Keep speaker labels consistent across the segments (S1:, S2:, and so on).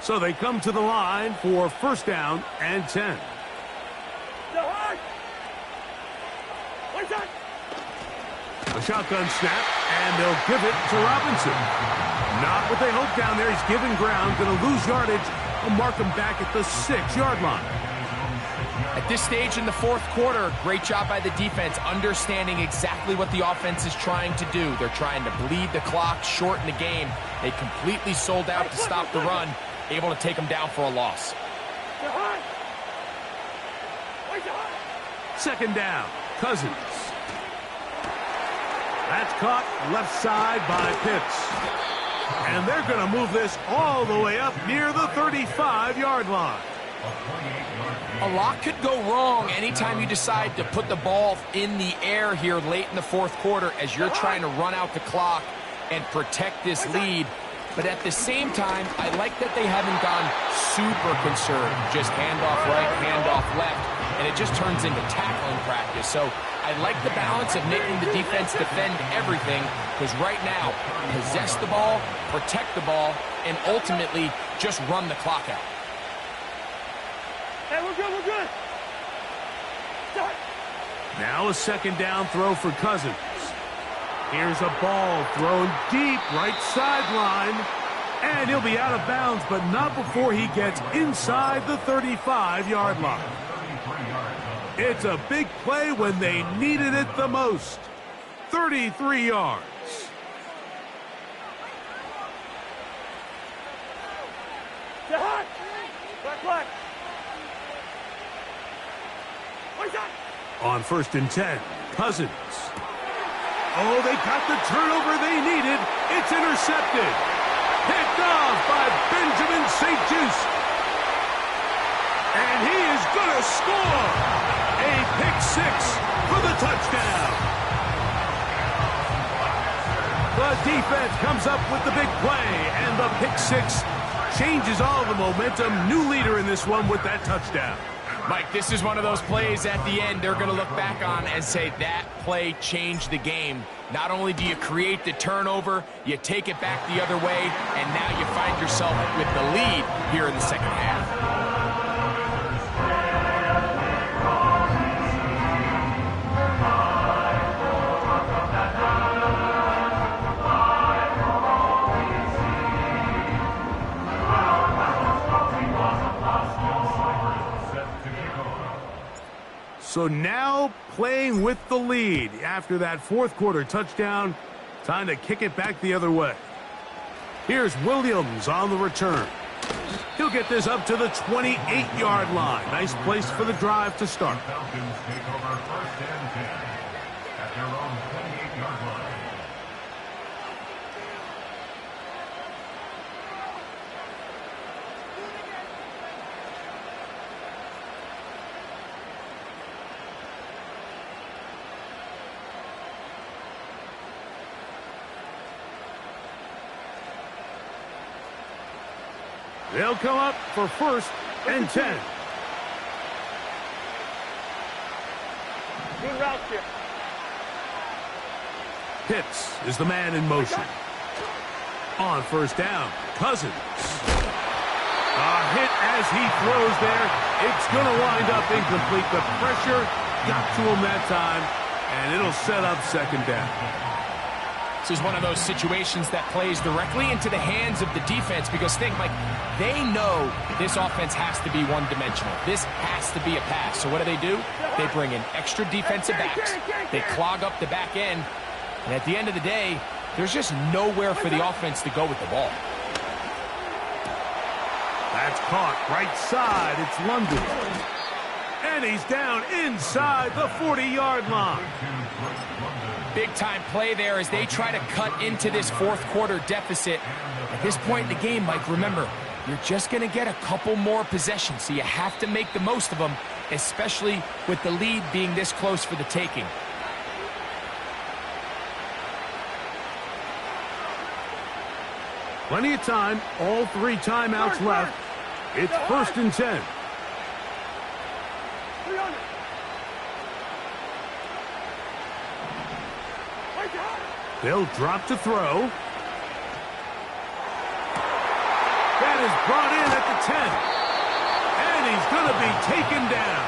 S1: So they come to the line for first down and 10. A shotgun snap, and they'll give it to Robinson. Not what they hoped down there. He's giving ground, going to lose yardage. They'll mark him back at the 6-yard line.
S2: At this stage in the fourth quarter, great job by the defense, understanding exactly what the offense is trying to do. They're trying to bleed the clock, shorten the game. They completely sold out to stop the run, able to take them down for a loss.
S1: Second down, Cousins. That's caught left side by Pitts. And they're going to move this all the way up near the 35-yard line.
S2: A lot could go wrong anytime you decide to put the ball in the air here late in the fourth quarter as you're trying to run out the clock and protect this lead. But at the same time, I like that they haven't gone super conservative. Just handoff right, handoff left, and it just turns into tackling practice. So I like the balance of making the defense defend everything, because right now, possess the ball, protect the ball, and ultimately just run the clock out.
S3: Hey, we're good, we're good. Start.
S1: Now a second down throw for Cousins. Here's a ball thrown deep right sideline, and he'll be out of bounds, but not before he gets inside the 35-yard line. It's a big play when they needed it the most. 33 yards.
S3: Black, black.
S1: On first and 10, Cousins. Oh, they got the turnover they needed. It's intercepted. Picked off by Benjamin St. Just. And he is going to score. A pick six for the touchdown. The defense comes up with the big play, and the pick six changes all the momentum. New leader in this one with that touchdown.
S2: Mike, this is one of those plays at the end they're going to look back on and say that play changed the game. Not only do you create the turnover, you take it back the other way, and now you find yourself with the lead here in the second half.
S1: So now playing with the lead after that fourth quarter touchdown. Time to kick it back the other way. Here's Williams on the return. He'll get this up to the 28-yard line. Nice place for the drive to start.
S4: Falcons take over first and 10 at their own 28-yard line.
S1: They'll come up for first and 10.
S3: Good route here.
S1: Pitts is the man in motion. On first down, Cousins. A hit as he throws there. It's going to wind up incomplete. The pressure got to him that time, and it'll set up second down.
S2: This is one of those situations that plays directly into the hands of the defense, because think, like, they know this offense has to be one-dimensional. This has to be a pass. So what do? They bring in extra defensive backs. They clog up the back end. And at the end of the day, there's just nowhere for the offense to go with the ball.
S1: That's caught right side. It's London. And he's down inside the 40-yard line.
S2: Big-time play there as they try to cut into this fourth quarter deficit. At this point in the game, Mike, remember, you're just going to get a couple more possessions, so you have to make the most of them, especially with the lead being this close for the taking.
S1: Plenty of time. All three timeouts left. It's first and 10. They'll drop to throw. That is brought in at the 10. And he's going to be taken down.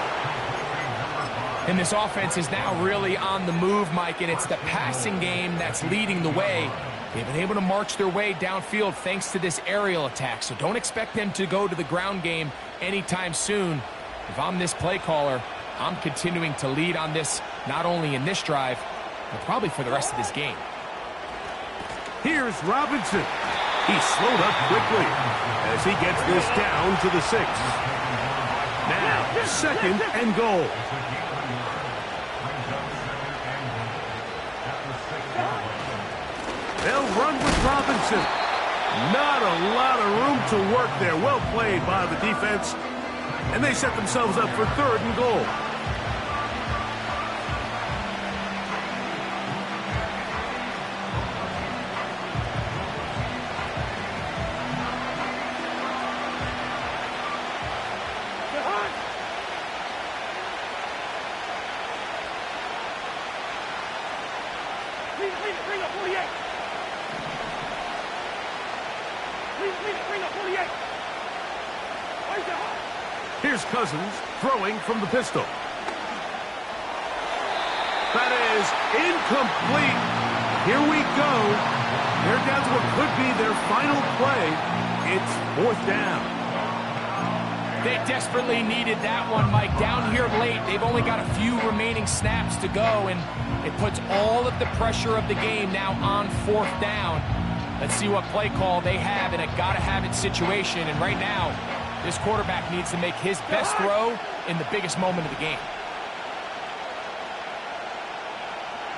S2: And this offense is now really on the move, Mike, and it's the passing game that's leading the way. They've been able to march their way downfield thanks to this aerial attack, so don't expect them to go to the ground game anytime soon. If I'm this play caller, I'm continuing to lead on this, not only in this drive, but probably for the rest of this game.
S1: Here's Robinson. He's slowed up quickly as he gets this down to the 6. Now, 2nd and goal. They'll run with Robinson. Not a lot of room to work there. Well played by the defense. And they set themselves up for 3rd and goal.
S3: Bring up 48. Bring up 48.
S1: Here's Cousins throwing from the pistol. That is incomplete. Here we go. They're down to what could be their final play. It's 4th down.
S2: They desperately needed that one, Mike. Down here late, they've only got a few remaining snaps to go, and it puts all of the pressure of the game now on 4th down. Let's see what play call they have in a gotta-have-it situation, and right now, this quarterback needs to make his best throw in the biggest moment of the game.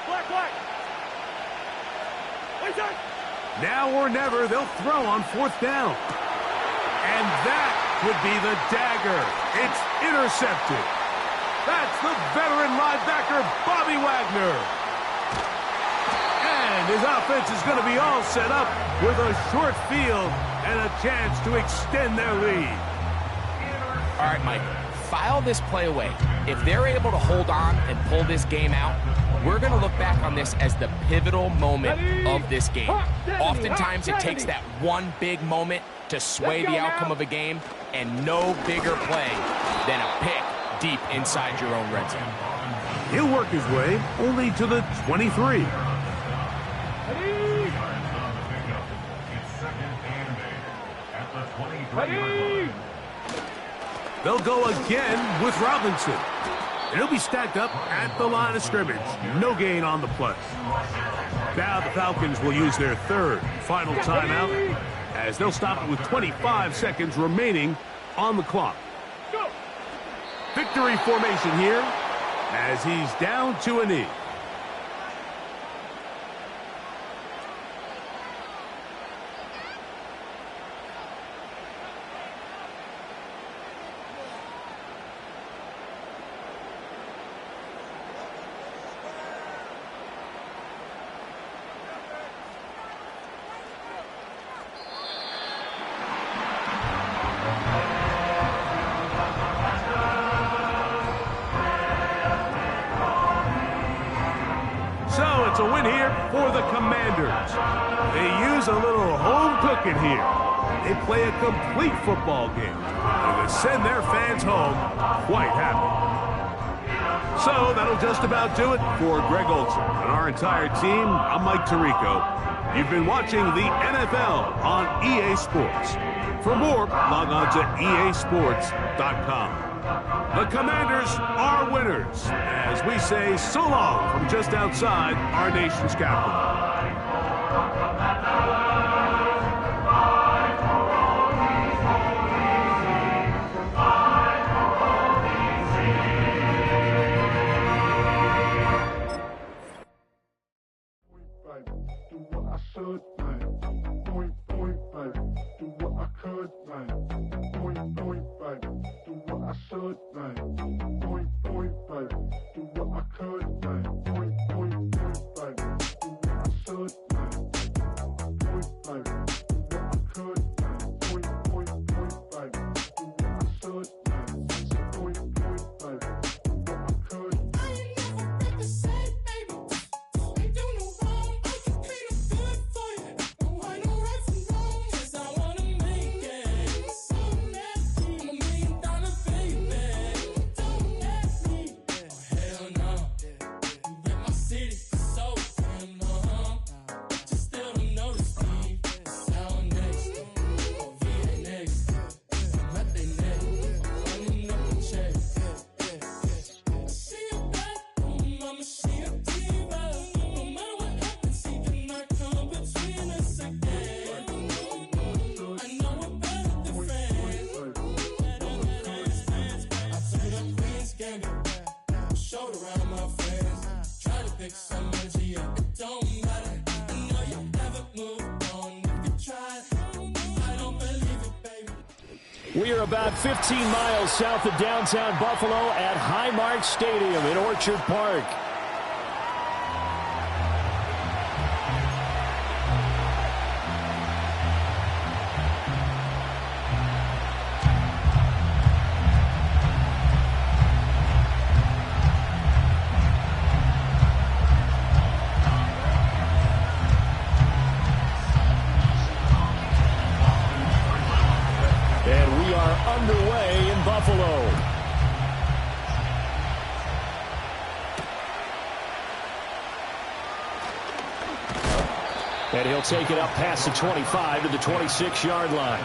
S3: Black.
S1: Now or never, they'll throw on 4th down. And that would be the dagger. It's intercepted. That's the veteran linebacker, Bobby Wagner. And his offense is going to be all set up with a short field and a chance to extend their lead.
S2: All right, Mike, file this play away. If they're able to hold on and pull this game out, we're going to look back on this as the pivotal moment of this game. Oftentimes, it takes that one big moment to sway the outcome of a game, and no bigger play than a pick deep inside your own red zone.
S1: He'll work his way only to the 23. They'll go again with Robinson. And he'll be stacked up at the line of scrimmage. No gain on the play. Now the Falcons will use their 3rd final timeout as they'll stop it with 25 seconds remaining on the clock. Victory formation here as he's down to a knee. It's a win here for the Commanders. They use a little home cooking here. They play a complete football game. And they send their fans home quite happy. So that'll just about do it for Greg Olson and our entire team. I'm Mike Tirico. You've been watching the NFL on EA Sports. For more, log on to easports.com. The Commanders are winners, as we say so long from just outside our nation's capital.
S5: We are about 15 miles south of downtown Buffalo at Highmark Stadium in Orchard Park. Underway in Buffalo. And he'll take it up past the 25 to the 26-yard line.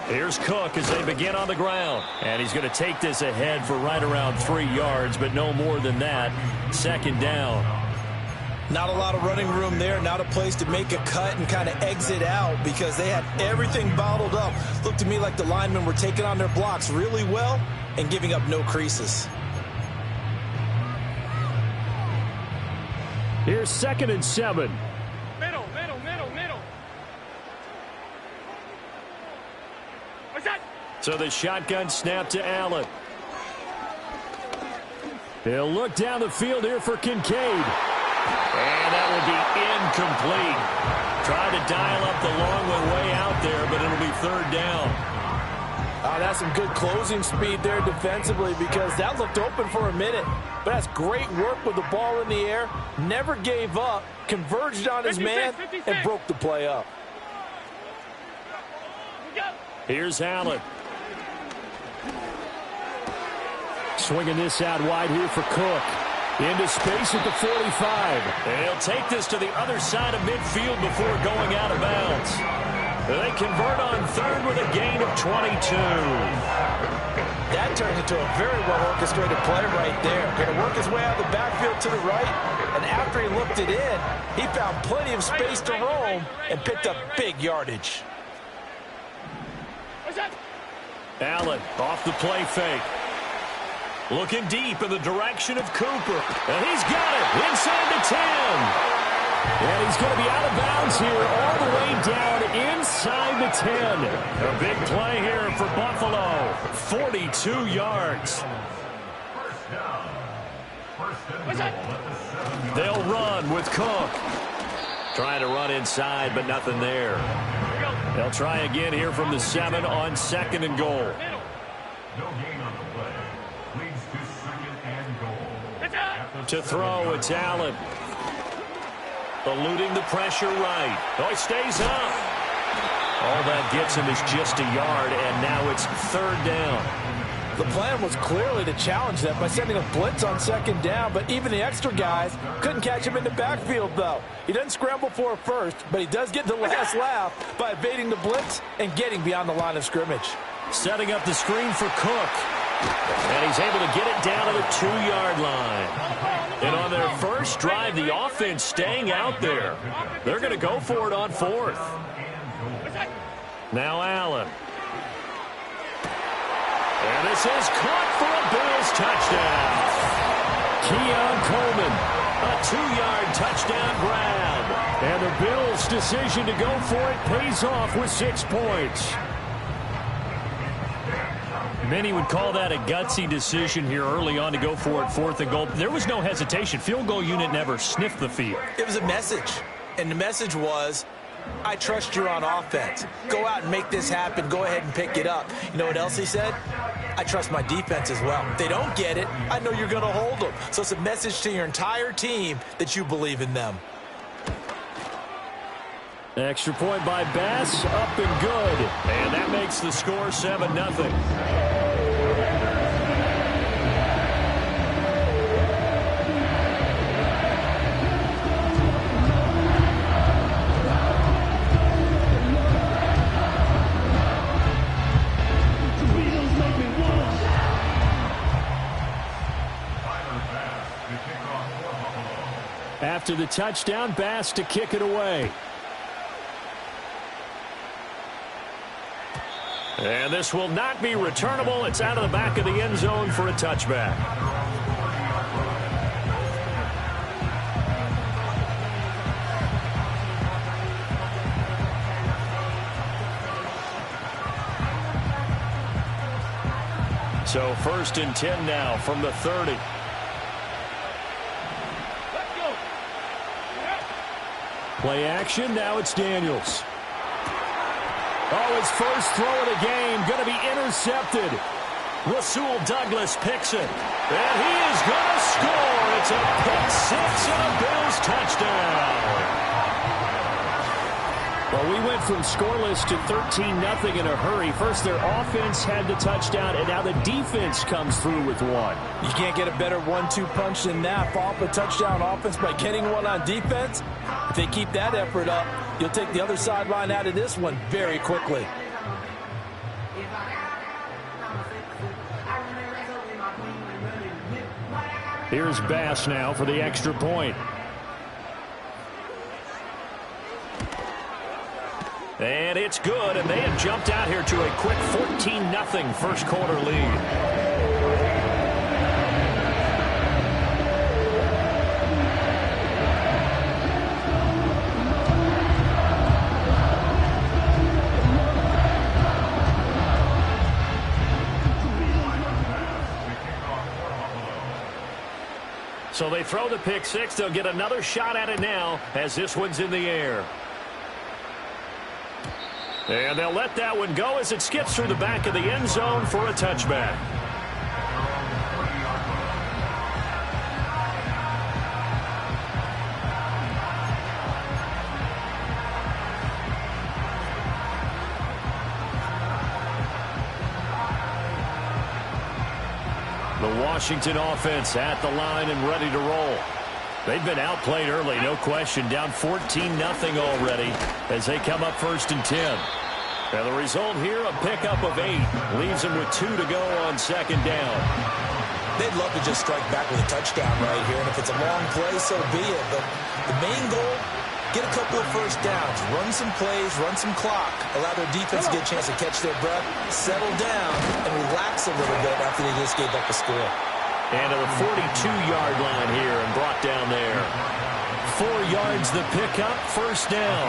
S5: Here's Cook as they begin on the ground. And he's going to take this ahead for right around 3 yards, but no more than that. Second down.
S6: Not a lot of running room there. Not a place to make a cut and kind of exit out because they had everything bottled up. Looked to me like the linemen were taking on their blocks really well and giving up no creases.
S5: Here's 2nd and 7.
S3: Middle. What's that?
S5: So the shotgun snap to Allen. He'll look down the field here for Kincaid. And that will be incomplete. Tried to dial up the long one way out there, but it'll be 3rd down.
S6: That's some good closing speed there defensively because that looked open for a minute. But that's great work with the ball in the air. Never gave up, converged on his man, and broke the play up.
S5: Here's Allen. Swinging this out wide here for Cook. Into space at the 45. And he'll take this to the other side of midfield before going out of bounds. They convert on 3rd with a gain of 22.
S6: That turns into a very well-orchestrated play right there. Going to work his way out of the backfield to the right, and after he looked it in, he found plenty of space to roam and picked up big yardage.
S5: Allen off the play fake. Looking deep in the direction of Cooper. And he's got it inside the 10. And he's going to be out of bounds here all the way down inside the 10. A big play here for Buffalo. 42 yards. They'll run with Cook. Trying to run inside, but nothing there. They'll try again here from the 7 on 2nd and goal.
S4: No gain on the play. Leads to 2nd and goal.
S5: To throw, it's Allen. Eluding the pressure right. Oh, he stays up. All that gets him is just a yard, and now it's 3rd down.
S6: The plan was clearly to challenge them by sending a blitz on 2nd down, but even the extra guys couldn't catch him in the backfield, though. He doesn't scramble for a first, but he does get the last laugh by evading the blitz and getting beyond the line of scrimmage.
S5: Setting up the screen for Cook. And he's able to get it down to the 2-yard line. And on their first drive, the offense staying out there. They're going to go for it on 4th. Now Allen. And this is caught for a Bills touchdown. Keon Coleman, a 2-yard touchdown grab. And the Bills' decision to go for it pays off with 6 points. Many would call that a gutsy decision here early on to go for it 4th and goal. There was no hesitation. Field goal unit never sniffed the field.
S6: It was a message, and the message was, I trust you on offense. Go out and make this happen. Go ahead and pick it up. You know what else he said? I trust my defense as well. If they don't get it, I know you're going to hold them. So it's a message to your entire team that you believe in them.
S5: Extra point by Bass, up and good. And that makes the score 7-0. After the touchdown, Bass to kick it away. And this will not be returnable. It's out of the back of the end zone for a touchback. So 1st and 10 now from the 30. Play action. Now it's Daniels. Oh, his first throw of the game going to be intercepted. Rasul Douglas picks it. And he is going to score. It's a pick six and a Bills touchdown. Well, we went from scoreless to 13-0 in a hurry. First, their offense had the touchdown, and now the defense comes through with one.
S6: You can't get a better 1-2 punch than that. Follow up a touchdown offense by getting one on defense. If they keep that effort up, you'll take the other sideline out of this one very quickly.
S5: Here's Bass now for the extra point. And it's good, and they have jumped out here to a quick 14-0 first quarter lead. So they throw the pick six. They'll get another shot at it now as this one's in the air. And they'll let that one go as it skips through the back of the end zone for a touchback. The Washington offense at the line and ready to roll. They've been outplayed early, no question. Down 14-0 already as they come up 1st and 10. And the result here, a pickup of 8. Leaves them with 2 to go on 2nd down.
S6: They'd love to just strike back with a touchdown right here. And if it's a long play, so be it. But the main goal, get a couple of first downs. Run some plays, run some clock. Allow their defense to get a chance to catch their breath, settle down, and relax a little bit after they just gave up a score.
S5: And to the 42-yard line here and brought down there. 4 yards the pickup, 1st down.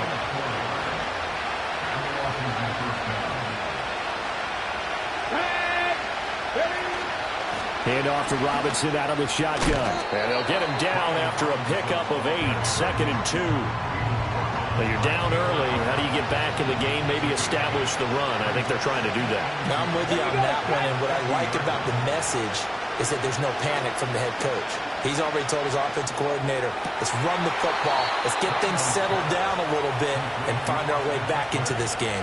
S5: Hand off to Robinson out of the shotgun. And they'll get him down after a pickup of 8, 2nd and 2. Well, you're down early. How do you get back in the game? Maybe establish the run. I think they're trying to do that.
S6: Now I'm with you on that one. And what I like about the message is that there's no panic from the head coach. He's already told his offensive coordinator, let's run the football. Let's get things settled down a little bit and find our way back into this game.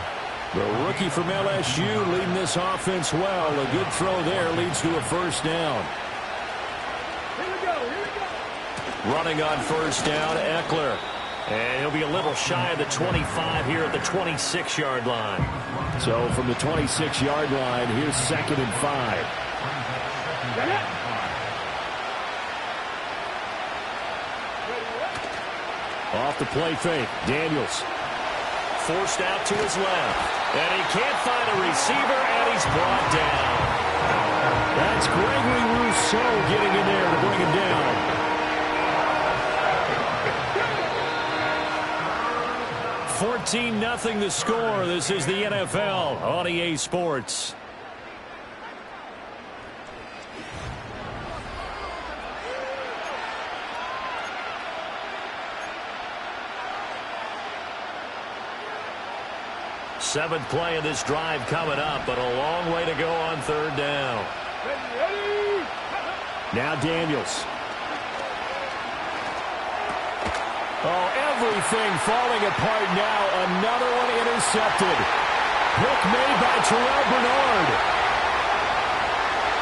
S5: The rookie from LSU leading this offense well. A good throw there leads to a 1st down.
S3: Here we go, here we go.
S5: Running on 1st down, Eckler. And he'll be a little shy of the 25 here at the 26-yard line.
S7: So from the 26-yard line, here's 2nd and 5. Off the play fake, Daniels.
S5: Forced out to his left. And he can't find a receiver, and he's brought down.
S7: That's Gregory Rousseau getting in there to bring him down.
S5: 14-0 the score. This is the NFL on EA Sports. Seventh play of this drive coming up, but a long way to go on 3rd down.
S7: Now Daniels.
S5: Oh, everything falling apart now. Another one intercepted. Pick made by Terrell Bernard.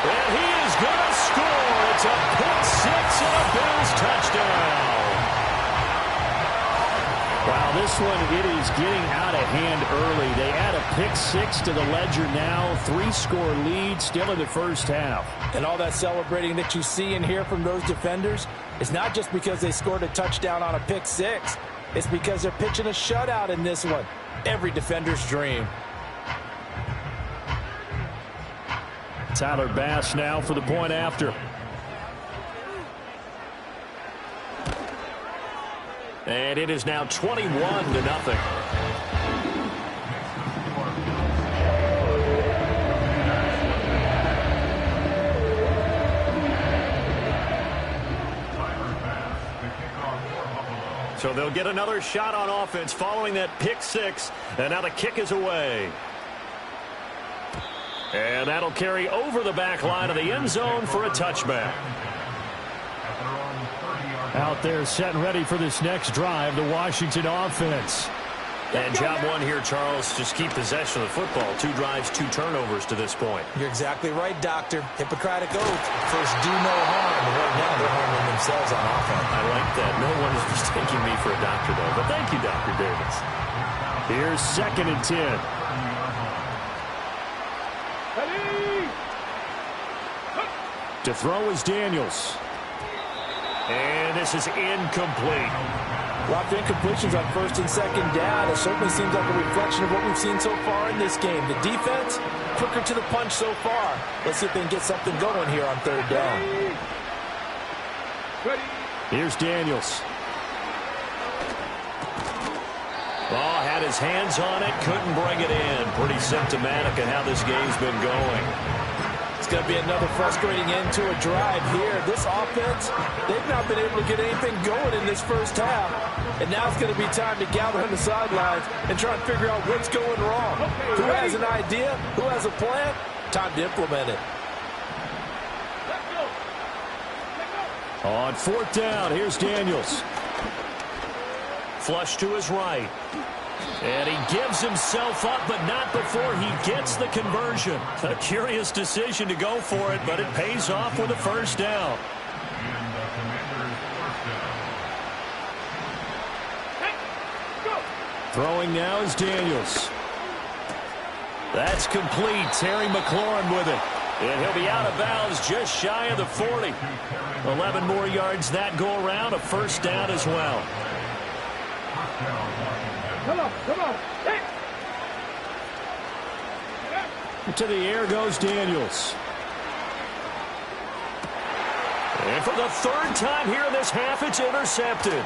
S5: And he is going to score. It's a pick six and a Bills touchdown.
S7: Wow, this one, it is getting out of hand early. They add a pick six to the ledger now. 3-score lead still in the first half.
S6: And all that celebrating that you see and hear from those defenders, it's not just because they scored a touchdown on a pick six. It's because they're pitching a shutout in this one. Every defender's dream.
S7: Tyler Bass now for the point after.
S5: And it is now 21-0. So they'll get another shot on offense following that pick six. And now the kick is away. And that'll carry over the back line of the end zone for a touchback.
S7: Out there set and ready for this next drive, the Washington offense.
S5: And job one here, Charles, just keep possession of the football. 2 drives, 2 turnovers to this point.
S6: You're exactly right, Doctor. Hippocratic oath. First, do no harm. And right now, they're harming themselves on offense.
S5: I like that. No one is mistaking me for a doctor, though. But thank you, Dr. Davis.
S7: Here's 2nd and 10. To throw is Daniels.
S5: And this is incomplete.
S6: A lot of incompletions on 1st and 2nd down. It certainly seems like a reflection of what we've seen so far in this game. The defense, quicker to the punch so far. Let's see if they can get something going here on 3rd down.
S7: Here's Daniels.
S5: Oh, had his hands on it, couldn't bring it in. Pretty symptomatic of how this game's been going.
S6: It's going to be another frustrating end to a drive here. This offense, they've not been able to get anything going in this first half. And now it's going to be time to gather on the sidelines and try and figure out what's going wrong. Who has an idea? Who has a plan? Time to implement it.
S7: On 4th down, here's Daniels.
S5: Flush to his right. And he gives himself up, but not before he gets the conversion. A curious decision to go for it, but it pays off with a 1st down.
S7: Throwing now is Daniels.
S5: That's complete. Terry McLaurin with it. And he'll be out of bounds just shy of the 40. 11 more yards that go around. A 1st down as well.
S3: Come on, come on. Hey.
S7: To the air goes Daniels.
S5: And for the 3rd time here in this half, it's intercepted.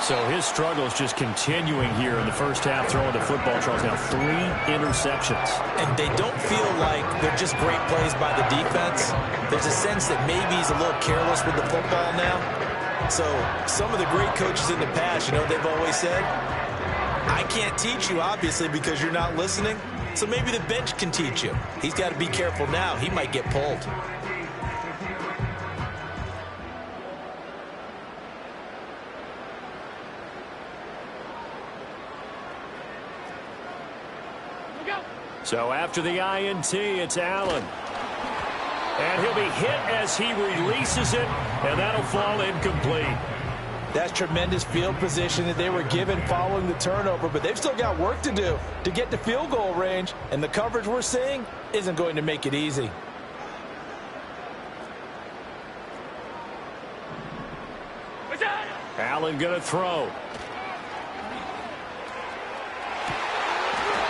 S7: So his struggle is just continuing here in the first half, throwing the football. Charles, now 3 interceptions.
S6: And they don't feel like they're just great plays by the defense. There's a sense that maybe he's a little careless with the football now. So some of the great coaches in the past, you know, they've always said, I can't teach you, obviously, because you're not listening. So maybe the bench can teach you. He's got to be careful now. He might get pulled.
S5: So after the INT, it's Allen. And he'll be hit as he releases it, and that'll fall incomplete.
S6: That's tremendous field position that they were given following the turnover, but they've still got work to do to get to field goal range, and the coverage we're seeing isn't going to make it easy.
S5: Allen going to throw.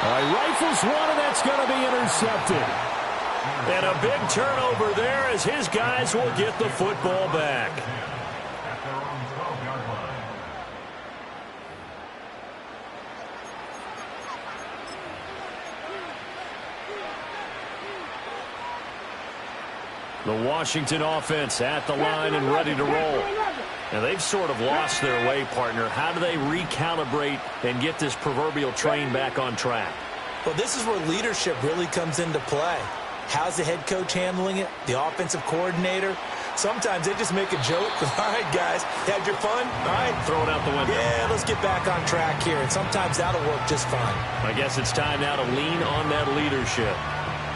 S7: Rifles one, and that's going to be intercepted.
S5: And a big turnover there as his guys will get the football back.
S4: At their own 12-yard line.
S5: The Washington offense at the line and ready to roll. And they've sort of lost their way, partner. How do they recalibrate and get this proverbial train back on track?
S6: Well, this is where leadership really comes into play. How's the head coach handling it? The offensive coordinator? Sometimes they just make a joke. All right, guys, had your fun? All right.
S5: Throw it out the window.
S6: Yeah, let's get back on track here. And sometimes that'll work just fine.
S5: I guess it's time now to lean on that leadership.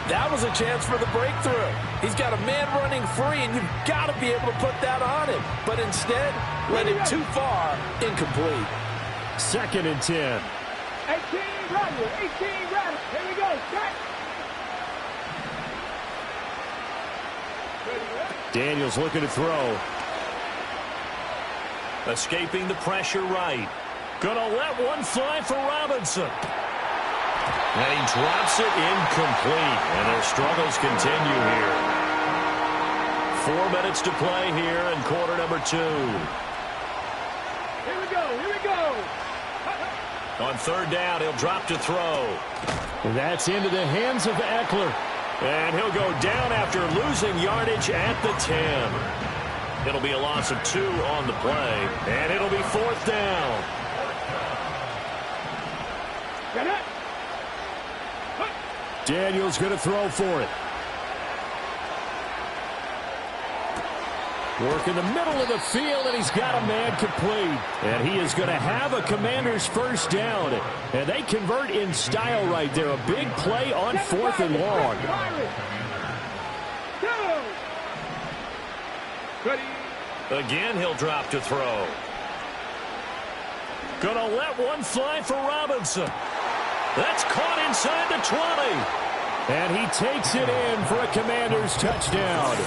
S6: That was a chance for the breakthrough. He's got a man running free, and you've got to be able to put that on him. But instead, led him too far, incomplete.
S7: 2nd and 10.
S3: 18 runner, 18 runner. Here we go. Check.
S7: Daniels looking to throw.
S5: Escaping the pressure right. Gonna let one fly for Robinson. And he drops it incomplete. And their struggles continue here. 4 minutes to play here in quarter number 2.
S3: Here we go. Here we go.
S5: On 3rd down, he'll drop to throw.
S7: That's into the hands of Eckler.
S5: And he'll go down after losing yardage at the 10. It'll be a loss of 2 on the play. And it'll be 4th down.
S3: Get it.
S7: Daniels going to throw for it. Work in the middle of the field, and he's got a man complete. And he is going to have a Commander's first down. And they convert in style right there. A big play on 4th and long.
S5: Again, he'll drop to throw. Gonna let one fly for Robinson. That's caught inside the 20.
S7: And he takes it in for a Commander's touchdown.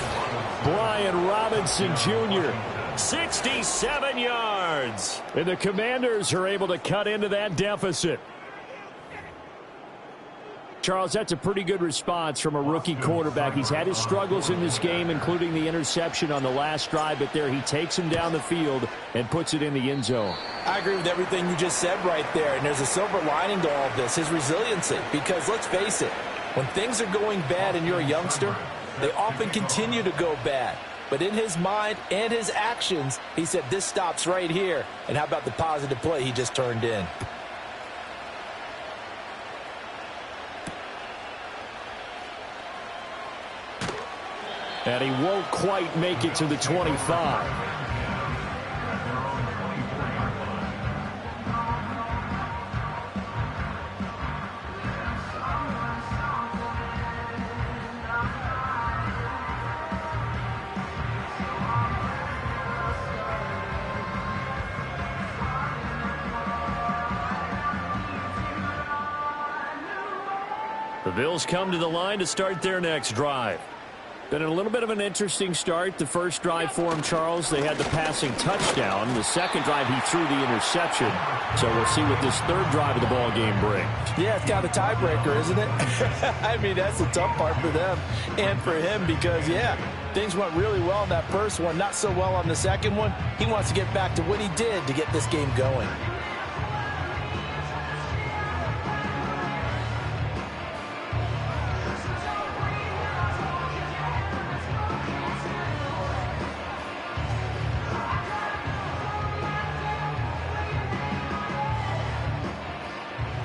S7: Brian Robinson Jr.
S5: 67 yards.
S7: And the Commanders are able to cut into that deficit. Charles, that's a pretty good response from a rookie quarterback. He's had his struggles in this game, including the interception on the last drive, but there he takes him down the field and puts it in the end zone.
S6: I agree with everything you just said right there, and there's a silver lining to all of this, his resiliency. Because let's face it, when things are going bad and you're a youngster, they often continue to go bad. But in his mind and his actions, he said, this stops right here. And how about the positive play he just turned in?
S7: And he won't quite make it to the 25.
S5: The Bills come to the line to start their next drive.
S7: Been a little bit of an interesting start. The first drive for him, Charles, they had the passing touchdown. The second drive, he threw the interception. So we'll see what this third drive of the ball game brings.
S6: Yeah, it's kind of a tiebreaker, isn't it? I mean, that's the tough part for them and for him because, yeah, things went really well in that first one, not so well on the second one. He wants to get back to what he did to get this game going.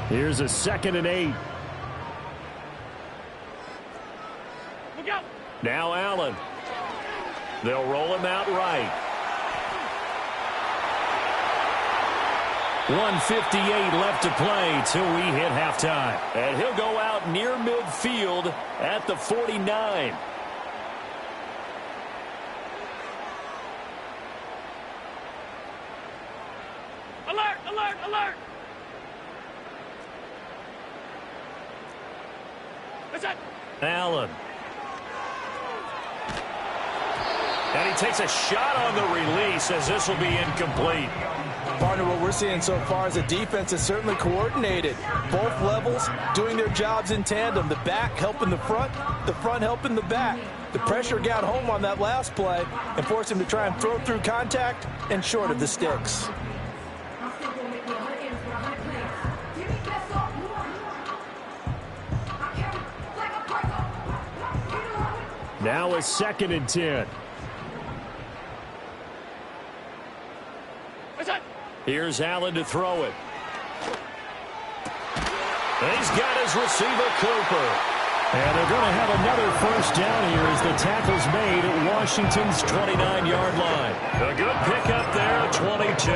S7: Here's a 2nd and 8.
S3: Look out.
S5: Now Allen. They'll roll him out right. 1:58 left to play till we hit halftime. And he'll go out near midfield at the 49.
S3: Alert, alert, alert. What's that?
S5: Allen. And he takes a shot on the release as this will be incomplete.
S6: Partner, what we're seeing so far is the defense is certainly coordinated. Both levels doing their jobs in tandem. The back helping the front helping the back. The pressure got home on that last play and forced him to try and throw through contact and short of the sticks.
S7: Now a 2nd and 10.
S5: Here's Allen to throw it. And he's got his receiver, Cooper.
S7: And they're going to have another first down here as the tackle's made at Washington's 29-yard line.
S5: A good pickup there at 22.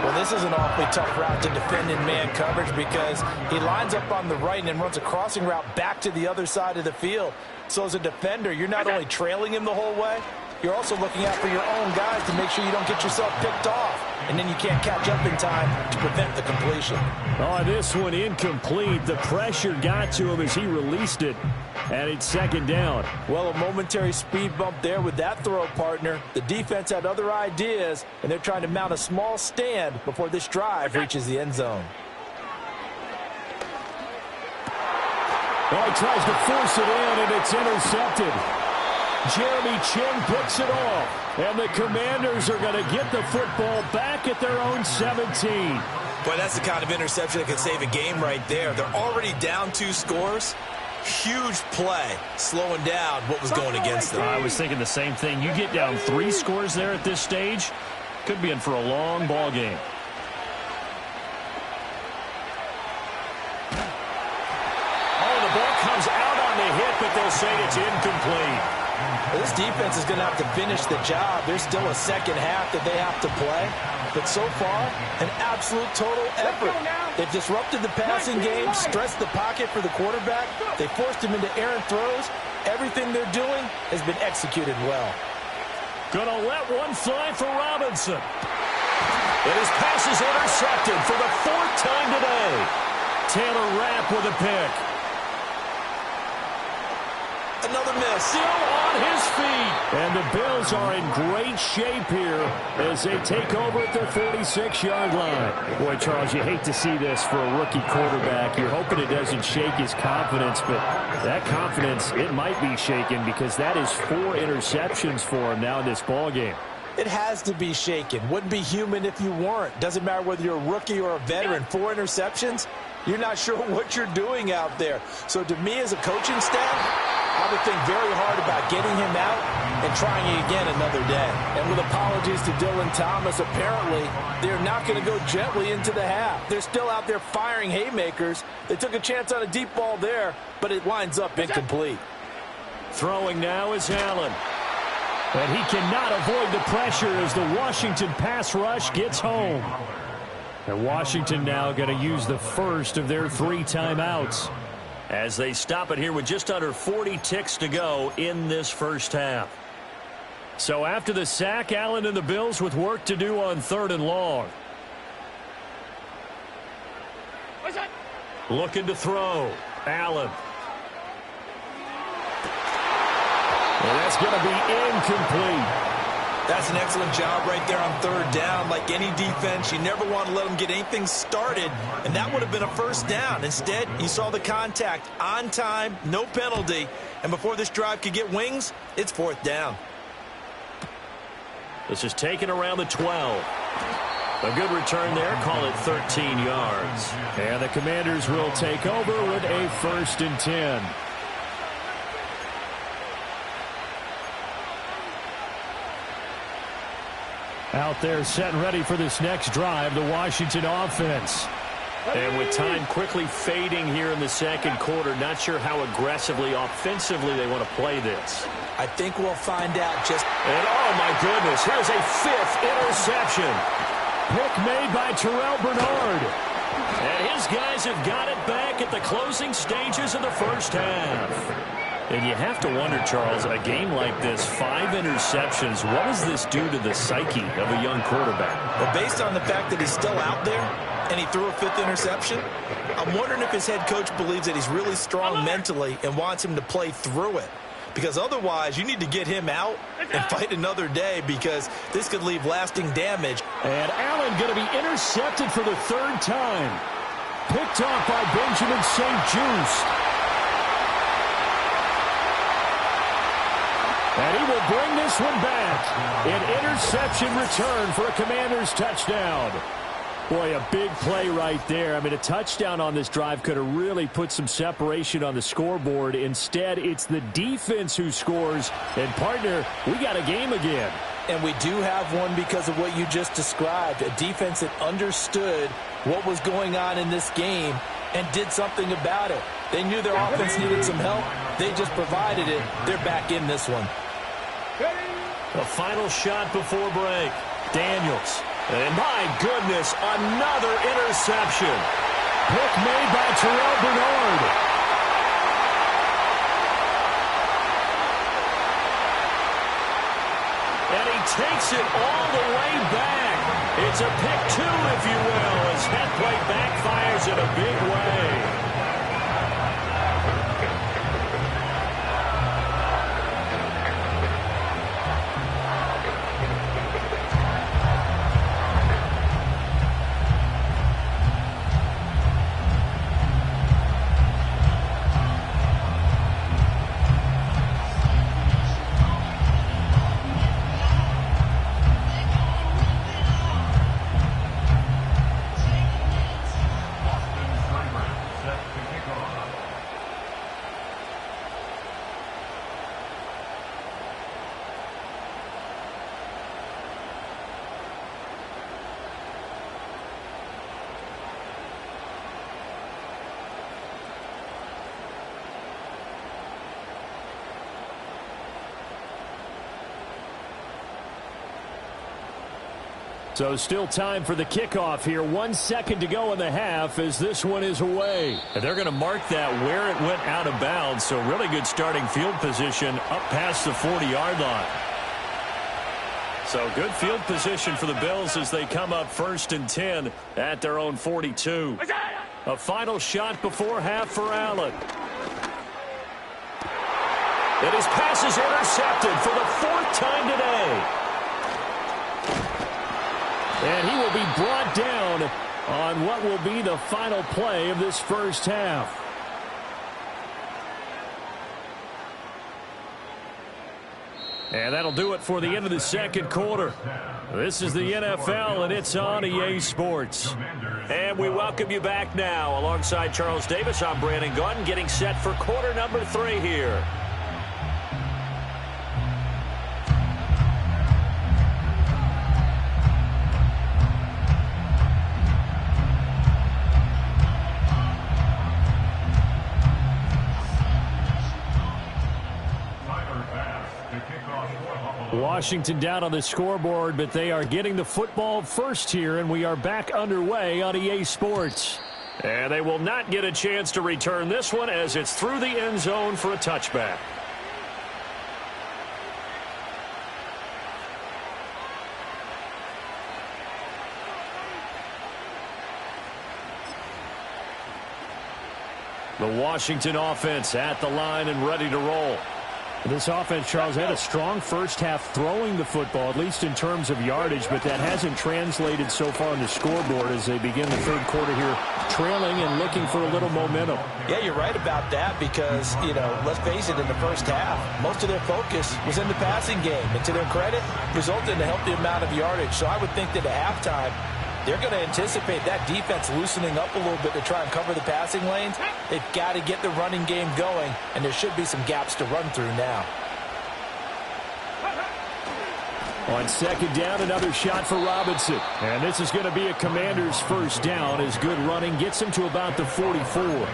S6: Well, this is an awfully tough route to defend in man coverage because he lines up on the right and then runs a crossing route back to the other side of the field. So as a defender, you're not only trailing him the whole way, you're also looking out for your own guys to make sure you don't get yourself picked off. And then you can't catch up in time to prevent the completion.
S7: Oh, this one incomplete. The pressure got to him as he released it. And it's 2nd down.
S6: Well, a momentary speed bump there with that throw, partner. The defense had other ideas, and they're trying to mount a small stand before this drive reaches the end zone.
S7: Well, he tries to force it in, and it's intercepted. Jeremy Chinn picks it off, and the Commanders are going to get the football back at their own 17.
S8: Boy, that's the kind of interception that could save a game right there. They're already down 2 scores. Huge play, slowing down what was going against them.
S5: I was thinking the same thing. You get down 3 scores there at this stage, could be in for a long ball game. Oh, the ball comes out on the hit, but they'll say it's incomplete.
S6: Well, this defense is going to have to finish the job. There's still a second half that they have to play. But so far, an absolute total effort. They've disrupted the passing game, stressed the pocket for the quarterback. They forced him into errant throws. Everything they're doing has been executed well.
S5: Gonna let one fly for Robinson. And his pass is intercepted for the 4th time today. Taylor Rapp with a pick.
S8: Another miss.
S5: Still on his feet.
S7: And the Bills are in great shape here as they take over at their 46-yard line. Boy, Charles, you hate to see this for a rookie quarterback. You're hoping it doesn't shake his confidence, but that confidence, it might be shaken because that is 4 interceptions for him now in this ballgame.
S6: It has to be shaken. Wouldn't be human if you weren't. Doesn't matter whether you're a rookie or a veteran. 4 interceptions, you're not sure what you're doing out there. So to me as a coaching staff, I would think very hard about getting him out and trying it again another day. And with apologies to Dylan Thomas, apparently they're not going to go gently into the half. They're still out there firing haymakers. They took a chance on a deep ball there, but it winds up incomplete.
S5: Throwing now is Allen.
S7: And he cannot avoid the pressure as the Washington pass rush gets home. And Washington now going to use the first of their 3 timeouts
S5: as they stop it here with just under 40 ticks to go in this first half. So after the sack, Allen and the Bills with work to do on 3rd and long. Looking to throw. Allen.
S7: And that's going to be incomplete.
S8: That's an excellent job right there on 3rd down. Like any defense, you never want to let them get anything started, and that would have been a first down. Instead, you saw the contact on time, no penalty, and before this drive could get wings, it's 4th down.
S5: This is taken around the 12. A good return there. Call it 13 yards.
S7: And the Commanders will take over with a 1st and 10. Out there set and ready for this next drive, the Washington offense.
S5: And with time quickly fading here in the 2nd quarter, not sure how aggressively, offensively they want to play this.
S8: I think we'll find out just...
S5: And oh my goodness, here's a 5th interception.
S7: Pick made by Terrell Bernard.
S5: And his guys have got it back at the closing stages of the first half. And you have to wonder, Charles, a game like this, 5 interceptions, what does this do to the psyche of a young quarterback?
S8: Well, based on the fact that he's still out there and he threw a 5th interception, I'm wondering if his head coach believes that he's really strong mentally and wants him to play through it. Because otherwise, you need to get him out and fight another day, because this could leave lasting damage.
S7: And Allen going to be intercepted for the 3rd time. Picked off by Benjamin St. Juste. And he will bring this one back. An interception return for a Commanders touchdown. Boy, a big play right there. I mean, a touchdown on this drive could have really put some separation on the scoreboard. Instead, it's the defense who scores. And, partner, we got a game again.
S6: And we do have one because of what you just described. A defense that understood what was going on in this game and did something about it. They knew their offense needed some help. They just provided it. They're back in this one.
S5: A final shot before break. Daniels. And my goodness, another interception.
S7: Pick made by Terrell Bernard.
S5: And he takes it all the way back. It's a pick 2, if you will, as that play backfires in a big way.
S7: So still time for the kickoff here. 1 second to go in the half as this one is away.
S5: And they're going to mark that where it went out of bounds. So really good starting field position up past the 40-yard line. So good field position for the Bills as they come up 1st and 10 at their own 42. A final shot before half for Allen. And his pass is intercepted for the 4th time today.
S7: And he will be brought down on what will be the final play of this first half. And that'll do it for the end of the second quarter. This is the NFL, and it's on EA Sports.
S5: And we welcome you back now. Alongside Charles Davis, I'm Brandon Gunn, getting set for quarter number 3 here.
S7: Washington down on the scoreboard, but they are getting the football first here, and we are back underway on EA Sports.
S5: And they will not get a chance to return this one as it's through the end zone for a touchback.
S7: The Washington offense at the line and ready to roll. This offense, Charles, had a strong first half throwing the football, at least in terms of yardage, but that hasn't translated so far on the scoreboard as they begin the third quarter here, trailing and looking for a little momentum.
S6: Yeah, you're right about that because, you know, let's face it, in the first half, most of their focus was in the passing game. And to their credit, resulted in a healthy amount of yardage. So I would think that at halftime, they're going to anticipate that defense loosening up a little bit to try and cover the passing lanes. They've got to get the running game going, and there should be some gaps to run through now.
S7: On second down, another shot for Robinson. And this is going to be a Commander's first down as good running gets him to about the 44.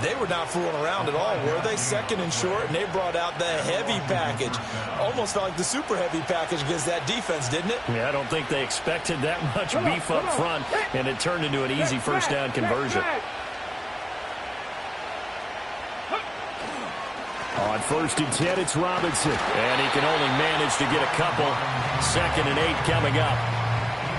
S8: They were not fooling around at all, were they? Second and short, and they brought out the heavy package. Almost felt like the super heavy package against that defense, didn't it?
S5: Yeah, I don't think they expected that much beef up front, and it turned into an easy first down conversion.
S7: On 1st and 10, it's Robinson.
S5: And he can only manage to get a couple. 2nd and 8 coming up.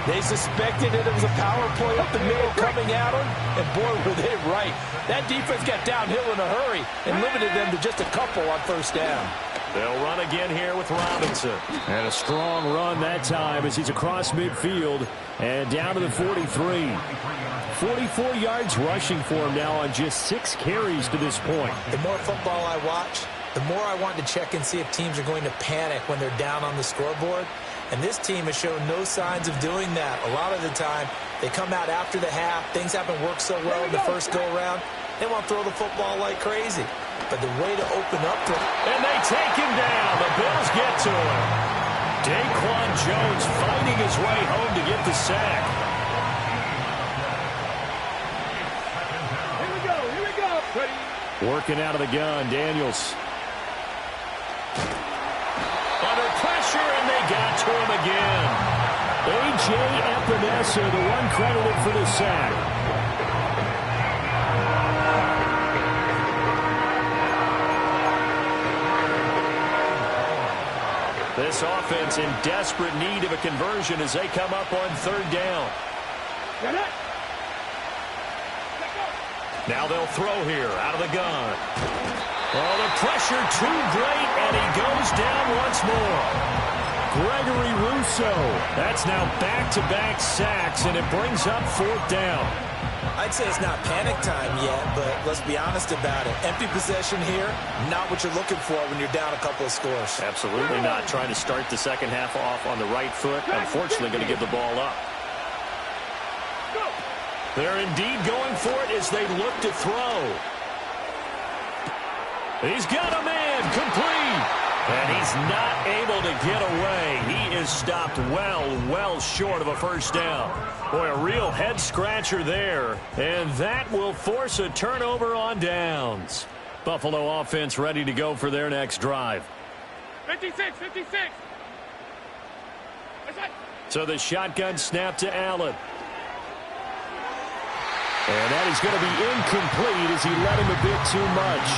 S6: They suspected that it was a power play up the middle coming at them, and boy, were they right. That defense got downhill in a hurry and limited them to just a couple on 1st down.
S5: They'll run again here with Robinson.
S7: And a strong run that time as he's across midfield and down to the 43. 44 yards rushing for him now on just 6 carries to this point.
S8: The more football I watch, the more I want to check and see if teams are going to panic when they're down on the scoreboard. And this team has shown no signs of doing that. A lot of the time, they come out after the half. Things haven't worked so well in the first go-around. They want to throw the football like crazy. But the way to open up to...
S5: And they take him down. The Bills get to him. Daquan Jones fighting his way home to get the sack.
S3: Here we go. Here we go. Ready.
S7: Working out of the gun, Daniels.
S5: Under pressure, and they got to him again.
S7: A.J. Epinesa, the one credited for the sack.
S5: This offense in desperate need of a conversion as they come up on 3rd down. Now they'll throw here out of the gun. Oh, the pressure too great, and he goes down once more.
S7: Gregory Rousseau.
S5: That's now back-to-back sacks, and it brings up 4th down.
S8: I'd say it's not panic time yet, but let's be honest about it. Empty possession here, not what you're looking for when you're down a couple of scores.
S5: Absolutely not. Trying to start the second half off on the right foot. Unfortunately, going to give the ball up. They're indeed going for it as they look to throw. He's got a man complete. And he's not able to get away. He is stopped well short of a 1st down. Boy, a real head-scratcher there. And that will force a turnover on downs. Buffalo offense ready to go for their next drive.
S3: 56.
S5: So the shotgun snap to Allen. And that is going to be incomplete as he let him a bit too much.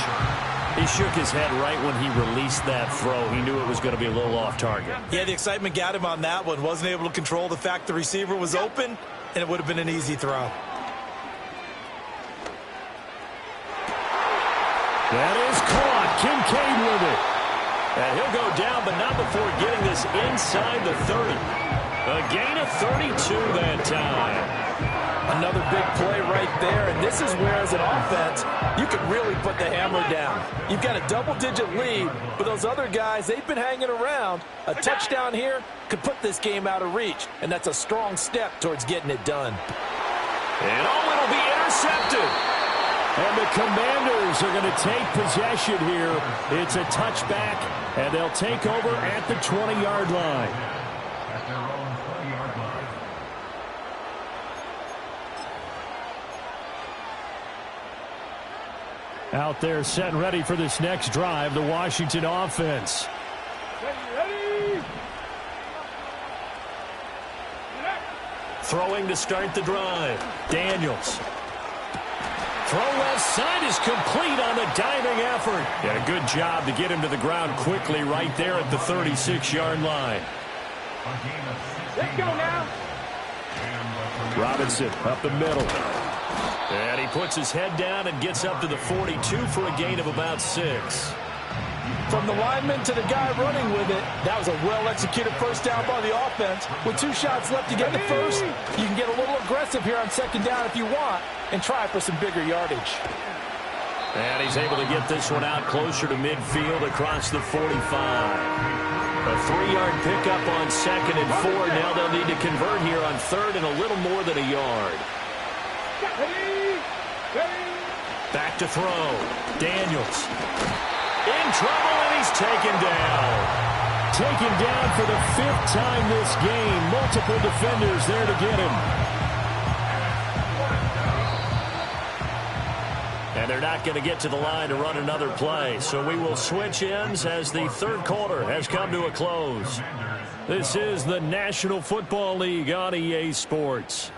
S5: He shook his head right when he released that throw. He knew it was going to be a little off target.
S8: Yeah, the excitement got him on that one. Wasn't able to control the fact the receiver was open, and it would have been an easy throw.
S7: That is caught. Kincaid with it.
S5: And he'll go down, but not before getting this inside the 30. A gain of 32 that time.
S6: Another big play right there, and this is where, as an offense, you can really put the hammer down. You've got a double-digit lead, but those other guys, they've been hanging around. A touchdown here could put this game out of reach, and that's a strong step towards getting it done.
S5: And it'll be intercepted.
S7: And the Commanders are going to take possession here. It's a touchback, and they'll take over at the 20-yard line.
S4: At their own 20-yard line.
S7: Out there set and ready for this next drive, the Washington offense.
S3: Ready.
S5: Throwing to start the drive. Daniels. Throw left side is complete on the diving effort. And a good job to get him to the ground quickly right there at the 36-yard line.
S3: Let's go now.
S7: Robinson up the middle.
S5: And he puts his head down and gets up to the 42 for a gain of about 6.
S6: From the lineman to the guy running with it, that was a well-executed 1st down by the offense. With 2 shots left to get the first, you can get a little aggressive here on 2nd down if you want and try for some bigger yardage.
S5: And he's able to get this one out closer to midfield across the 45. A 3-yard pickup on 2nd and 4. Now they'll need to convert here on 3rd and a little more than a yard. Back to throw. Daniels. In trouble, and he's taken down.
S7: Taken down for the 5th time this game. Multiple defenders there to get him.
S5: And they're not going to get to the line to run another play. So we will switch ends as the 3rd quarter has come to a close. This is the National Football League on EA Sports.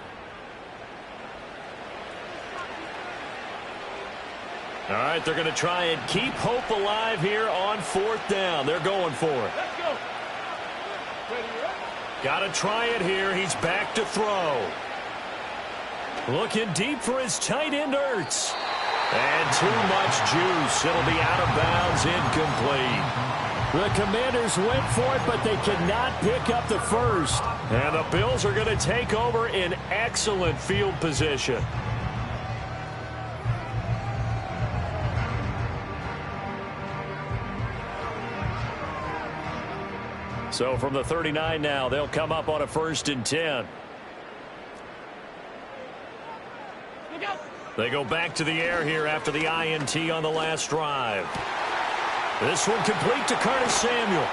S5: All right, they're going to try and keep hope alive here on 4th down. They're going for it.
S3: Let's go.
S5: Got to try it here. He's back to throw. Looking deep for his tight end, Ertz. And too much juice. It'll be out of bounds, incomplete.
S7: The Commanders went for it, but they could not pick up the first.
S5: And the Bills are going to take over in excellent field position. So from the 39 now, they'll come up on a 1st and 10. They go back to the air here after the INT on the last drive. This one complete to Curtis Samuel.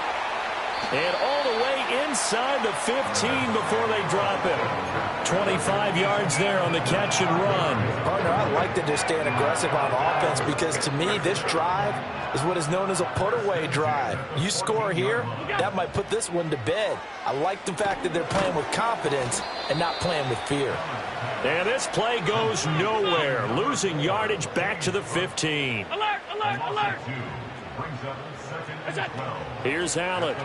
S5: And all the way inside the 15 before they drop it. 25 yards there on the catch and run.
S6: Partner, I like that they're staying aggressive on offense because to me, this drive is what is known as a put-away drive. You score here, that might put this one to bed. I like the fact that they're playing with confidence and not playing with fear.
S5: And this play goes nowhere. Losing yardage back to the 15.
S3: Alert, alert, alert.
S5: Here's Allen.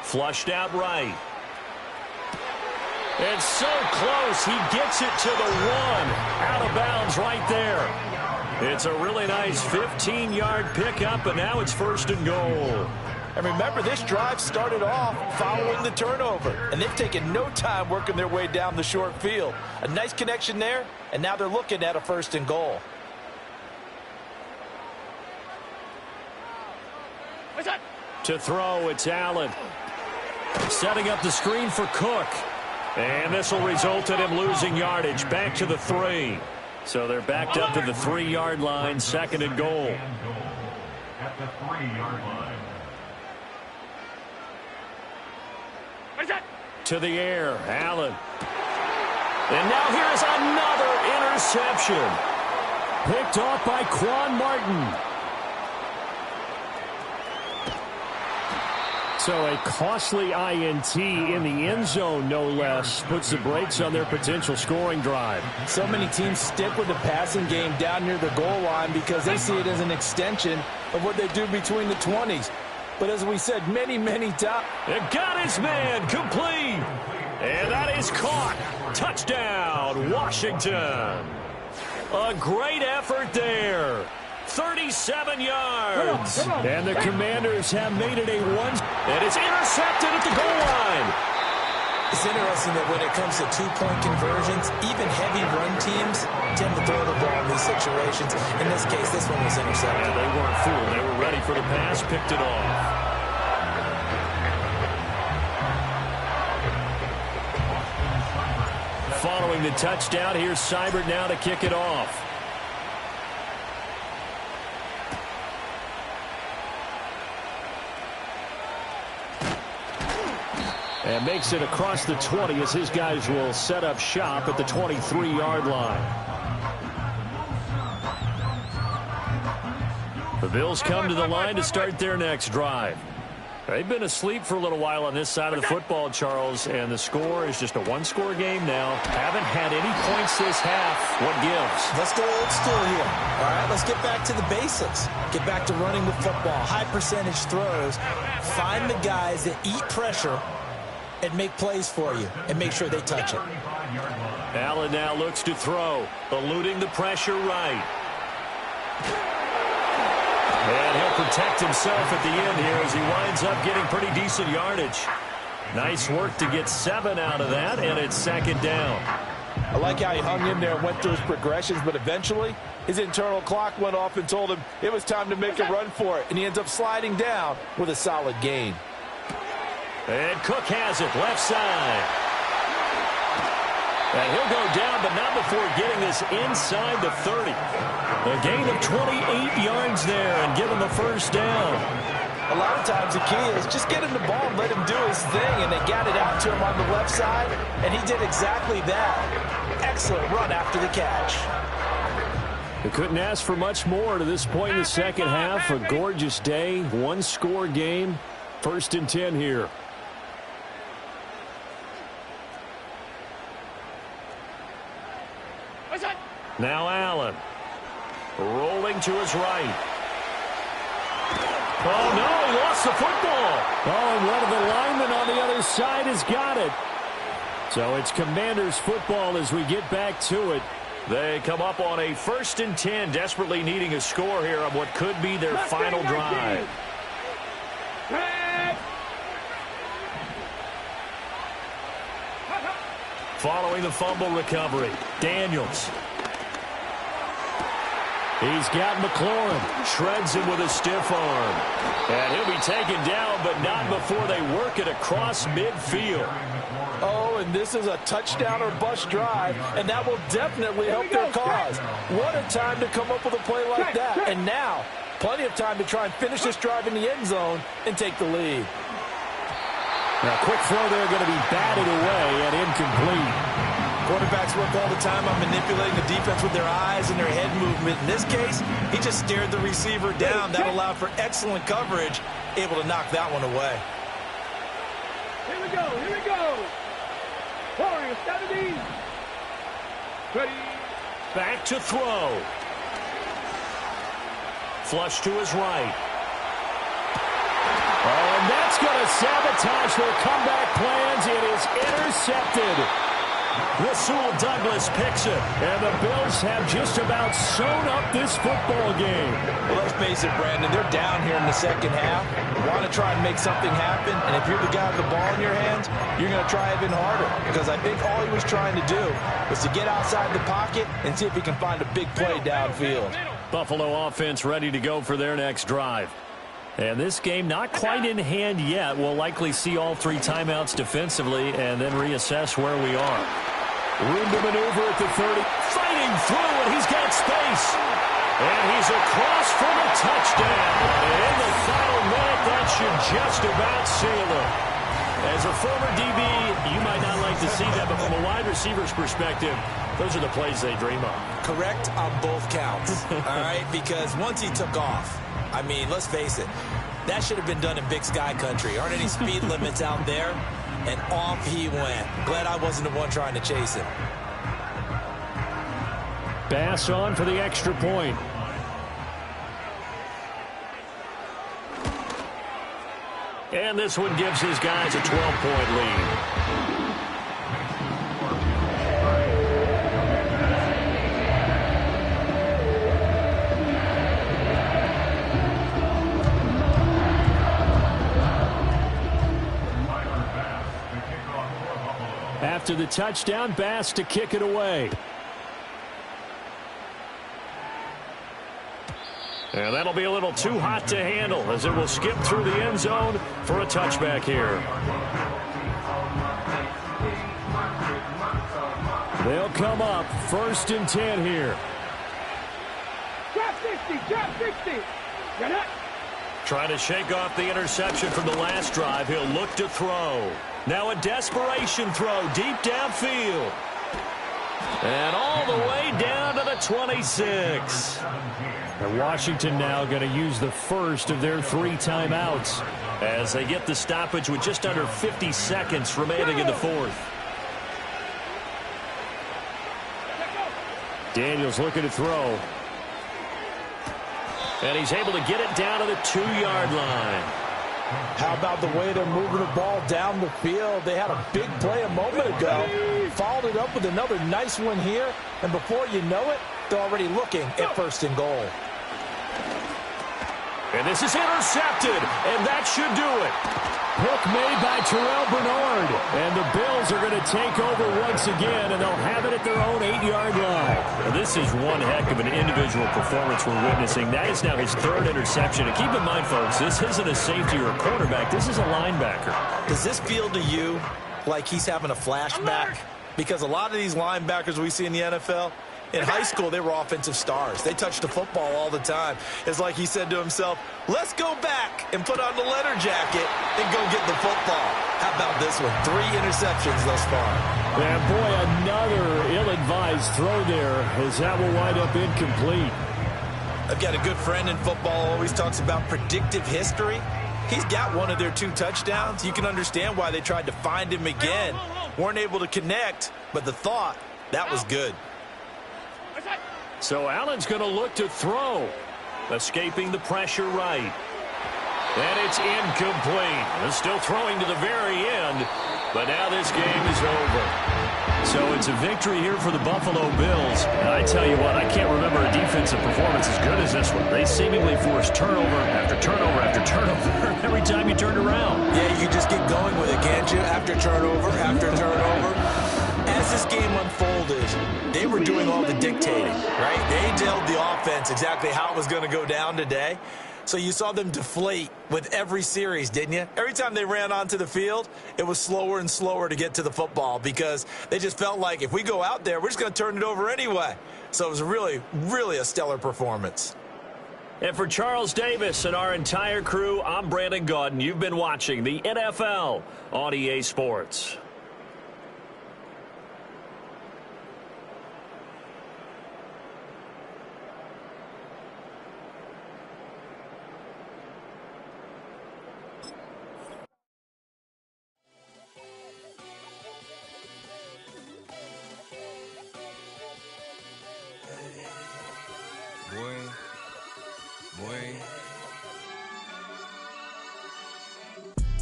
S5: Flushed out right. And so close, he gets it to the 1. Out of bounds right there. It's a really nice 15-yard pickup, and now it's 1st and goal.
S6: And remember, this drive started off following the turnover, and they've taken no time working their way down the short field. A nice connection there, and now they're looking at a 1st and goal.
S5: To throw, it's Allen. Setting up the screen for Cook. And this will result in him losing yardage back to the 3. So they're backed up to the 3-yard line, 2nd and goal.
S4: At the 3-yard line.
S5: To the air, Allen. And now here's another interception.
S7: Picked off by Quan Martin. So a costly INT in the end zone, no less, puts the brakes on their potential scoring drive.
S6: So many teams stick with the passing game down near the goal line because they see it as an extension of what they do between the 20s. But as we said many times,
S5: it got his man complete. And that is caught. Touchdown, Washington. A great effort there. 37 yards.
S7: And the Commanders have made it a 1.
S5: And it's intercepted at the goal line.
S8: It's interesting that when it comes to two-point conversions, even heavy run teams tend to throw the ball in these situations. In this case, this one was intercepted.
S5: Yeah, they weren't fooled. They were ready for the pass, picked it off. Following the touchdown, here's Seibert now to kick it off.
S7: And makes it across the 20 as his guys will set up shop at the 23-yard line. The Bills come to the line to start their next drive. They've been asleep for a little while on this side of the football, Charles, and the score is just a one-score game now. Haven't had any points this half. What gives?
S8: Let's go old school here. All right, let's get back to the basics. Get back to running the football, high percentage throws. Find the guys that eat pressure and make plays for you and make sure they touch it.
S5: Allen now looks to throw, eluding the pressure right. And he'll protect himself at the end here as he winds up getting pretty decent yardage. Nice work to get 7 out of that, and it's 2nd down.
S6: I like how he hung in there and went through his progressions, but eventually his internal clock went off and told him it was time to make a run for it, and he ends up sliding down with a solid gain.
S5: And Cook has it, left side. And he'll go down, but not before getting this inside the 30. A gain of 28 yards there and give him a 1st down.
S6: A lot of times the key is just get him the ball and let him do his thing, and they got it out to him on the left side, and he did exactly that. Excellent run after the catch.
S7: They couldn't ask for much more to this point in the second half. A gorgeous day, one-score game, 1st and 10 here.
S5: Now Allen. Rolling to his right. Oh, no, he lost the football.
S7: Oh, and one of the linemen on the other side has got it. So it's Commanders football as we get back to it.
S5: They come up on a 1st and 10, desperately needing a score here on what could be their final drive. Following the fumble recovery, Daniels.
S7: He's got McLaurin.
S5: Shreds him with a stiff arm. And he'll be taken down, but not before they work it across midfield.
S6: Oh, and this is a touchdown or bust drive, and that will definitely help their cause. What a time to come up with a play like that. And now, plenty of time to try and finish this drive in the end zone and take the lead.
S7: Now, quick throw there going to be batted away and incomplete.
S8: Quarterbacks work all the time on manipulating the defense with their eyes and their head movement. In this case, he just stared the receiver down. That allowed for excellent coverage, able to knock that one away.
S3: Here we go, here we go. Warriors, 70. Ready.
S5: Back to throw. Flush to his right.
S7: Oh, and that's going to sabotage their comeback plans. It is intercepted.
S5: Rasul Douglas picks it.
S7: And the Bills have just about sewn up this football game.
S8: Well, let's face it, Brandon, they're down here in the second half. Want to try and make something happen, and if you're the guy with the ball in your hands, you're going to try even harder, because I think all he was trying to do was to get outside the pocket and see if he can find a big play downfield.
S5: Buffalo offense ready to go for their next drive. And this game not quite in hand yet. We'll likely see all 3 timeouts defensively and then reassess where we are.
S7: Room to maneuver at the 30.
S5: Fighting through, and he's got space. And he's across for the touchdown. And in the final minute, that should just about seal it. As a former DB, you might not like to see that, but from a wide receiver's perspective, those are the plays they dream of.
S8: Correct on both counts, all right? Because once he took off, I mean, let's face it, that should have been done in Big Sky country. Aren't any speed limits out there? And off he went. Glad I wasn't the one trying to chase him.
S7: Bass on for the extra point.
S5: And this one gives his guys a 12-point lead.
S7: After the touchdown, Bass to kick it away.
S5: And that'll be a little too hot to handle as it will skip through the end zone for a touchback here.
S7: They'll come up 1st and 10 here.
S3: Drop 60, drop 60. Get it.
S5: Trying to shake off the interception from the last drive. He'll look to throw. Now a desperation throw deep downfield. And all the way down to the 26.
S7: And Washington now going to use the first of their 3 timeouts
S5: as they get the stoppage with just under 50 seconds remaining in the 4th.
S7: Daniels looking to throw.
S5: And he's able to get it down to the 2-yard line.
S6: How about the way they're moving the ball down the field? They had a big play a moment ago. Followed it up with another nice one here. And before you know it, they're already looking at 1st and goal.
S5: And this is intercepted. And that should do it.
S7: Hook made by Terrell Bernard. And the Bills are going to take over once again, and they'll have it at their own 8-yard line.
S5: Well, this is one heck of an individual performance we're witnessing. That is now his 3rd interception. And keep in mind, folks, this isn't a safety or a quarterback. This is a linebacker.
S8: Does this feel to you like he's having a flashback? Because a lot of these linebackers we see in the NFL, in high school, they were offensive stars. They touched the football all the time. It's like he said to himself, let's go back and put on the leather jacket and go get the football. How about this one? 3 interceptions thus far.
S7: And boy, another ill-advised throw there as that will wind up incomplete.
S8: I've got a good friend in football, always talks about predictive history. He's got one of their 2 touchdowns. You can understand why they tried to find him again. Weren't able to connect, but the thought, that was good.
S5: So Allen's going to look to throw. Escaping the pressure right. And it's incomplete. They're still throwing to the very end, but now this game is over. So it's a victory here for the Buffalo Bills. And I tell you what, I can't remember a defensive performance as good as this one. They seemingly forced turnover after turnover after turnover every time you turned around.
S8: Yeah, you just get going with it, can't you? After turnover, after turnover. As this game unfolded, they were doing all the dictating, right? They told the offense exactly how it was going to go down today. So you saw them deflate with every series, didn't you? Every time they ran onto the field, it was slower and slower to get to the football because they just felt like if we go out there, we're just going to turn it over anyway. So it was really, really a stellar performance.
S5: And for Charles Davis and our entire crew, I'm Brandon Gaudin. You've been watching the NFL on EA Sports.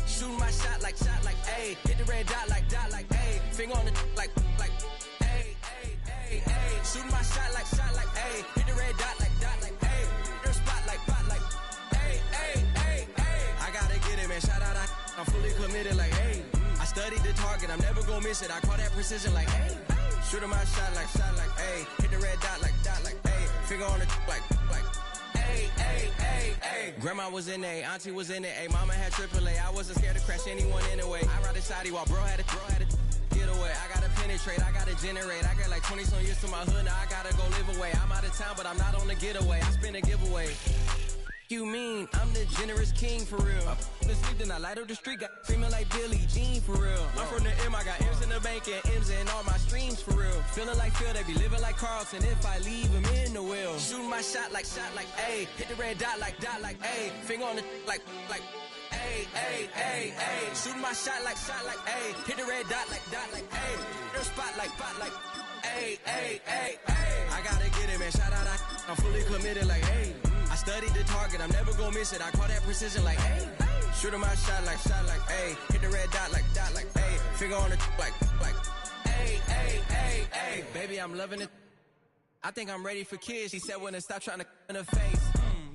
S9: Shooting my shot like, ayy. Hit the red dot like, ayy. Finger on the like, ayy, ayy, ayy, ayy. Shooting my shot like, ayy. Hit the red dot like, ayy. Their spot like, ayy, ayy, ayy, ayy. I gotta get it, man. Shout out, I'm fully committed like, ayy. I studied the target, I'm never gonna miss it. I call that precision like, ayy. Shooting my shot like, ayy. Hit the red dot like, ayy. Finger on the like, ayy, ayy, ayy, ayy. Grandma was in A, auntie was in it, ayy. Mama had AAA, I wasn't scared to crash anyone anyway. I ride a shotty while bro had a get away. I gotta penetrate, I gotta generate. I got like 20 some years to my hood, now I gotta go live away. I'm out of town, but I'm not on the getaway. I spin a giveaway. You mean I'm the generous king for real? The sleep, then I light up the street, got screaming like Billie Jean for real. I'm from the M, I got M's in the bank and M's in all my streams for real. Feeling like Phil, they be living like Carlton if I leave him in the wheel. Shooting my shot like, ayy. Hit the red dot like, ayy. Finger on the like, ayy, ayy, ayy, ayy. Shooting my shot like, ayy. Hit the red dot like, ayy. Their spot like, ayy, ayy, ayy, ayy. I gotta get it, man. Shout out, I'm fully committed like, ayy. I studied the target, I'm never gonna miss it. I call that precision like, ayy. Shooting my shot like, ayy. Hit the red dot like, ayy. Finger on the like, ayy, ayy, ayy, ayy. Baby, I'm loving it. I think I'm ready for kids. She said when to stop trying to in her face.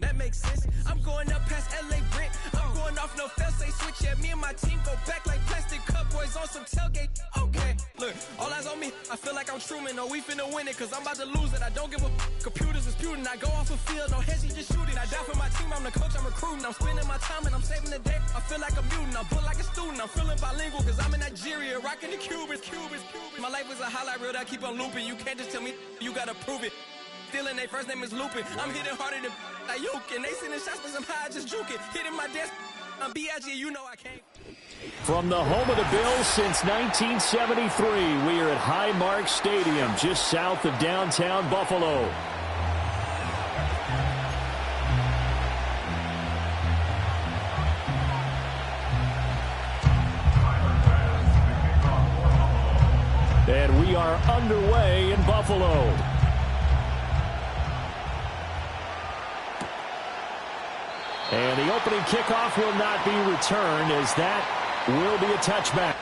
S9: That makes sense. I'm going up past LA Brent. I'm going off no fail, say switch. Yeah, me and my team go back like plastic cup boys on some tailgate. Okay, look, all eyes on me. I feel like I'm Truman. No, we finna win it, cause I'm about to lose it. I don't give a computers disputing. I go off a field, no heads, he just shooting. I die for my team, I'm the coach, I'm recruiting. I'm spending my time and I'm saving the day. I feel like a mutant, I'm built like a student. I'm feeling bilingual, cause I'm in Nigeria, rocking the Cubans. My life is a highlight reel that I keep on looping. You can't just tell me, you gotta prove it. Stealing, they first name is Lupin. I'm hitting harder than Ayuk, and they sending shots for some high, just juke it. Hitting my desk, I'm B.I.G., you know I can't.
S7: From the home of the Bills since 1973, we are at Highmark Stadium, just south of downtown Buffalo. And we are underway in Buffalo. And the opening kickoff will not be returned, as that will be a touchback.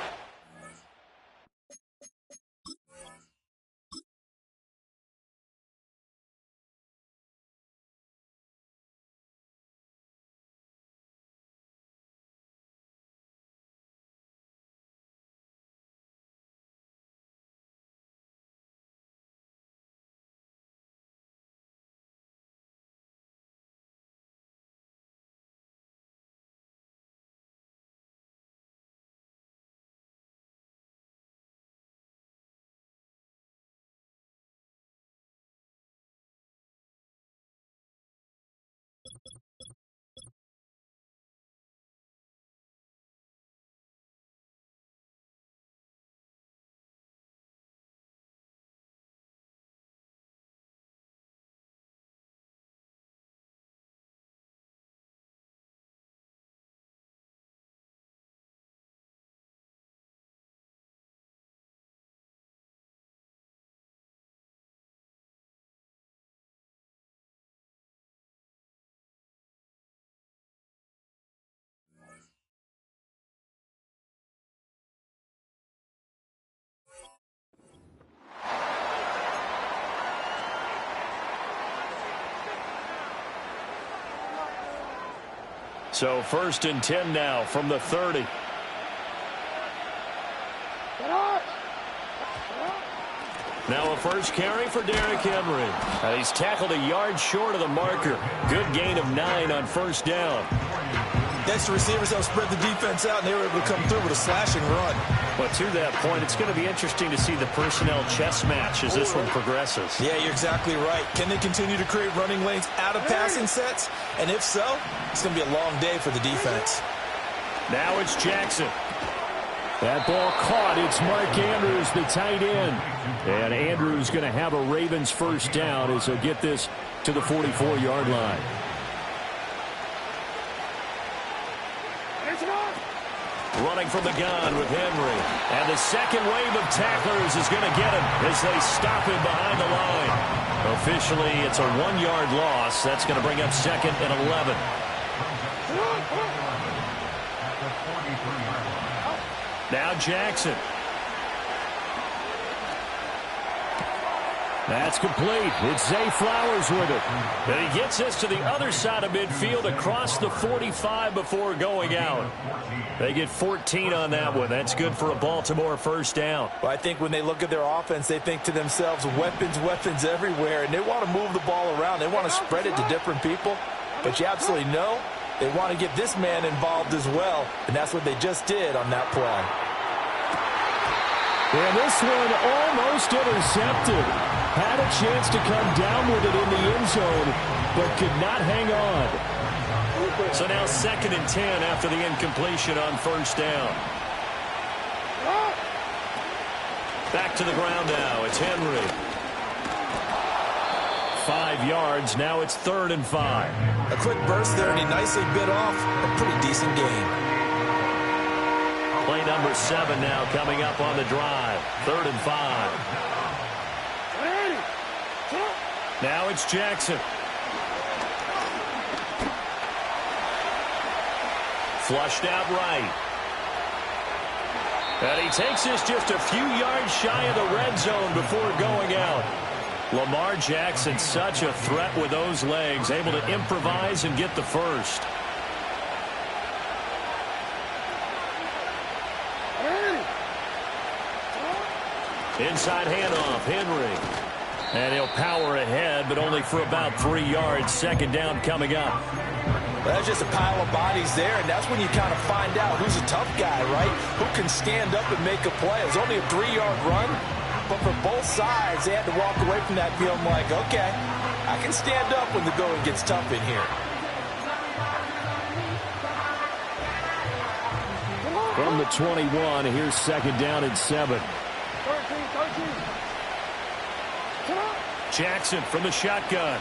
S5: So 1st and 10 now from the 30. Now a first carry for Derrick Henry. And he's tackled a yard short of the marker. Good gain of 9 on 1st down.
S8: Extra receivers helped spread the defense out, and they were able to come through with a slashing run.
S5: But to that point, it's going to be interesting to see the personnel chess match as this one progresses.
S8: Yeah, you're exactly right. Can they continue to create running lanes out of passing sets? And if so, it's going to be a long day for the defense.
S5: Now it's Jackson.
S7: That ball caught. It's Mark Andrews, the tight end. And Andrews going to have a Ravens first down as he'll get this to the 44-yard line.
S5: Running from the gun with Henry. And the second wave of tacklers is going to get him as they stop him behind the line. Officially, it's a 1-yard loss. That's going to bring up 2nd and 11. Now Jackson.
S7: That's complete. It's Zay Flowers with it.
S5: And he gets us to the other side of midfield across the 45 before going out. They get 14 on that one. That's good for a Baltimore first down.
S6: Well, I think when they look at their offense, they think to themselves, weapons, weapons everywhere, and they want to move the ball around. They want to spread it to different people. But you absolutely know they want to get this man involved as well, and that's what they just did on that play.
S7: And this one almost intercepted. Had a chance to come down with it in the end zone, but could not hang on.
S5: So now 2nd and 10 after the incompletion on 1st down. Back to the ground now. It's Henry. 5 yards. Now it's 3rd and 5.
S8: A quick burst there, and he nicely bit off a pretty decent gain.
S5: Play number 7 now coming up on the drive. 3rd and 5. Now it's Jackson. Flushed out right. And he takes this just a few yards shy of the red zone before going out. Lamar Jackson, such a threat with those legs, able to improvise and get the first. Inside handoff, Henry. And he'll power ahead, but only for about 3 yards. 2nd down coming up.
S6: Well, that's just a pile of bodies there, and that's when you kind of find out who's a tough guy, right? Who can stand up and make a play. It was only a 3-yard run, but for both sides, they had to walk away from that feeling like, okay, I can stand up when the going gets tough in here.
S7: From the 21, here's 2nd down and 7.
S5: Jackson from the shotgun.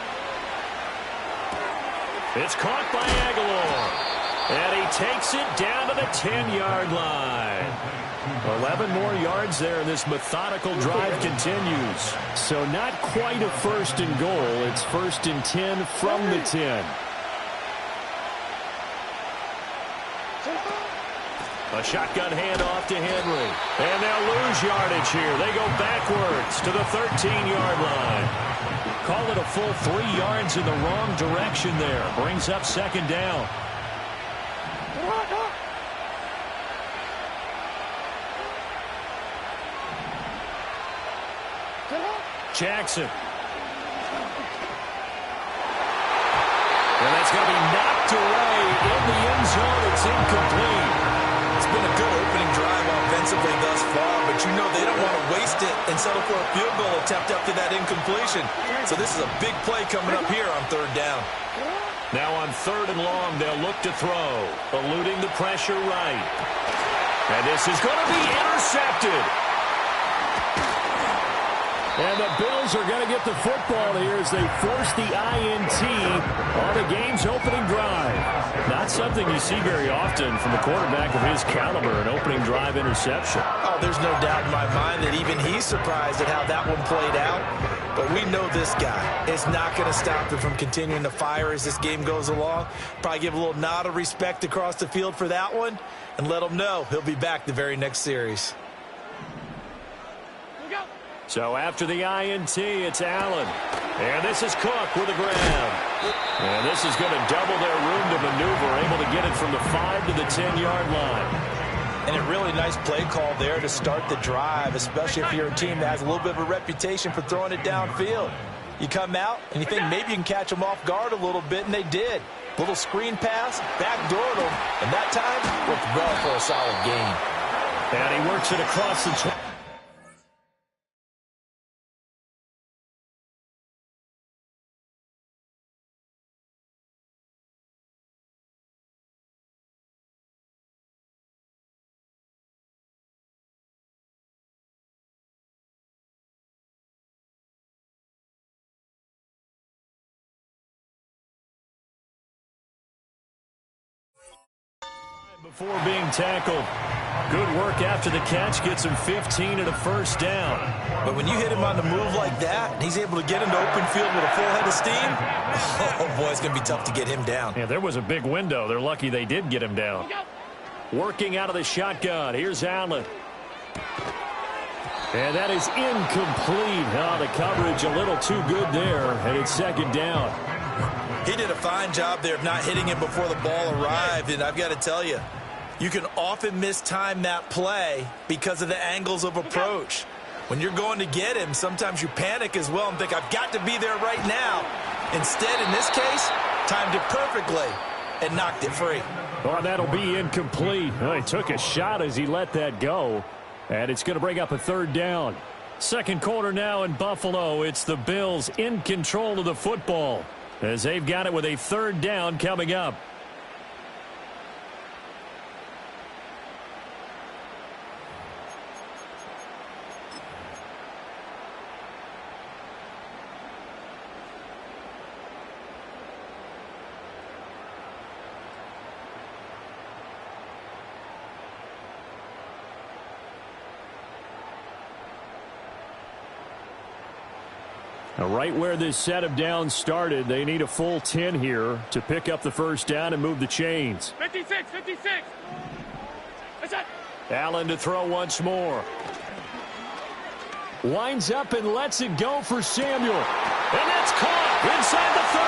S5: It's caught by Aguilar. And he takes it down to the 10-yard line. 11 more yards there, and this methodical drive continues.
S7: So not quite a 1st and goal. It's 1st and 10 from the 10.
S5: A shotgun handoff to Henry. And they'll lose yardage here. They go backwards to the 13-yard line. Call it a full 3 yards in the wrong direction there. Brings up 2nd down. Jackson. And that's going to be knocked away in the end zone. It's incomplete.
S8: It's been a good opening drive offensively thus far, but you know they don't want to waste it and settle for a field goal attempt after that incompletion. So this is a big play coming up here on 3rd down.
S5: Now on 3rd and long, they'll look to throw, eluding the pressure right. And this is going to be intercepted.
S7: And the Bills are going to get the football here as they force the INT on the game's opening drive. Not something you see very often from a quarterback of his caliber, an opening drive interception.
S8: Oh, there's no doubt in my mind that even he's surprised at how that one played out. But we know this guy is not going to stop him from continuing to fire as this game goes along. Probably give a little nod of respect across the field for that one and let him know he'll be back the very next series.
S5: So after the INT, it's Allen. And this is Cook with the grab. And this is going to double their room to maneuver, able to get it from the 5 to the 10-yard line.
S8: And a really nice play call there to start the drive, especially if you're a team that has a little bit of a reputation for throwing it downfield. You come out and you think maybe you can catch them off guard a little bit, and they did. Little screen pass, backdoored them, and that time worked well for a solid gain.
S5: And he works it across the 20. Before being tackled. Good work after the catch. Gets him 15 and a first down.
S8: But when you hit him on the move like that, and he's able to get into open field with a full head of steam, oh, boy, it's going to be tough to get him down.
S5: Yeah, there was a big window. They're lucky they did get him down. Working out of the shotgun. Here's Allen. And that is incomplete. Oh, the coverage a little too good there, and it's second down.
S8: He did a fine job there of not hitting him before the ball arrived, and I've got to tell you, you can often mistime that play because of the angles of approach. When you're going to get him, sometimes you panic as well and think, I've got to be there right now. Instead, in this case, timed it perfectly and knocked it free.
S5: Oh, that'll be incomplete. Oh, he took a shot as he let that go, and it's going to bring up a third down. Second quarter now in Buffalo. It's the Bills in control of the football as they've got it with a third down coming up. Now, right where this set of downs started, they need a full 10 here to pick up the first down and move the chains.
S3: 56. That's it.
S5: Allen to throw once more. Winds up and lets it go for Samuel. And that's caught inside the 30.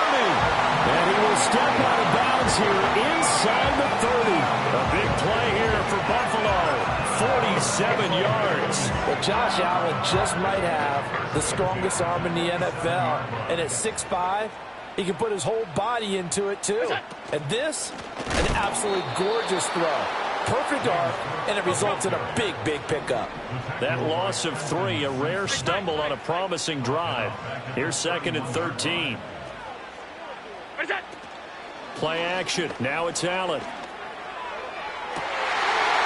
S5: And he will step out of bounds here inside the 30. A big play here for Buffalo. 47 yards.
S6: Well, Josh Allen just might have the strongest arm in the NFL. And at 6'5", he can put his whole body into it, too. And this, an absolutely gorgeous throw. Perfect arc, and it results in a big, big pickup.
S5: That loss of 3, a rare stumble on a promising drive. Here's second and 13. Play action. Now it's Allen.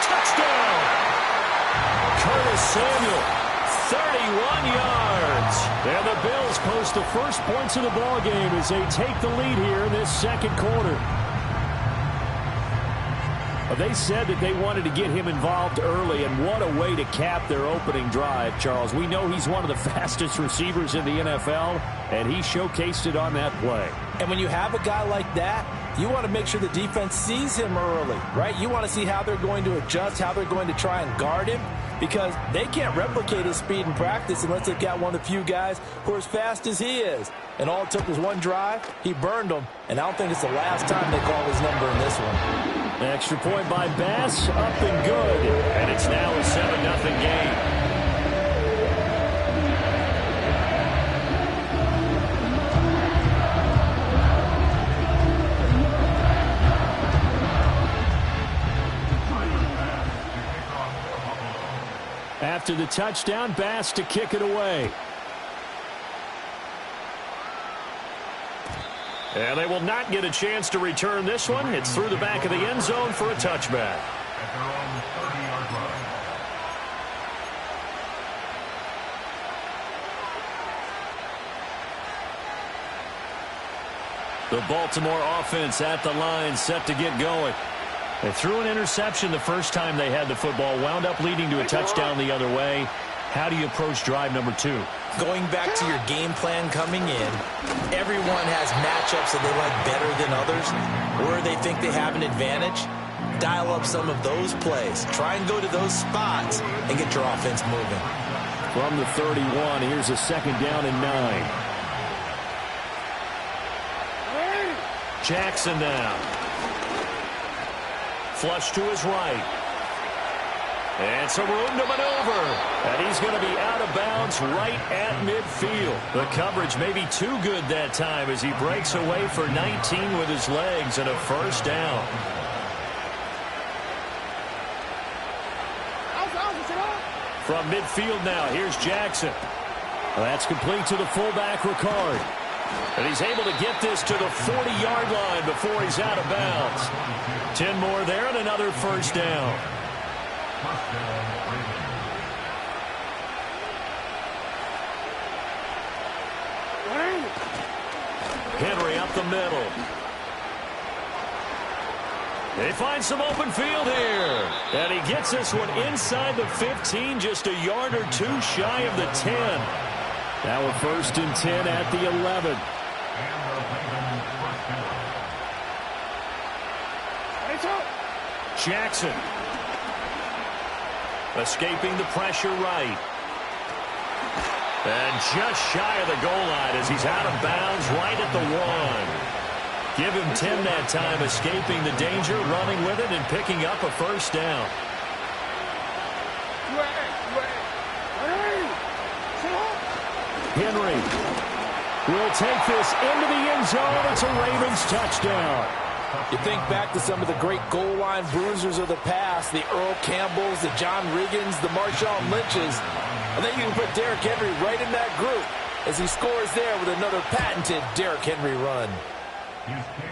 S5: Touchdown! Curtis Samuel, 31 yards. And the Bills post the first points of the ball game as they take the lead here in this second quarter. They said that they wanted to get him involved early, and what a way to cap their opening drive, Charles. We know he's one of the fastest receivers in the NFL, and he showcased it on that play.
S6: And when you have a guy like that, you want to make sure the defense sees him early, right? You want to see how they're going to adjust, how they're going to try and guard him, because they can't replicate his speed in practice unless they've got one of the few guys who are as fast as he is. And all it took was one drive. He burned them, and I don't think it's the last time they call his number in this one.
S5: Extra point by Bass, up and good. And it's now a 7-0 game. After the touchdown, Bass to kick it away. And they will not get a chance to return this one. It's through the back of the end zone for a touchback.
S4: At their own 30-yard line.
S5: The Baltimore offense at the line, set to get going. They threw an interception the first time they had the football, wound up leading to a touchdown the other way. How do you approach drive number 2?
S8: Going back to your game plan coming in, everyone has matchups that they like better than others, where they think they have an advantage. Dial up some of those plays. Try and go to those spots and get your offense moving.
S5: From the 31, here's a second down and 9. Jackson now. Flush to his right. And some room to maneuver. And he's going to be out of bounds right at midfield. The coverage may be too good that time as he breaks away for 19 with his legs and a first down. From midfield now, here's Jackson. That's complete to the fullback, Ricard. And he's able to get this to the 40-yard line before he's out of bounds. 10 more there and another first down. Henry up the middle. They find some open field here. And he gets this one inside the 15, just a yard or two shy of the 10. Now a 1st and 10 at the 11. Jackson. Escaping the pressure right. And just shy of the goal line as he's out of bounds right at the 1. Give him 10 that time, escaping the danger, running with it, and picking up a first down. Henry will take this into the end zone. It's a Ravens touchdown.
S6: You think back to some of the great goal line bruisers of the past, the Earl Campbells, the John Riggins, the Marshawn Lynches. I think you can put Derrick Henry right in that group as he scores there with another patented Derrick Henry run.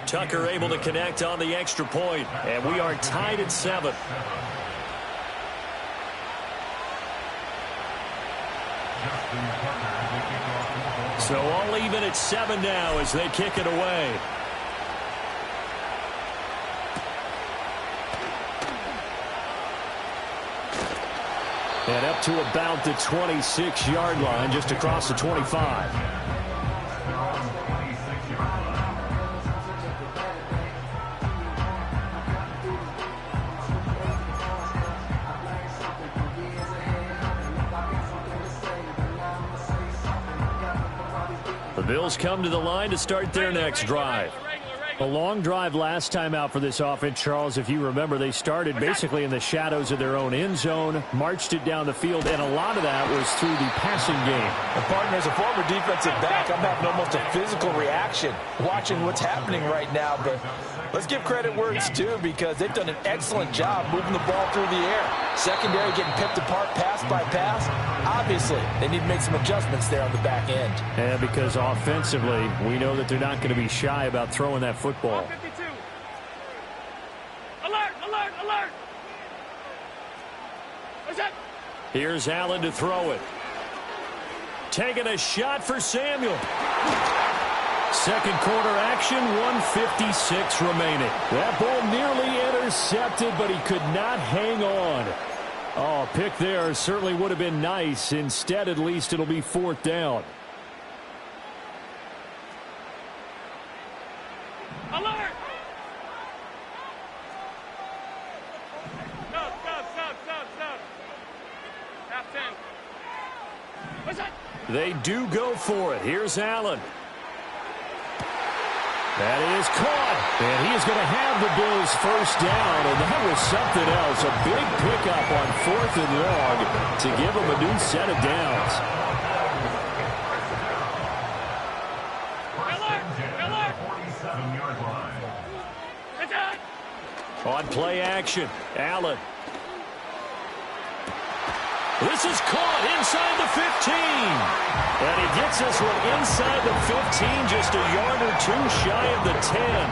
S5: Tucker able to connect on the extra point, and we are tied at 7. So all even at 7 now as they kick it away. And up to about the 26-yard line, just across the 25. The Bills come to the line to start their next drive.
S7: A long drive last time out for this offense, Charles. If you remember, they started basically in the shadows of their own end zone, marched it down the field, and a lot of that was through the passing game.
S6: And partner, as a former defensive back, I'm having almost a physical reaction watching what's happening right now. But let's give credit where it's due because they've done an excellent job moving the ball through the air. Secondary getting picked apart pass by pass. Obviously, they need to make some adjustments there on the back end.
S7: And because offensively, we know that they're not going to be shy about throwing that football.
S3: 52. Alert, alert, alert. What's that?
S5: Here's Allen to throw it. Taking a shot for Samuel. Second quarter action, 1:56 remaining.
S7: That ball nearly intercepted, but he could not hang on. Oh, a pick there certainly would have been nice. Instead, at least it'll be 4th down.
S3: Alert! Stop. Half 10. What's that?
S5: They do go for it. Here's Allen.
S7: That is caught, and he is going to have the Bills first down, and that was something else. A big pickup on 4th and long to give them a new set of downs.
S5: On play action, Allen. This is caught inside the 15. And he gets this one inside the 15, just a yard or two shy of the 10.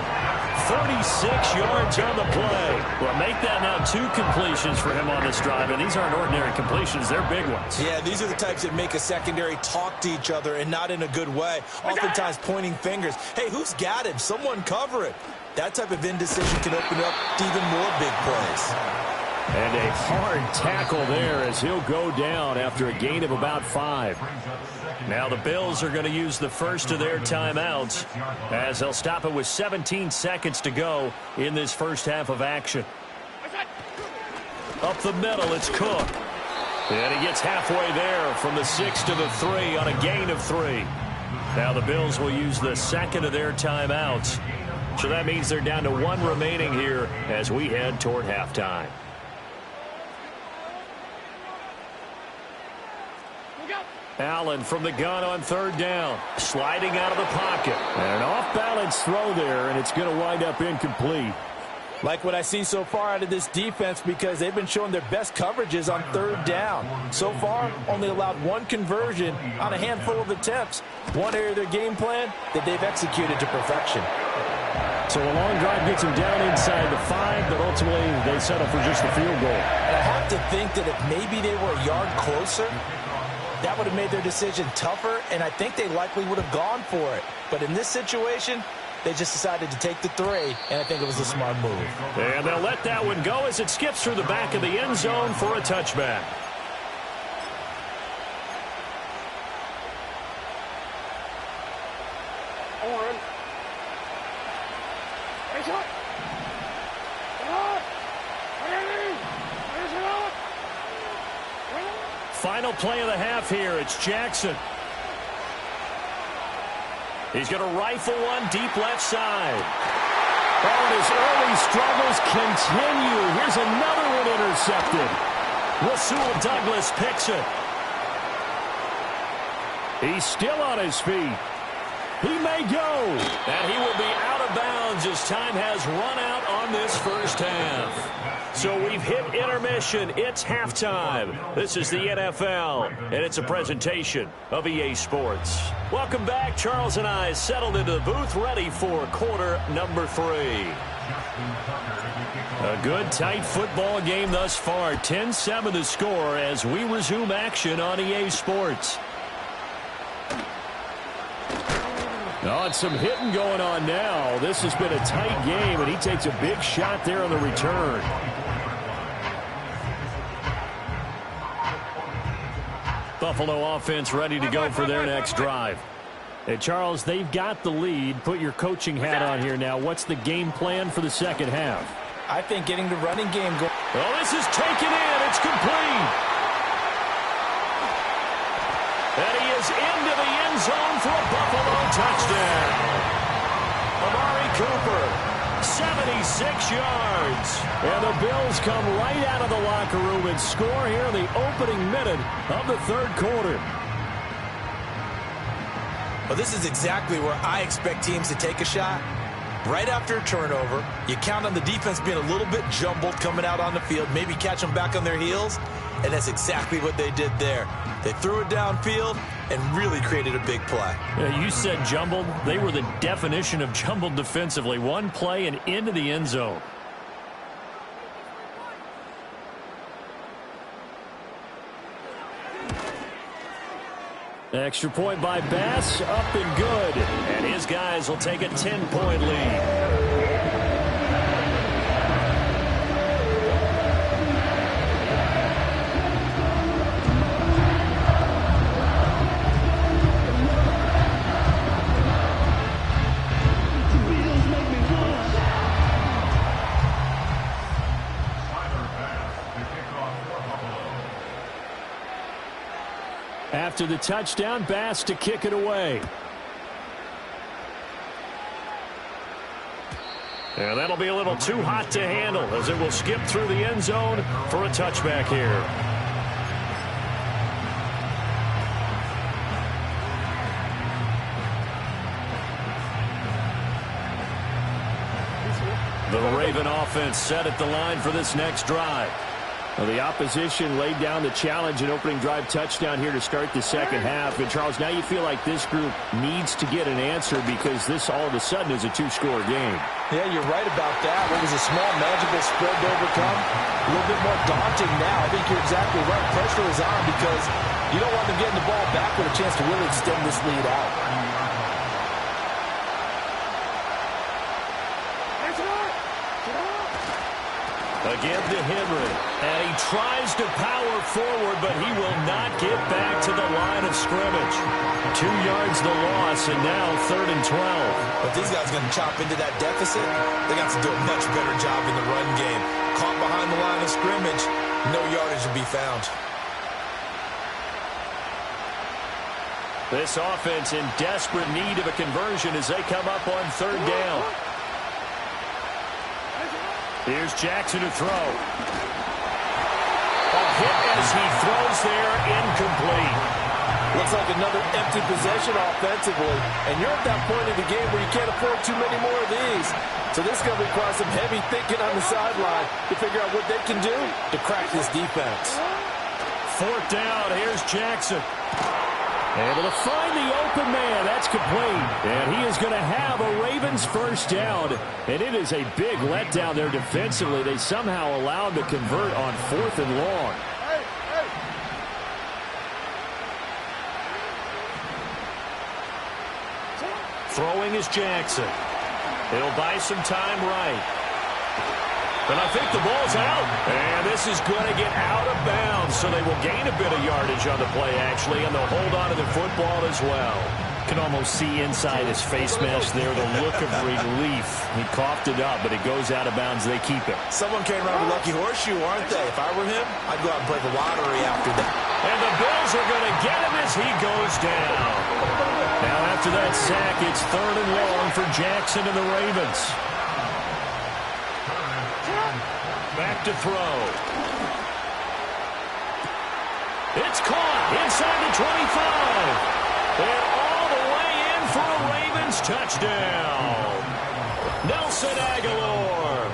S5: 36 yards on the play. Well, make that now 2 completions for him on this drive, and these aren't ordinary completions. They're big ones.
S8: Yeah, these are the types that make a secondary talk to each other and not in a good way. Oftentimes pointing fingers. Hey, who's got him? Someone cover it. That type of indecision can open up to even more big plays.
S7: And a hard tackle there as he'll go down after a gain of about 5.
S5: Now the Bills are going to use the first of their timeouts as they'll stop it with 17 seconds to go in this first half of action. Up the middle, it's Cook. And he gets halfway there from the 6 to the 3 on a gain of 3. Now the Bills will use the second of their timeouts So that means they're down to 1 remaining here as we head toward halftime. Allen from the gun on 3rd down. Sliding out of the pocket.
S7: And an off-balance throw there, and it's going to wind up incomplete.
S6: Like what I see so far out of this defense, because they've been showing their best coverages on 3rd down. So far, only allowed 1 conversion on a handful of attempts. One area of their game plan that they've executed to perfection.
S7: So a long drive gets them down inside the 5, but ultimately they settle for just the field goal.
S6: And I have to think that if maybe they were a yard closer, that would have made their decision tougher, and I think they likely would have gone for it. But in this situation, they just decided to take the 3, and I think it was a smart move.
S5: And they'll let that one go as it skips through the back of the end zone for a touchback. Final play of the half here. It's Jackson. He's going to rifle one deep left side.
S7: Oh, his early struggles continue. Here's another one intercepted.
S5: Rasul Douglas picks it.
S7: He's still on his feet. He may go.
S5: And he will be out of bounds as time has run out on this first half. So we've hit intermission. It's halftime. This is the NFL, and it's a presentation of EA Sports. Welcome back. Charles and I settled into the booth, ready for quarter number 3. A good, tight football game thus far. 10-7 the score as we resume action on EA Sports.
S7: Oh, and some hitting going on now. This has been a tight game, and he takes a big shot there on the return.
S5: Buffalo offense ready to go for their next drive.
S7: Hey, Charles, they've got the lead. Put your coaching hat on here now. What's the game plan for the second half?
S6: I think getting the running game going.
S5: Oh, this is taken in. It's complete. And he is into the end zone for a Buffalo touchdown. Amari Cooper, 76 yards.
S7: And the Bills come right out of the locker room and score here in the opening minute of the 3rd quarter.
S8: Well, this is exactly where I expect teams to take a shot. Right after a turnover, you count on the defense being a little bit jumbled coming out on the field, maybe catch them back on their heels, and that's exactly what they did there. They threw it downfield and really created a big play.
S5: Yeah, you said jumbled. They were the definition of jumbled defensively. One play and into the end zone.
S7: Extra point by Bass, up and good.
S5: And his guys will take a 10-point lead.
S7: After the touchdown, Bass to kick it away.
S5: And that'll be a little too hot to handle as it will skip through the end zone for a touchback here. The Raven offense set at the line for this next drive.
S7: Well, the opposition laid down the challenge and opening drive touchdown here to start the second half. And, Charles, now you feel like this group needs to get an answer because this all of a sudden is a 2-score game.
S6: Yeah, you're right about that. What was a small, manageable spread to overcome, a little bit more daunting now. I think you're exactly right. Pressure is on because you don't want them getting the ball back with a chance to really extend this lead out.
S5: Again to Henry, and he tries to power forward, but he will not get back to the line of scrimmage. 2 yards the loss, and now 3rd and 12.
S8: But these guys are going to chop into that deficit. They got to do a much better job in the run game. Caught behind the line of scrimmage, no yardage to be found.
S5: This offense in desperate need of a conversion as they come up on 3rd down. Here's Jackson to throw. A hit as he throws there, incomplete.
S6: Looks like another empty possession offensively. And you're at that point in the game where you can't afford too many more of these. So this is going to require some heavy thinking on the sideline to figure out what they can do to crack this defense.
S5: Fourth down, here's Jackson. Able to find the open man. That's complete. And he is going to have a Ravens first down. And it is a big letdown there defensively. They somehow allowed to convert on 4th and long. Throwing is Jackson. He'll buy some time right. And I think the ball's out. And this is going to get out of bounds, so they will gain a bit of yardage on the play, actually, and they'll hold on to the football as well. Can almost see inside his face mask there the look of relief. He coughed it up, but it goes out of bounds. They keep it.
S8: Someone came around with Lucky Horseshoe, aren't they? If I were him, I'd go out and play the lottery after that.
S5: And the Bills are going to get him as he goes down. Now after that sack, it's 3rd and long for Jackson and the Ravens. Back to throw. It's caught inside the 25. And all the way in for a Ravens touchdown. Nelson Aguilar,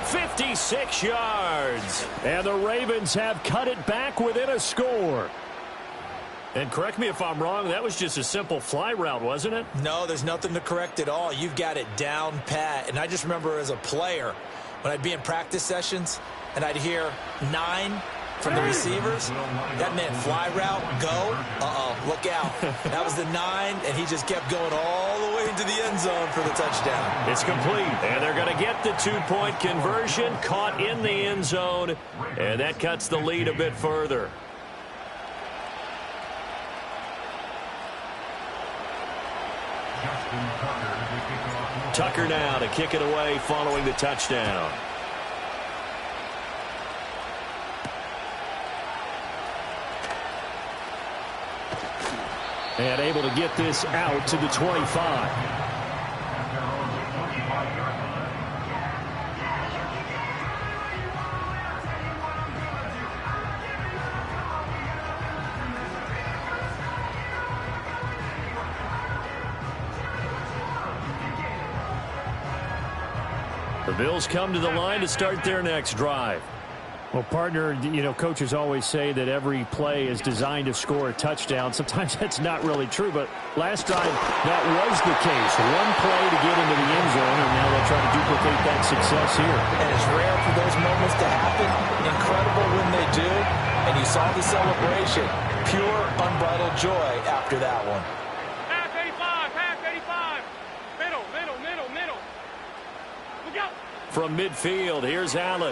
S5: 56 yards. And the Ravens have cut it back within a score. And correct me if I'm wrong, that was just a simple fly route, wasn't it?
S8: No, there's nothing to correct at all. You've got it down pat. And I just remember as a player, when I'd be in practice sessions and I'd hear 9 from the receivers, that meant fly route, go, look out. That was the 9, and he just kept going all the way into the end zone for the touchdown.
S5: It's complete, and they're going to get the 2-point conversion, caught in the end zone, and that cuts the lead a bit further. Tucker now to kick it away following the touchdown. And able to get this out to the 25. The Bills come to the line to start their next drive.
S7: Well, partner, you know, coaches always say that every play is designed to score a touchdown. Sometimes that's not really true, but last time that was the case. One play to get into the end zone, and now they'll try to duplicate that success here.
S8: And it's rare for those moments to happen. Incredible when they do. And you saw the celebration. Pure, unbridled joy after that one.
S3: Half 85, half 85. Middle. Look out.
S5: From midfield, here's Allen.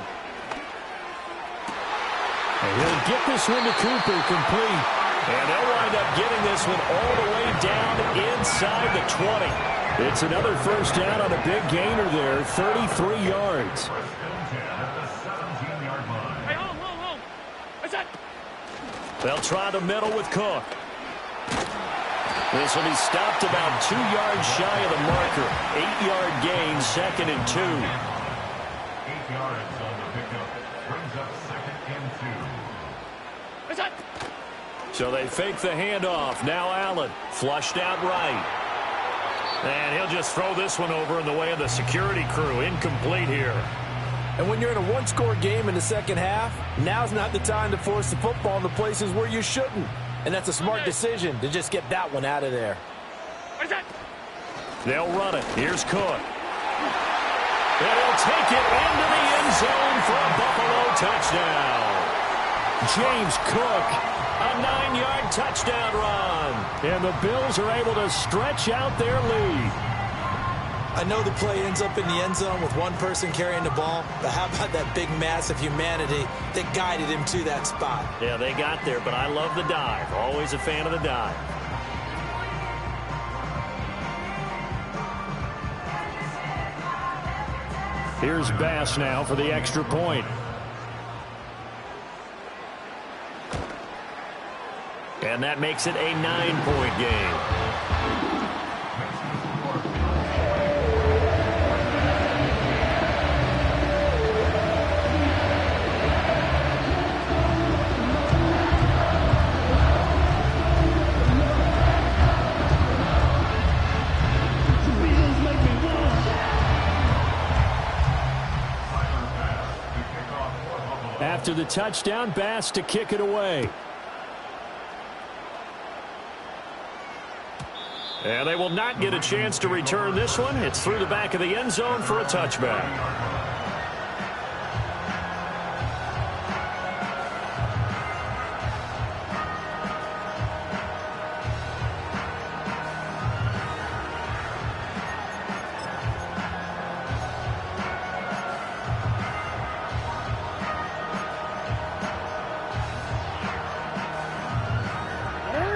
S7: And he'll get this one to Cooper, complete.
S5: And they'll wind up getting this one all the way down inside the 20. It's another first down on a big gainer there, 33 yards.
S3: Hey, hold. What's that?
S5: They'll try the middle with Cook. This will be stopped about 2 yards shy of the marker. 8-yard gain, 2nd and 2.
S4: 8 yards on the pickup. Brings up 2nd and 2.
S3: What's that?
S5: So they fake the handoff. Now Allen flushed out right. And he'll just throw this one over in the way of the security crew. Incomplete here.
S6: And when you're in a one-score game in the second half, now's not the time to force the football in the places where you shouldn't. And that's a smart decision to just get that one out of there.
S3: What's that?
S5: They'll run it. Here's Cook. And he'll take it into the end zone for a Buffalo touchdown. James Cook, a 9-yard touchdown run.
S7: And the Bills are able to stretch out their lead.
S8: I know the play ends up in the end zone with one person carrying the ball, but how about that big mass of humanity that guided him to that spot?
S5: Yeah, they got there, but I love the dive. Always a fan of the dive.
S7: Here's Bass now for the extra point.
S5: And that makes it a 9-point game.
S7: After the touchdown, Bass to kick it away.
S5: And they will not get a chance to return this one. It's through the back of the end zone for a touchback.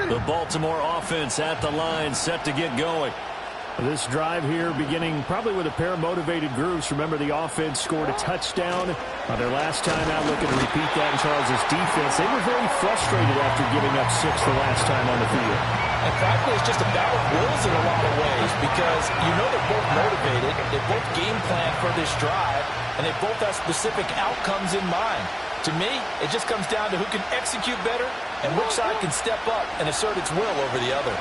S5: The Baltimore offense at the line, set to get going.
S7: This drive here beginning probably with a pair of motivated groups. Remember, the offense scored a touchdown on their last time out. Looking to repeat that in Charles' defense. They were very frustrated after giving up 6 the last time on the field.
S6: And frankly, it's just a battle of wills in a lot of ways because you know they're both motivated. They both game plan for this drive, and they both have specific outcomes in mind. To me, it just comes down to who can execute better and which side can step up and assert its will over the other.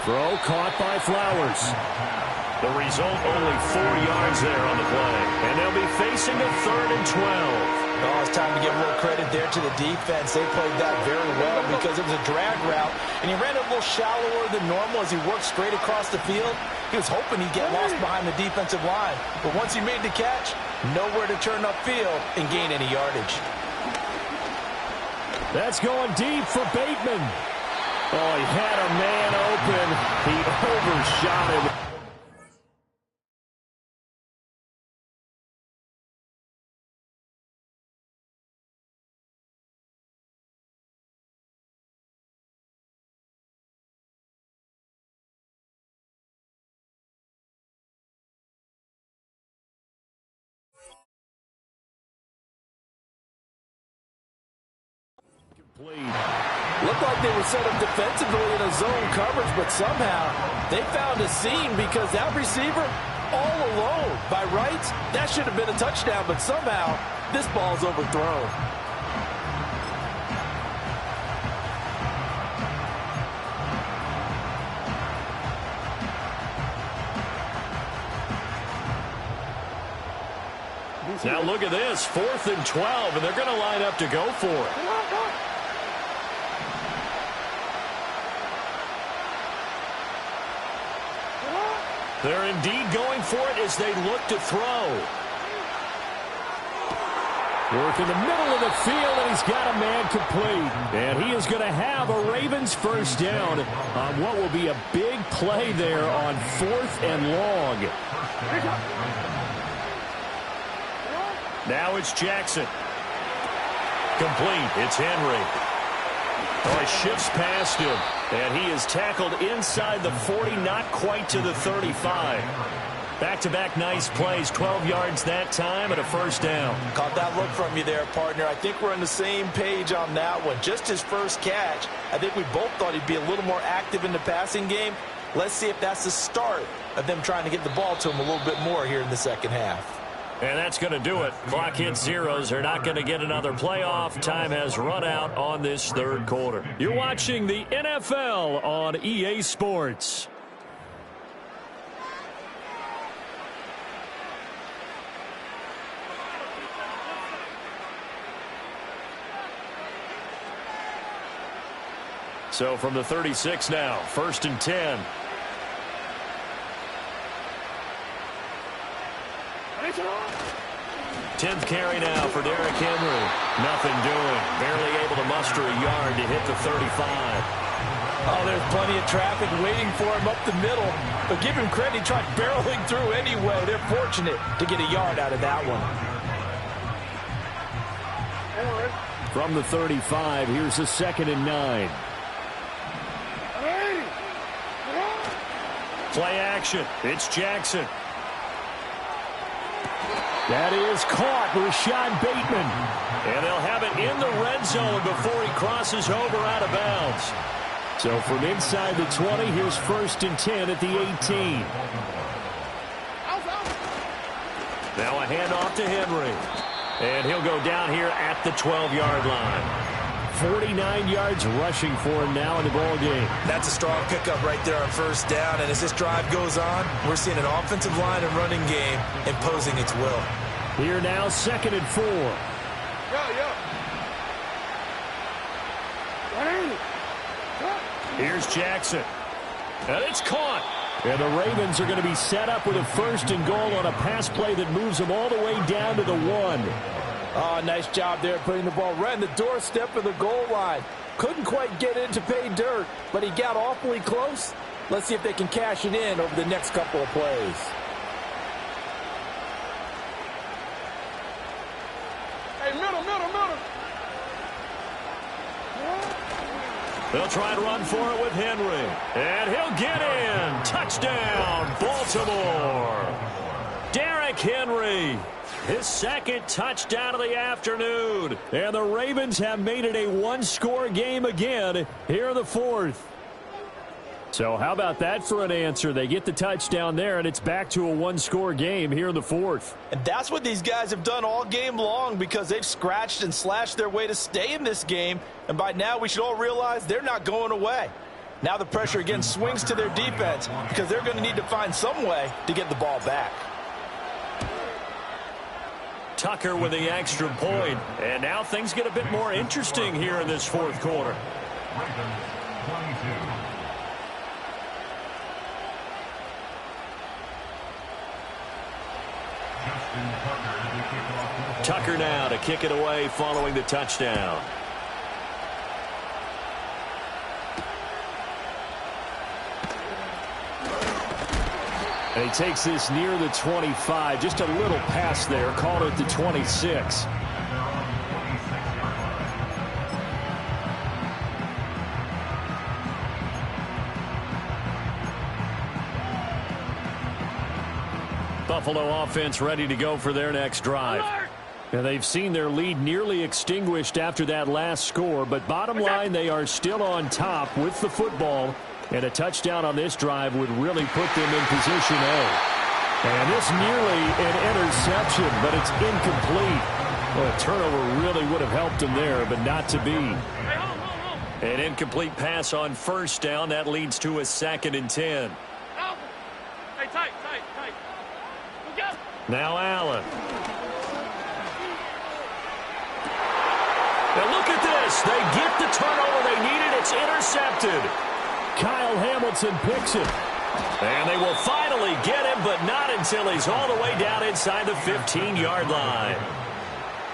S7: Throw caught by Flowers.
S5: The result, only 4 yards there on the play. And they'll be facing a 3rd and 12.
S6: Oh, it's time to give a little credit there to the defense. They played that very well because it was a drag route, and he ran a little shallower than normal as he worked straight across the field. He was hoping he'd get lost behind the defensive line, but once he made the catch, nowhere to turn upfield and gain any yardage.
S7: That's going deep for Bateman. Oh, he had a man open. He overshot him.
S6: Looked like they were set up defensively in a zone coverage, but somehow they found a seam because that receiver all alone. By rights, that should have been a touchdown, but somehow this ball's overthrown.
S5: Now look at this, 4th and 12, and they're going to line up to go for it. They're indeed going for it as they look to throw.
S7: Work in the middle of the field, and he's got a man complete. And he is going to have a Ravens first down on what will be a big play there on 4th and long.
S5: Now it's Jackson. Complete. It's Henry. Oh, he shifts past him. And he is tackled inside the 40, not quite to the 35. Back-to-back nice plays, 12 yards that time and a first down.
S6: Caught that look from you there, partner. I think we're on the same page on that one. Just his first catch, I think we both thought he'd be a little more active in the passing game. Let's see if that's the start of them trying to get the ball to him a little bit more here in the second half.
S5: And that's going to do it. Clock hits zeros. They're not going to get another playoff. Time has run out on this 3rd quarter.
S7: You're watching the NFL on EA Sports.
S5: So from the 36 now, 1st and 10. 10th carry now for Derrick Henry. Nothing doing. Barely able to muster a yard to hit the 35.
S6: Oh, there's plenty of traffic waiting for him up the middle. But give him credit, he tried barreling through anyway. They're fortunate to get a yard out of that one.
S7: From the 35, here's a 2nd and 9.
S5: Play action. It's Jackson.
S7: That is caught. Rashad Bateman.
S5: And they'll have it in the red zone before he crosses over out of bounds.
S7: So from inside the 20, here's 1st and 10 at the 18.
S5: Now a handoff to Henry. And he'll go down here at the 12-yard line.
S7: 49 yards rushing for him now in the ball game.
S8: That's a strong pickup right there on first down. And as this drive goes on, we're seeing an offensive line and running game imposing its will.
S7: Here now, 2nd and 4.
S5: Here's Jackson. And it's caught. And the Ravens are going to be set up with a 1st and goal on a pass play that moves them all the way down to the 1.
S6: Oh, nice job there putting the ball right in the doorstep of the goal line. Couldn't quite get in to pay dirt, but he got awfully close. Let's see if they can cash it in over the next couple of plays.
S3: Hey, middle.
S5: They'll try and run for it with Henry. And he'll get in. Touchdown, Baltimore. Derrick Henry, his 2nd touchdown of the afternoon. And the Ravens have made it a 1-score game again here in the 4th. So how about that for an answer? They get the touchdown there, and it's back to a 1-score game here in the 4th.
S8: And that's what these guys have done all game long because they've scratched and slashed their way to stay in this game. And by now, we should all realize they're not going away. Now the pressure again swings to their defense because they're going to need to find some way to get the ball back.
S5: Tucker with the extra point. And now things get a bit more interesting here in this 4th quarter. Tucker now to kick it away following the touchdown. And he takes this near the 25. Just a little pass there. Called it the 26. Buffalo offense ready to go for their next drive. And they've seen their lead nearly extinguished after that last score, but bottom line, they are still on top with the football, and a touchdown on this drive would really put them in position A. And this nearly an interception, but it's incomplete. Well, a turnover really would have helped them there, but not to be. An incomplete pass on 1st down. That leads to a 2nd and 10.
S3: Hey, tight.
S5: Now Allen. Now look at this. They get the turnover they needed. It's intercepted. Kyle Hamilton picks it. And they will finally get him, but not until he's all the way down inside the 15-yard line.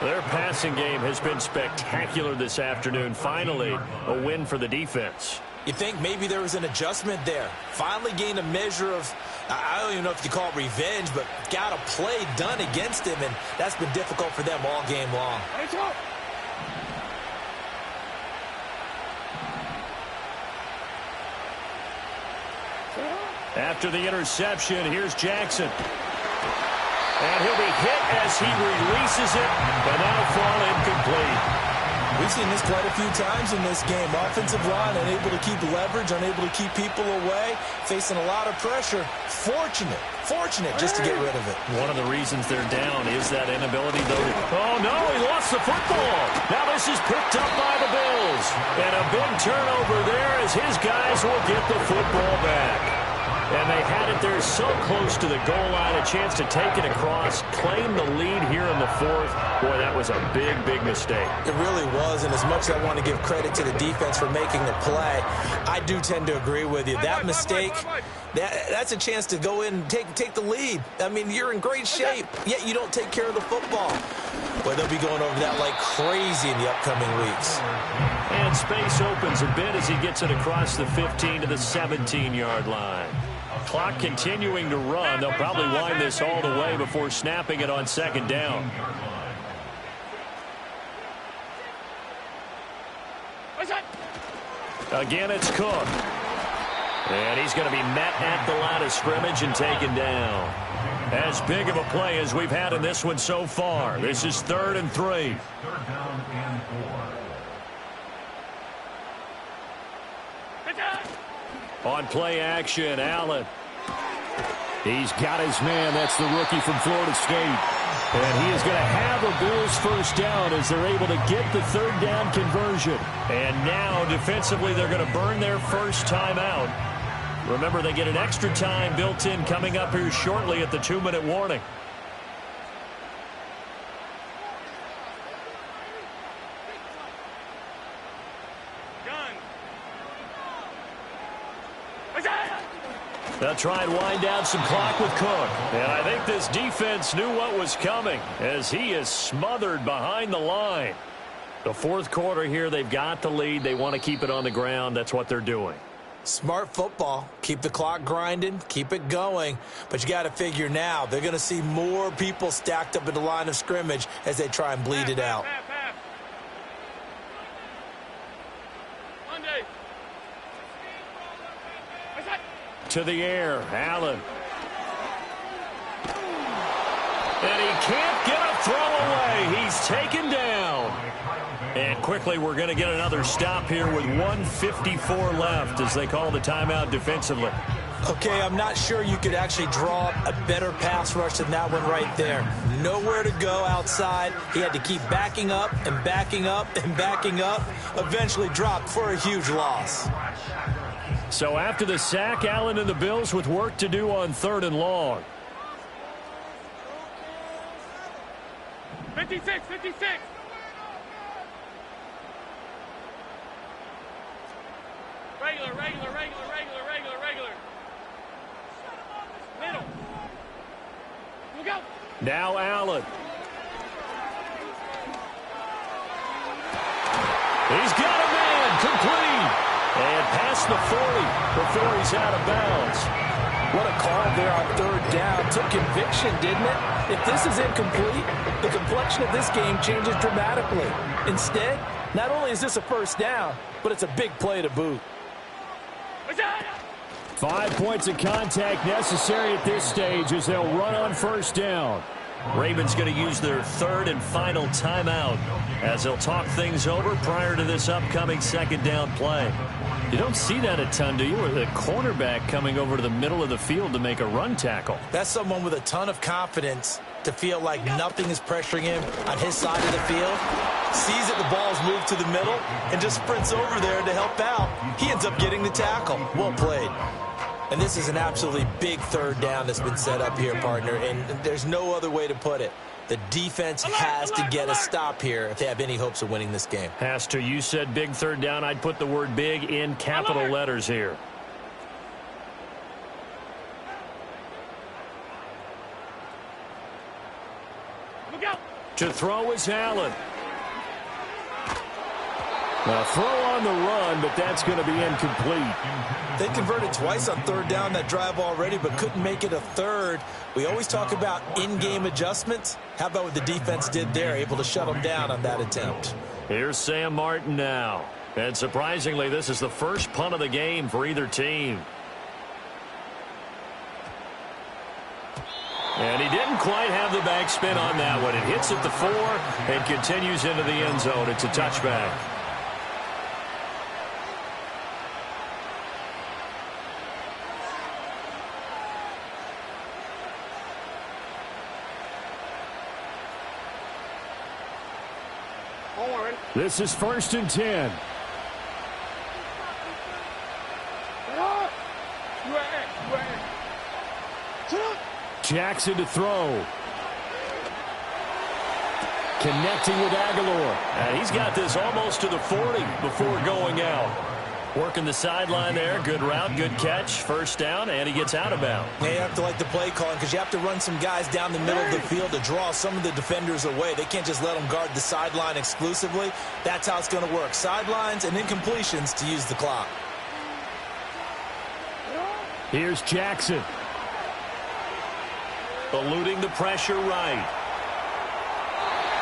S5: Their passing game has been spectacular this afternoon. Finally, a win for the defense.
S8: You think maybe there was an adjustment there. Finally gained a measure of, I don't even know if you call it revenge, but got a play done against him, and that's been difficult for them all game long.
S5: After the interception, here's Jackson. And he'll be hit as he releases it, but that'll fall incomplete.
S8: We've seen this quite a few times in this game. Offensive line unable to keep leverage, unable to keep people away, facing a lot of pressure. Fortunate just to get rid of it.
S5: One of the reasons they're down is that inability, though. Oh, no, he lost the football. Now this is picked up by the Bills. And a big turnover there as his guys will get the football back. And they had it there so close to the goal line, a chance to take it across, claim the lead here in the 4th. Boy, that was a big mistake.
S8: It really was, and as much as I want to give credit to the defense for making the play, I do tend to agree with you. That mistake, that's a chance to go in and take the lead. I mean, you're in great shape, yet you don't take care of the football. Boy, they'll be going over that like crazy in the upcoming weeks.
S5: And space opens a bit as he gets it across the 15 to the 17-yard line. Clock continuing to run. They'll probably wind this all the way before snapping it on 2nd down. Again, it's Cook. And he's going to be met at the line of scrimmage and taken down. As big of a play as we've had in this one so far. This is 3rd and 3.
S4: 3rd down and 4.
S5: On play action, Allen. He's got his man. That's the rookie from Florida State. And he is going to have a Bills 1st down as they're able to get the 3rd down conversion. And now, defensively, they're going to burn their first time out. Remember, they get an extra time built in coming up here shortly at the 2-minute warning. They'll try and wind down some clock with Cook. And I think this defense knew what was coming as he is smothered behind the line. The fourth quarter here, they've got the lead. They want to keep it on the ground. That's what they're doing.
S8: Smart football. Keep the clock grinding. Keep it going. But you got to figure now, they're going to see more people stacked up at the line of scrimmage as they try and bleed it out.
S5: To the air, Allen. And he can't get a throw away. He's taken down. And quickly, we're going to get another stop here with 1:54 left as they call the timeout defensively.
S8: Okay, I'm not sure you could actually draw a better pass rush than that one right there. Nowhere to go outside. He had to keep backing up and backing up and backing up. Eventually dropped for a huge loss.
S5: So after the sack, Allen and the Bills with work to do on 3rd and long.
S3: 56. Regular. Middle. Look out.
S5: Now Allen. He's got a man complete. And past the 40 before he's out of bounds.
S6: What a call there on 3rd down. Took conviction, didn't it? If this is incomplete, the complexion of this game changes dramatically. Instead, not only is this a first down, but it's a big play to boot.
S7: 5 points of contact necessary at this stage as they'll run on 1st down.
S5: Ravens going to use their 3rd and final timeout as they'll talk things over prior to this upcoming 2nd down play.
S7: You don't see that a ton, do you? With a cornerback coming over to the middle of the field to make a run tackle.
S8: That's someone with a ton of confidence to feel like nothing is pressuring him on his side of the field. Sees that the ball's moved to the middle and just sprints over there to help out. He ends up getting the tackle. Well played. And this is an absolutely big 3rd down that's been set up here, partner, and there's no other way to put it. The defense has to get a stop here if they have any hopes of winning this game.
S5: Pastor, you said big 3rd down. I'd put the word big in capital letters here. To throw is Allen.
S7: A throw on the run, but that's going to be incomplete.
S8: They converted twice on 3rd down that drive already, but couldn't make it a 3rd. We always talk about in-game adjustments. How about what the defense did there, able to shut them down on that attempt?
S5: Here's Sam Martin now. And surprisingly, this is the first punt of the game for either team. And he didn't quite have the backspin on that one. It hits at the 4 and continues into the end zone. It's a touchback.
S7: This is 1st and 10. Jackson to throw. Connecting with Aguilar.
S5: And he's got this almost to the 40 before going out. Working the sideline there. Good route, good catch. 1st down, and he gets out of bounds.
S8: Yeah, you have to like the play calling because you have to run some guys down the middle of the field to draw some of the defenders away. They can't just let them guard the sideline exclusively. That's how it's going to work. Sidelines and incompletions to use the clock.
S7: Here's Jackson.
S5: Eluding the pressure right.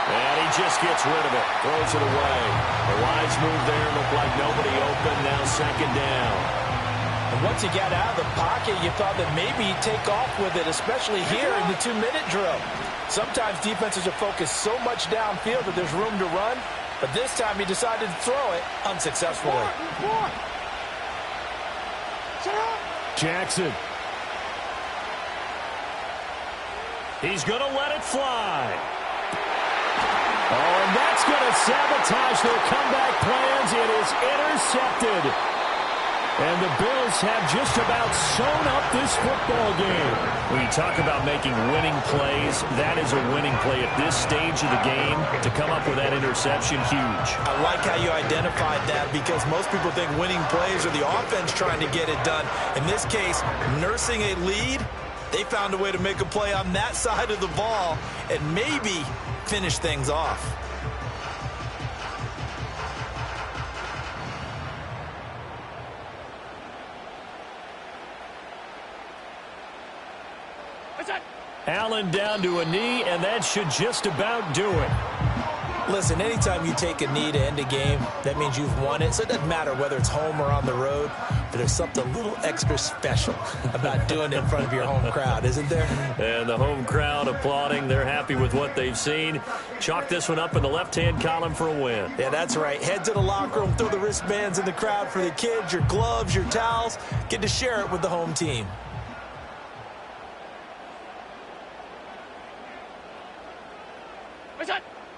S5: And he just gets rid of it. Throws it away. A wise move there. Looked like nobody open. Now 2nd down.
S6: And once he got out of the pocket, you thought that maybe he'd take off with it, especially here in the 2-minute drill. Sometimes defenses are focused so much downfield that there's room to run, but this time he decided to throw it unsuccessfully.
S7: Jackson.
S5: He's going to let it fly.
S7: Oh, and that's going to sabotage their comeback plans. It is intercepted. And the Bills have just about sewn up this football game.
S5: When you talk about making winning plays, that is a winning play at this stage of the game. To come up with that interception, huge.
S8: I like how you identified that because most people think winning plays are the offense trying to get it done. In this case, nursing a lead, they found a way to make a play on that side of the ball and maybe finish things off.
S5: Allen down to a knee, and that should just about do it.
S8: Listen, anytime you take a knee to end a game, that means you've won it. So it doesn't matter whether it's home or on the road, but there's something a little extra special about doing it in front of your home crowd, isn't there?
S5: And the home crowd applauding. They're happy with what they've seen. Chalk this one up in the left-hand column for a win.
S8: Yeah, that's right. Head to the locker room, throw the wristbands in the crowd for the kids, your gloves, your towels. Get to share it with the home team.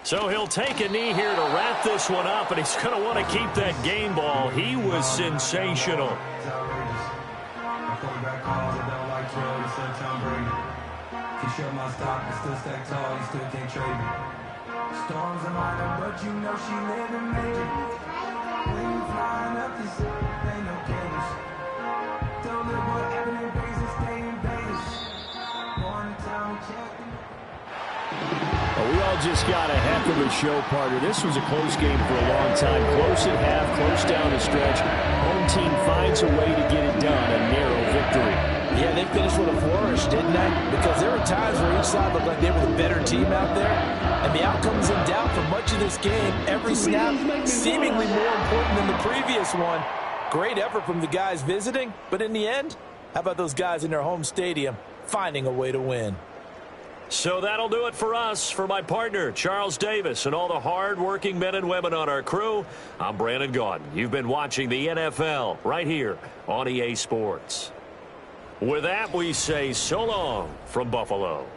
S5: So he'll take a knee here to wrap this one up, and he's going to want to keep that game ball. He was sensational.
S10: Storms are minor, but you know she living major. When you flying up this, ain't no cables. Don't look what happened in Vegas, stay in Vegas. Born to town, check.
S7: Well, we all just got a heck of a show, partner. This was a close game for a long time. Close at half, close down the stretch. Home team finds a way to get it done. A narrow victory.
S6: Yeah, they finished with a flourish, didn't they? Because there were times where each side looked like they were the better team out there. And the outcome's in doubt for much of this game. Every snap seemingly more important than the previous one. Great effort from the guys visiting. But in the end, how about those guys in their home stadium finding a way to win?
S5: So that'll do it for us. For my partner, Charles Davis, and all the hard-working men and women on our crew, I'm Brandon Gaudin. You've been watching the NFL right here on EA Sports. With that, we say so long from Buffalo.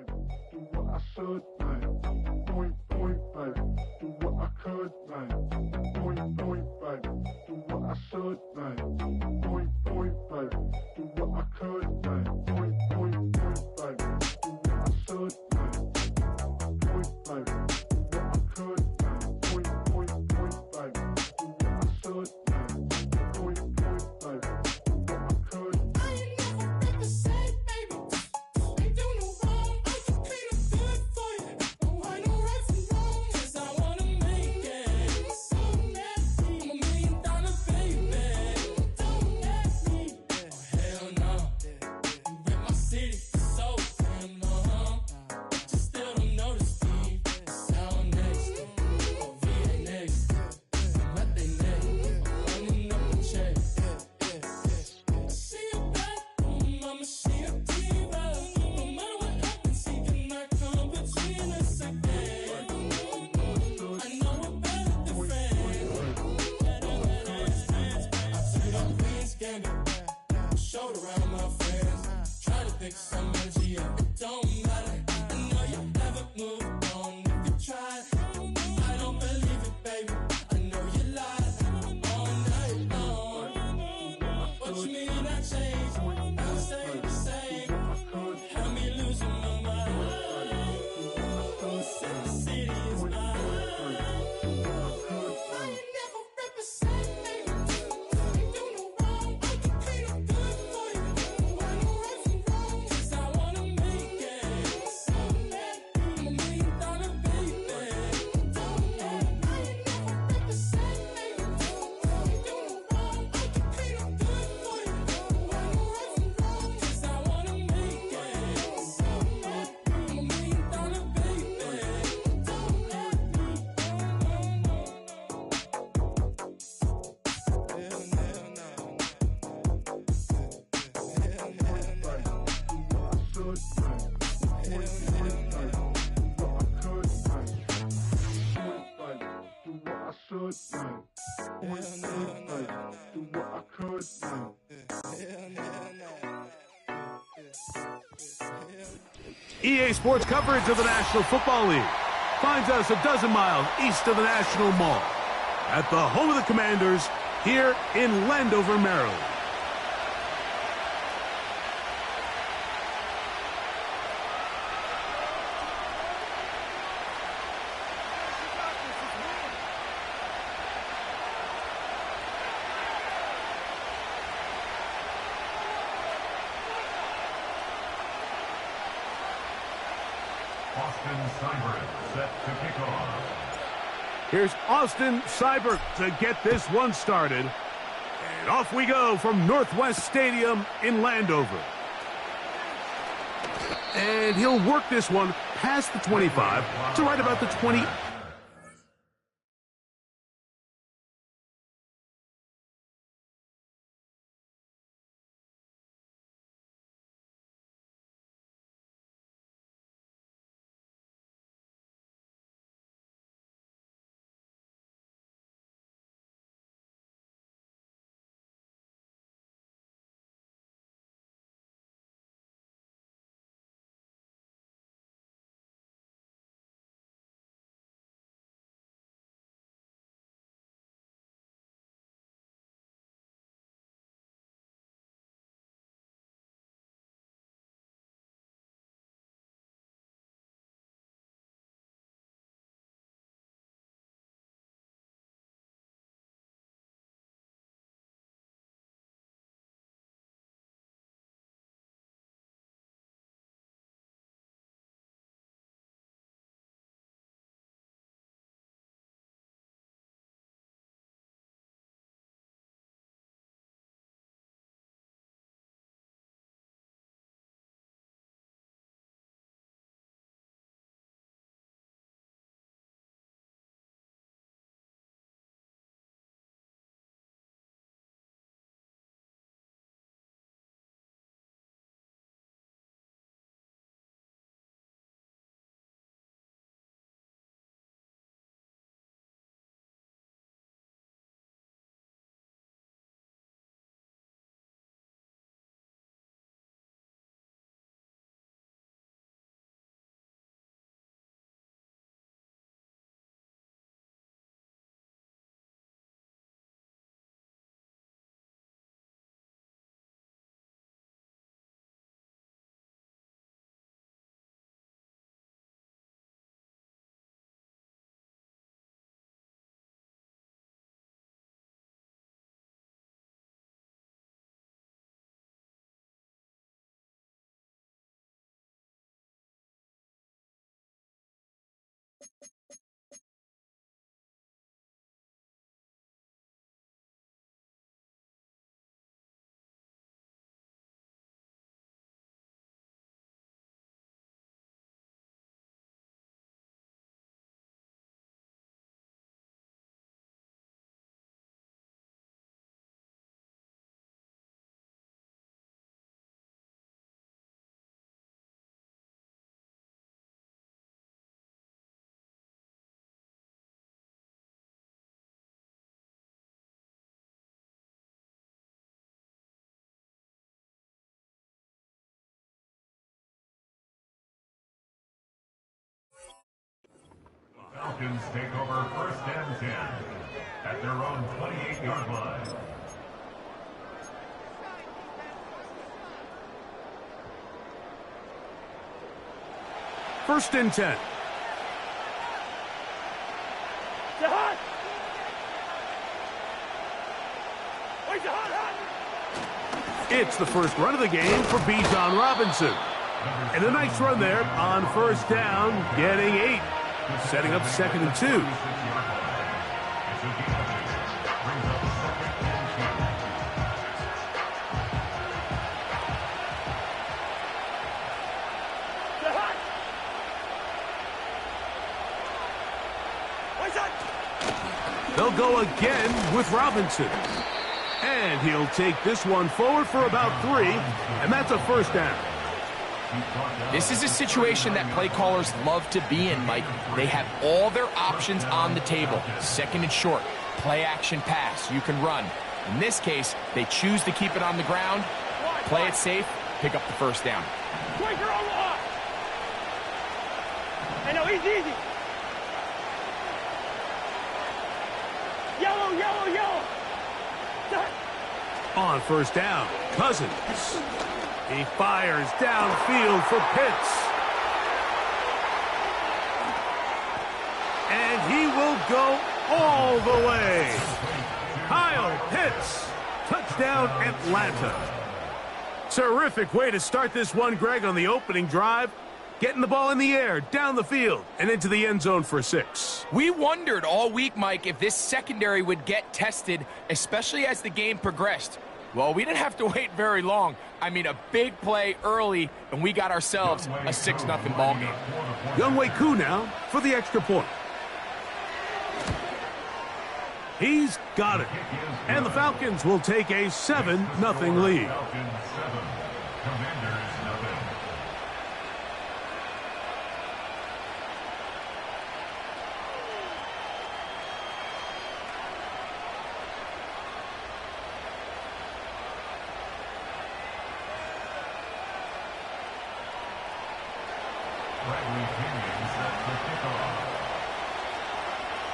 S10: Do what I should, baby. Point, baby. Do what I could, baby. Point, baby. Do what I should, baby. Point, baby. Do what I could, baby. Point, baby. Do what I should, baby. Point, baby. Do what I could, baby. Point, baby. Do what I should, baby. Point, baby. Do what I could.
S11: I ain't never represent, baby. Ain't do no wrong. I can clean up good for you. Don't want no right from wrong. 'Cause I wanna make it. So nasty. I'm $1 million baby. Don't let me. Oh, hell no. You rip my city so damn long. Just still don't notice me. Sound next. Oh, VA next. I'm at they neck. I'm running up the check. See a bathroom, I'ma see a diva. No matter what happens, he cannot come between us again. I know we're better than friends. I took up Queen's Gambit, showed around my friends. Try to pick some energy up, it don't matter. I know you haven't moved on if you tried. I don't believe it, baby. I know you lied all night long. What you mean I changed? I'll stay the same. Had me losing my mind. City is mine. I ain't never represent, baby. Ain't do no wrong. I can clean up good for you. Don't want no right from wrong. 'Cause I wanna make it. So nasty. I'm $1 million baby. Don't let me. I ain't never represent, baby. Ain't do no wrong. I can clean up good for you. Don't want no right from wrong. 'Cause I wanna make it. So nasty. I'm $1 million baby. Don't let me.
S1: EA Sports coverage of the National Football League finds us a dozen miles east of the National Mall at the home of the Commanders here in Landover, Maryland.
S4: Austin Seibert set to kick off.
S1: Here's Austin Seibert to get this one started. And off we go from Northwest Stadium in Landover. And he'll work this one past the 25 to right about the 20.
S4: Falcons take over 1st and 10 at their own 28-yard line.
S1: First and 10. It's the first run of the game for Bijan Robinson. And a nice run there on 1st down, getting 8. Setting up 2nd and 2. They'll go again with Robinson. And he'll take this one forward for about 3, and that's a 1st down.
S2: This is a situation that play callers love to be in, Mike. They have all their options on the table. 2nd and short, play action pass, you can run. In this case, they choose to keep it on the ground, play it safe, pick up the 1st down.
S3: I know, he's easy. Yellow, yellow, yellow.
S1: On 1st down, Cousins. He fires downfield for Pitts. And he will go all the way. Kyle Pitts. Touchdown, Atlanta. Terrific way to start this one, Greg, on the opening drive. Getting the ball in the air, down the field, and into the end zone for 6.
S2: We wondered all week, Mike, if this secondary would get tested, especially as the game progressed. Well, we didn't have to wait very long. I mean, a big play early, and we got ourselves a 6-0 ball game.
S1: Younghoe Koo now for the extra point. He's got it. And the Falcons will take a 7-0 lead.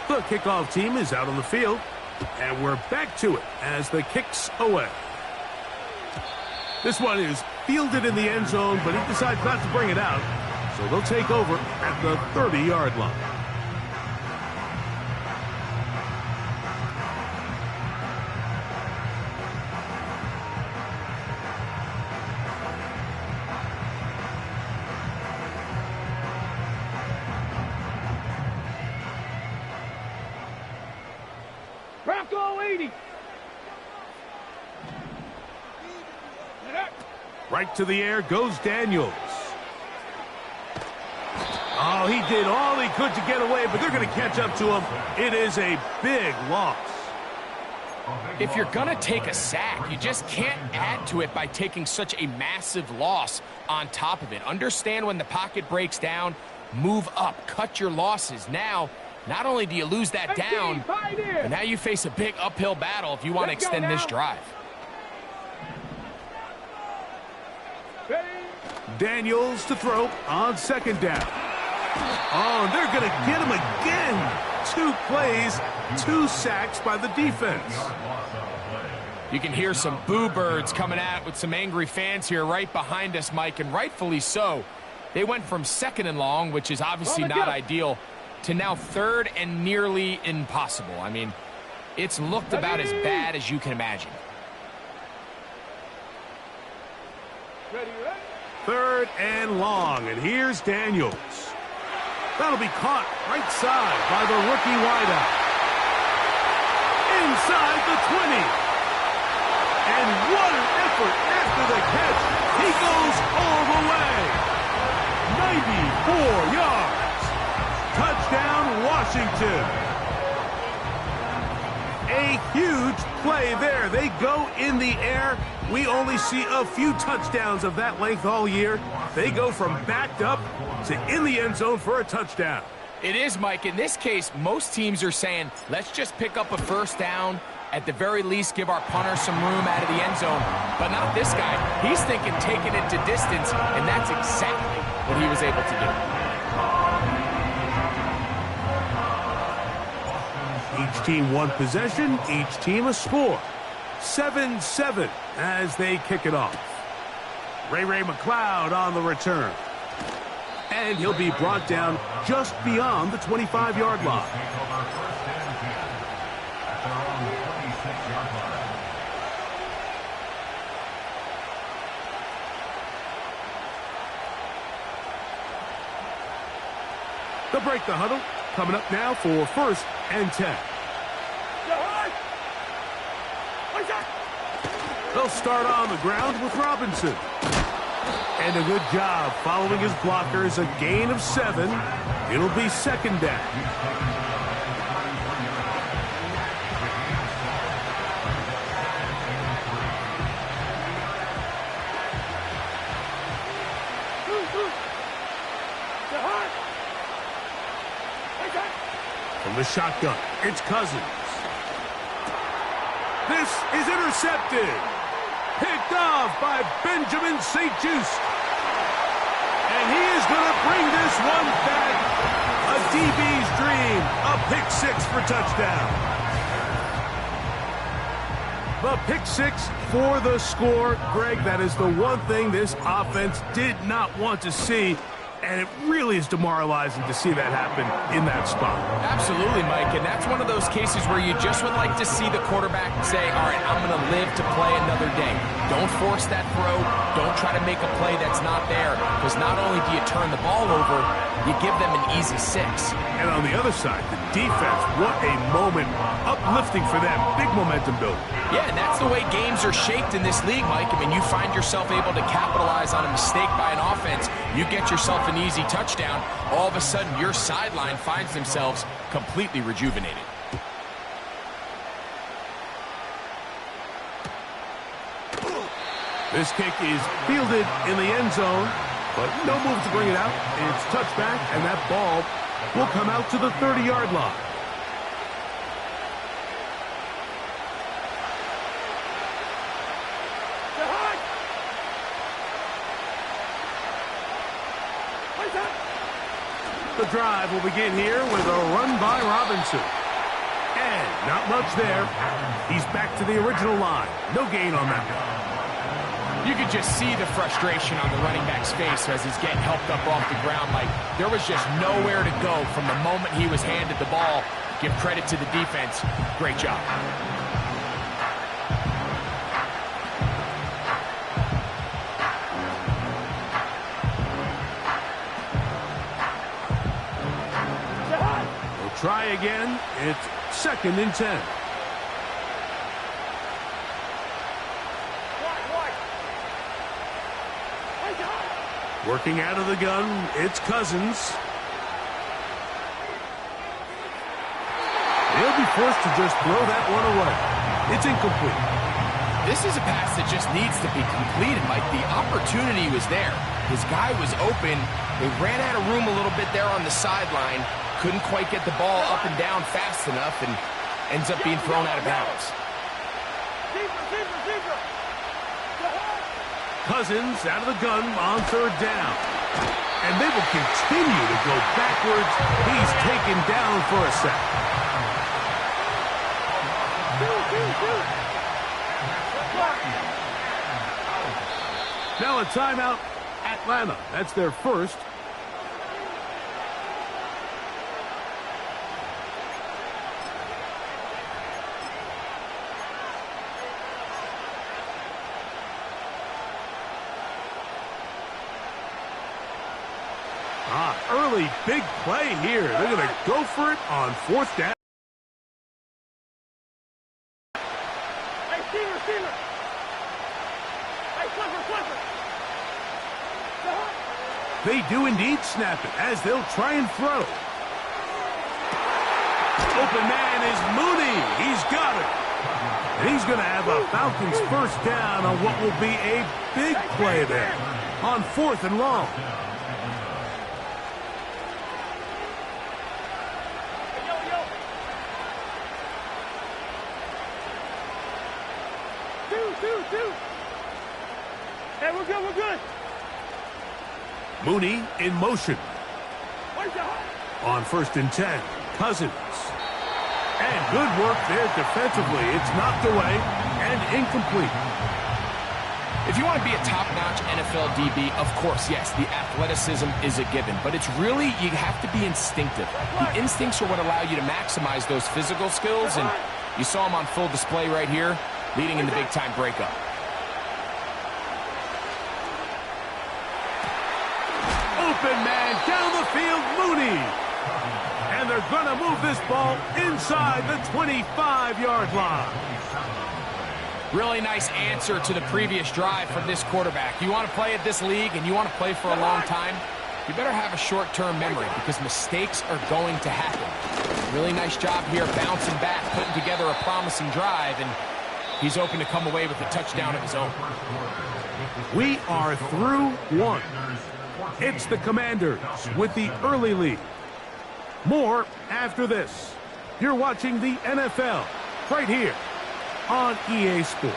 S1: The kickoff team is out on the field, and we're back to it as the kick's away. This one is fielded in the end zone, but he decides not to bring it out, so they'll take over at the 30-yard line.
S3: Bronco 80.
S1: Right to the air goes Daniels. Oh, he did all he could to get away, but they're going to catch up to him. It is a big loss.
S2: If you're going to take a sack, you just can't add to it by taking such a massive loss on top of it. Understand when the pocket breaks down, move up, cut your losses. Now, not only do you lose that down, but now you face a big uphill battle if you want to extend this drive.
S1: Daniels to throw on 2nd down. Oh, and they're going to get him again. 2 plays, 2 sacks by the defense.
S2: You can hear some boo birds coming out with some angry fans here right behind us, Mike, and rightfully so. They went from 2nd and long, which is obviously not ideal, to now 3rd and nearly impossible. I mean, it's looked about as bad as you can imagine.
S1: 3rd and long, and here's Daniels. That'll be caught right side by the rookie wideout. Inside the 20. And what an effort after the catch. He goes all the way. 94 yards. Touchdown, Washington. A huge play there. They go in the air. We only see a few touchdowns of that length all year. They go from backed up to in the end zone for a touchdown.
S2: It is, Mike. In this case, most teams are saying, let's just pick up a 1st down. At the very least, give our punter some room out of the end zone. But not this guy. He's thinking taking it to distance, and that's exactly what he was able to do.
S1: Each team one possession, each team a score. 7-7 as they kick it off. Ray McLeod on the return. And he'll be brought down just beyond the 25-yard line. They'll break the huddle. Coming up now for 1st and 10. They'll start on the ground with Robinson. And a good job following his blockers, a gain of 7. It'll be 2nd down. From the shotgun, it's Cousins. This is intercepted. Picked off by Benjamin St-Juste. And he is going to bring this one back. A DB's dream. A pick 6 for touchdown. The pick 6 for the score. Greg, that is the one thing this offense did not want to see. And it really is demoralizing to see that happen in that spot.
S2: Absolutely, Mike, and that's one of those cases where you just would like to see the quarterback say, all right, I'm going to live to play another day. Don't force that throw. Don't try to make a play that's not there, because not only do you turn the ball over, you give them an easy 6.
S1: And on the other side, the defense, what a moment. Uplifting for them. Big momentum building.
S2: Yeah, and that's the way games are shaped in this league, Mike. I mean, you find yourself able to capitalize on a mistake by an offense. You get yourself an easy touchdown. All of a sudden, your sideline finds themselves completely rejuvenated.
S1: This kick is fielded in the end zone, but no move to bring it out. It's touchback, and that ball will come out to the 30-yard line. The drive will begin here with a run by Robinson. And not much there. He's back to the original line. No gain on that one.
S2: You could just see the frustration on the running back's face as he's getting helped up off the ground. Like, there was just nowhere to go from the moment he was handed the ball. Give credit to the defense. Great job.
S1: Try again. It's 2nd and 10. Working out of the gun, it's Cousins. They'll be forced to just throw that one away. It's incomplete.
S2: This is a pass that just needs to be completed, Mike. The opportunity was there. His guy was open. They ran out of room a little bit there on the sideline. Couldn't quite get the ball up and down fast enough and ends up being thrown out of bounds.
S1: Cousins out of the gun on 3rd down. And they will continue to go backwards. He's taken down for a sack. Now a timeout, Atlanta. That's their first. Early big play here. They're going to go for it on 4th down.
S3: Hey, Steeler. Hey, Clifford.
S1: They do indeed snap it as they'll try and throw. Open man is Mooney. He's got it. And he's going to have a Falcons 1st down on what will be a big play there on 4th and long.
S3: Hey, we're good.
S1: Mooney in motion. On 1st and 10, Cousins. And good work there defensively. It's knocked away and incomplete.
S2: If you want to be a top-notch NFL DB, of course, yes, the athleticism is a given. But it's really, you have to be instinctive. The instincts are what allow you to maximize those physical skills. And you saw them on full display right here, leading in the big-time breakup.
S1: Open man down the field, Mooney. And they're going to move this ball inside the 25-yard line.
S2: Really nice answer to the previous drive from this quarterback. You want to play at this league and you want to play for a long time, you better have a short-term memory because mistakes are going to happen. Really nice job here bouncing back, putting together a promising drive, and he's open to come away with a touchdown of his own.
S1: We are through one. It's the Commanders with the early lead. More after this. You're watching the NFL right here on EA Sports.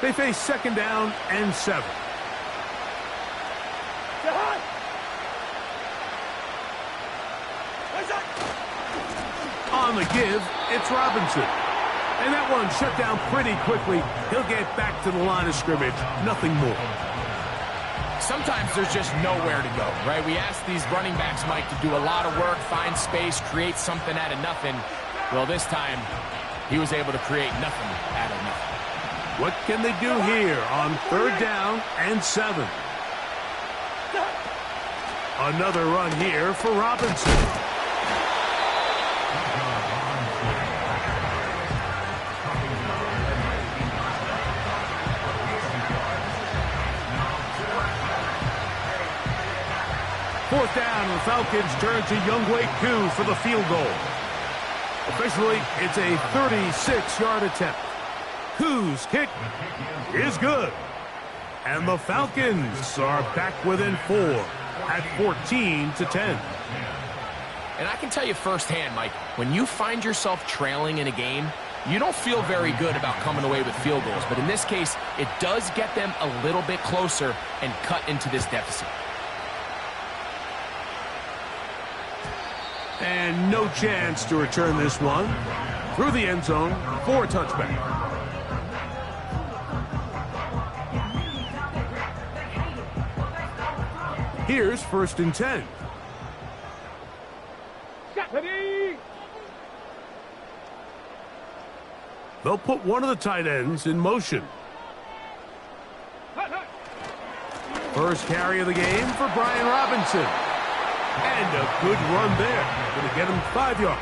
S1: They face second down and 7. On the give, it's Robinson. And that one shut down pretty quickly. He'll get back to the line of scrimmage. Nothing more.
S2: Sometimes there's just nowhere to go, right? We ask these running backs, Mike, to do a lot of work, find space, create something out of nothing. Well, this time, he was able to create nothing out of nothing.
S1: What can they do here on third down and 7? Another run here for Robinson. Fourth down, the Falcons turn to Younghoe Koo for the field goal. Officially, it's a 36-yard attempt. Koo's kick is good. And the Falcons are back within 4 at 14-10.
S2: And I can tell you firsthand, Mike, when you find yourself trailing in a game, you don't feel very good about coming away with field goals. But in this case, it does get them a little bit closer and cut into this deficit.
S1: And no chance to return this one. Through the end zone for a touchback. Here's 1st and 10. They'll put one of the tight ends in motion. First carry of the game for Brian Robinson. And a good run there. Going to get him 5 yards.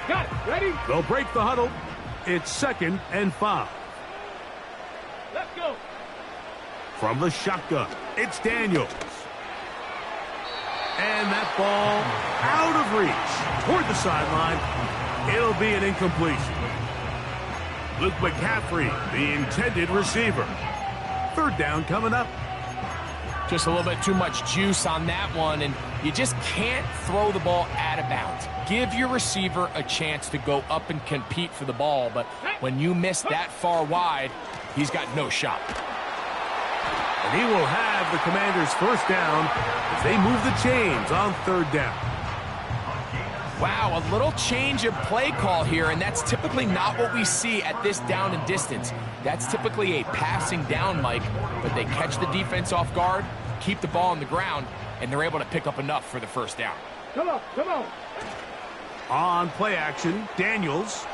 S3: Got it. Ready?
S1: They'll break the huddle. It's 2nd and 5.
S3: Let's go.
S1: From the shotgun, it's Daniels. And that ball out of reach toward the sideline. It'll be an incompletion. Luke McCaffrey, the intended receiver. 3rd down coming up.
S2: Just a little bit too much juice on that one, and you just can't throw the ball out of bounds. Give your receiver a chance to go up and compete for the ball, but when you miss that far wide, he's got no shot.
S1: And he will have the Commanders' 1st down as they move the chains on 3rd down.
S2: Wow, a little change of play call here, and that's typically not what we see at this down and distance. That's typically a passing down, Mike, but they catch the defense off guard, keep the ball on the ground, and they're able to pick up enough for the 1st down.
S3: Come on, come on.
S1: On play action, Daniels.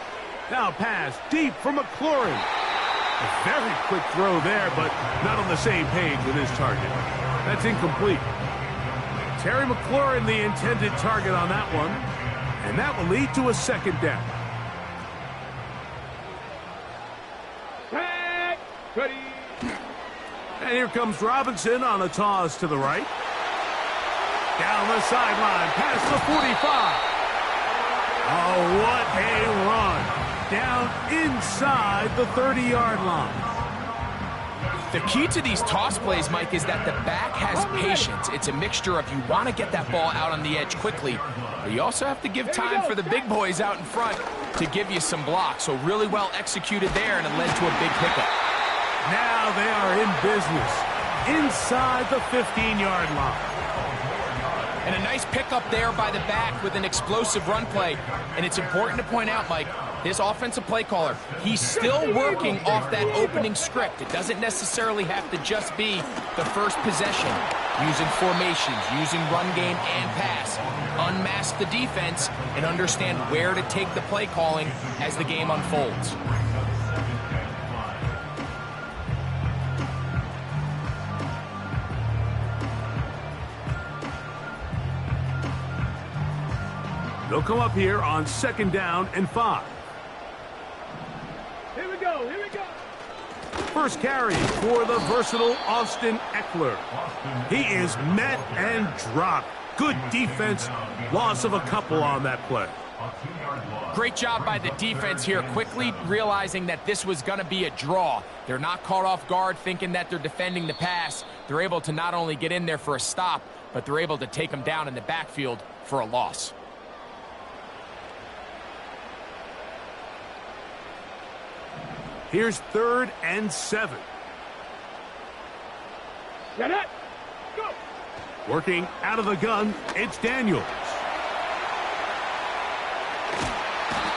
S1: Now pass deep for McLaurin. A very quick throw there, but not on the same page with his target. That's incomplete. Terry McLaurin, the intended target on that one. And that will lead to a 2nd down.
S3: Tag. Ready.
S1: And here comes Robinson on a toss to the right. Down the sideline, past the 45. Oh, what a run. Down inside the 30-yard line.
S2: The key to these toss plays, Mike, is that the back has patience. It's a mixture of you want to get that ball out on the edge quickly, but you also have to give time for the big boys out in front to give you some blocks. So really well executed there, and it led to a big pickup.
S1: Now they are in business inside the 15-yard line.
S2: And a nice pickup there by the back with an explosive run play. And it's important to point out, Mike, this offensive play caller, he's still working off that opening script. It doesn't necessarily have to just be the first possession. Using formations, using run game and pass. Unmask the defense and understand where to take the play calling as the game unfolds.
S1: They'll come up here on 2nd down and 5.
S3: Here we go, here we go.
S1: First carry for the versatile Austin Eckler. He is met and dropped. Good defense. Loss of a couple on that play.
S2: Great job by the defense here, quickly realizing that this was going to be a draw. They're not caught off guard thinking that they're defending the pass. They're able to not only get in there for a stop, but they're able to take them down in the backfield for a loss.
S1: Here's 3rd and 7.
S3: Get it. Go.
S1: Working out of the gun, it's Daniels.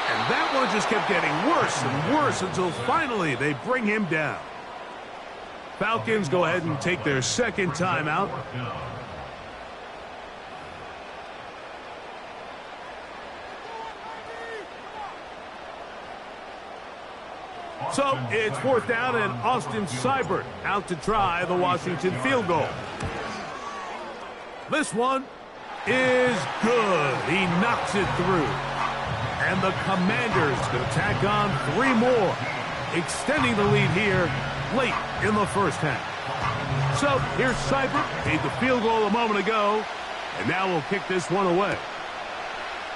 S1: And that one just kept getting worse and worse until finally they bring him down. Falcons go ahead and take their 2nd timeout. So it's 4th down and Austin Seibert out to try the Washington field goal. This one is good. He knocks it through. And the Commanders going to tack on 3 more, extending the lead here late in the first half. So here's Seibert, made the field goal a moment ago, and now we'll kick this one away.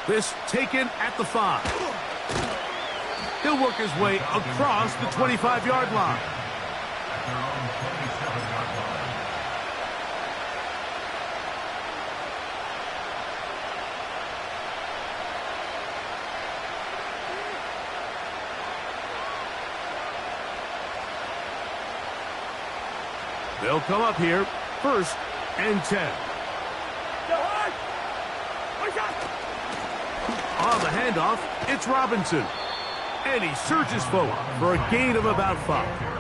S1: This taken at the 5. He'll work his way across the 25-yard line. They'll come up here, 1st and 10. On the handoff, it's Robinson. And he surges forward for a gain of about 5.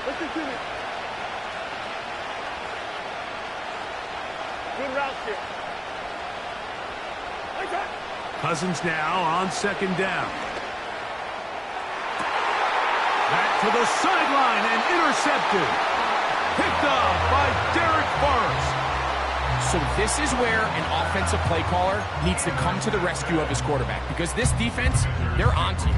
S3: Listen to me. Good route here.
S1: Cousins now on 2nd down. Back to the sideline and intercepted. Picked off by Derek Forrest.
S2: So this is where an offensive play caller needs to come to the rescue of his quarterback, because this defense, they're onto you.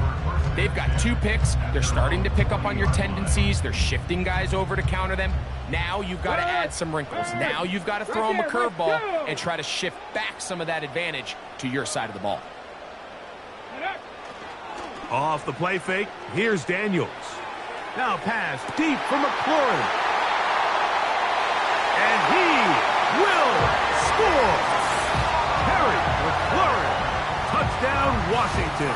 S2: They've got 2 picks. They're starting to pick up on your tendencies. They're shifting guys over to counter them. Now you've got to add some wrinkles. Now you've got to throw them a curveball and try to shift back some of that advantage to your side of the ball.
S1: Off the play fake, here's Daniels. Now pass deep for McLaurin. And he will score. Harry McLaurin. Touchdown, Washington.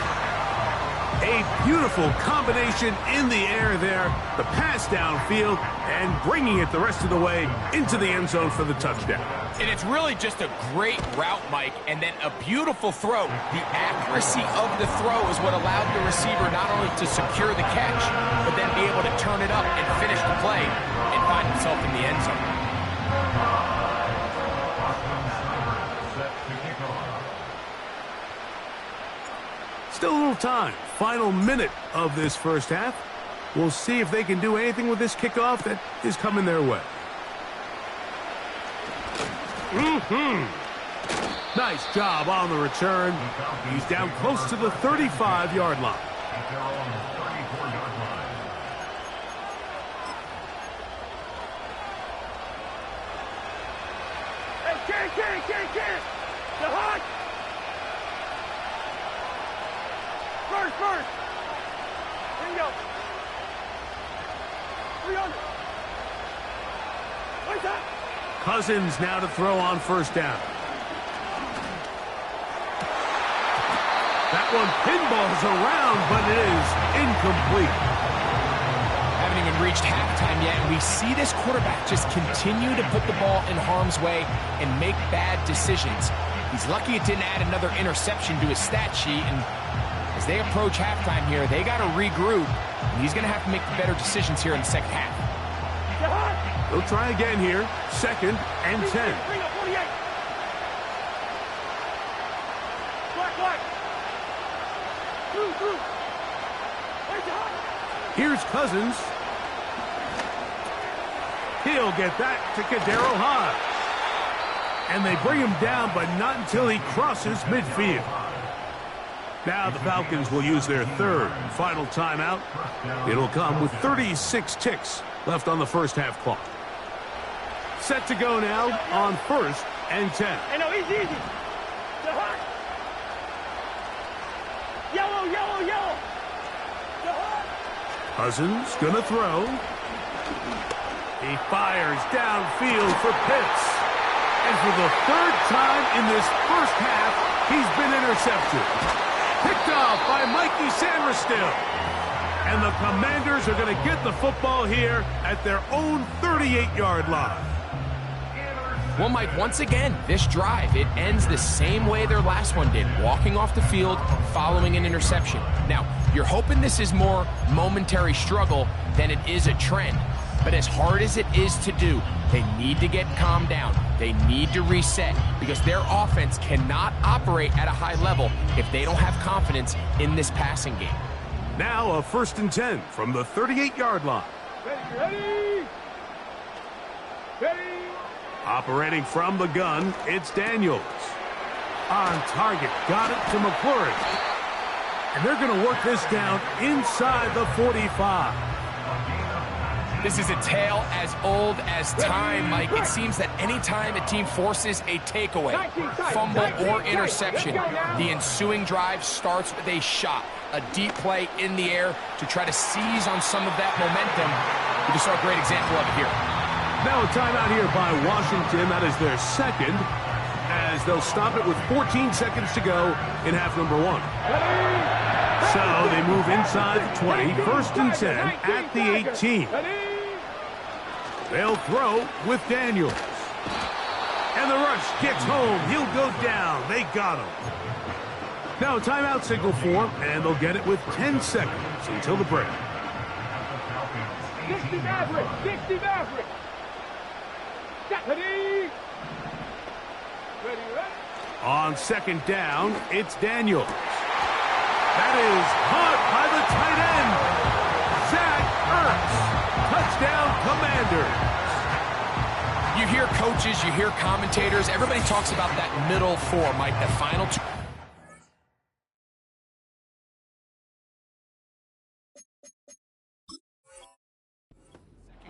S1: A beautiful combination in the air there. The pass downfield and bringing it the rest of the way into the end zone for the touchdown.
S2: And it's really just a great route, Mike, and then a beautiful throw. The accuracy of the throw is what allowed the receiver not only to secure the catch, but then be able to turn it up and finish the play and find himself in the end zone.
S1: Still a little time. Final minute of this first half. We'll see if they can do anything with this kickoff that is coming their way. Nice job on the return. He's down close to the 35-yard line.
S4: At their own 34-yard line.
S3: Hey, Ken. The hot. First. Here you go. 300. What's that?
S1: Cousins now to throw on first down. That one pinballs around, but it is incomplete.
S2: Haven't even reached halftime yet, and we see this quarterback just continue to put the ball in harm's way and make bad decisions. He's lucky it didn't add another interception to his stat sheet, and as they approach halftime here, they got to regroup, and he's going to have to make better decisions here in the second half.
S1: They'll try again here. 2nd and 10.
S3: Bring up 48. Black. Through. Where's the hot?
S1: Here's Cousins. He'll get that to Kadero Hodge. And they bring him down, but not until he crosses midfield. Now the Falcons will use their third and final timeout. It'll come with 36 ticks left on the first half clock. Set to go now on 1st and 10.
S3: Hey, no, easy. The hot. Yellow. The hot.
S1: Cousins gonna throw. He fires downfield for Pitts. And for the 3rd time in this first half, he's been intercepted. Picked off by Mikey Sanderstill. And the Commanders are going to get the football here at their own 38-yard line.
S2: Well, Mike, once again, this drive, it ends the same way their last one did, walking off the field following an interception. Now, you're hoping this is more momentary struggle than it is a trend. But as hard as it is to do, they need to get calmed down. They need to reset because their offense cannot operate at a high level if they don't have confidence in this passing game.
S1: Now a 1st and 10 from the 38-yard line.
S3: Ready.
S1: Operating from the gun, it's Daniels. On target, got it to McClure. And they're going to work this down inside the 45.
S2: This is a tale as old as time, Mike. It seems that any time a team forces a takeaway, fumble, or interception, the ensuing drive starts with a shot, a deep play in the air to try to seize on some of that momentum. We just saw a great example of it here.
S1: Now a timeout here by Washington. That is their 2nd, as they'll stop it with 14 seconds to go in half number 1. So they move inside the 20, 1st and 10 at the 18. They'll throw with Daniels. And the rush gets home. He'll go down. They got him. Now a timeout signal form, and they'll get it with 10 seconds until the break.
S3: 60 Maverick. Ready.
S1: On 2nd down, it's Daniels. That is caught by the tight end, Zach Ertz. Touchdown, Commanders.
S2: You hear coaches, you hear commentators, everybody talks about that middle 4, Mike, the final 2.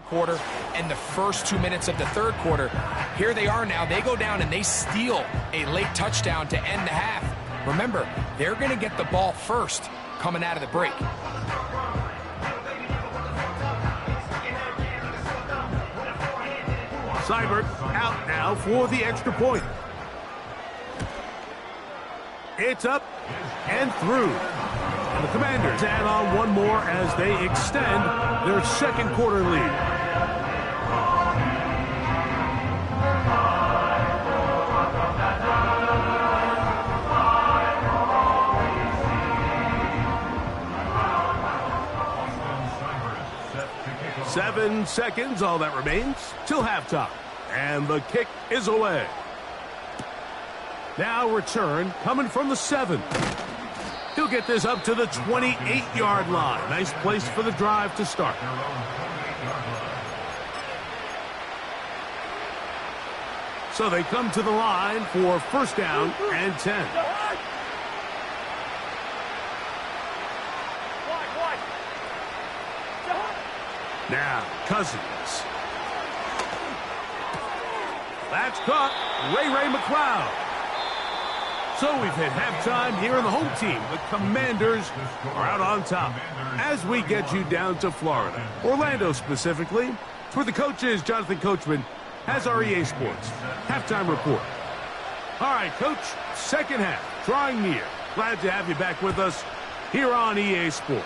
S2: Quarter and the first 2 minutes of the 3rd quarter. Here they are now. They go down and they steal a late touchdown to end the half. Remember, they're going to get the ball first coming out of the break.
S1: Seibert out now for the extra point. It's up and through. And the Commanders add on one more as they extend their 2nd quarter lead. Seven seconds, all that remains, till halftime. And the kick is away. Now return coming from the 7. He'll get this up to the 28-yard line. Nice place for the drive to start. So they come to the line for first down and 10. Now, Cousins. That's caught. Ray McLeod. So we've hit halftime here in the home team. The Commanders are out on top as we get you down to Florida. Orlando specifically. It's where the coach is. Jonathan Coachman has our EA Sports halftime report. All right, Coach, second half, drawing near. Glad to have you back with us here on EA Sports.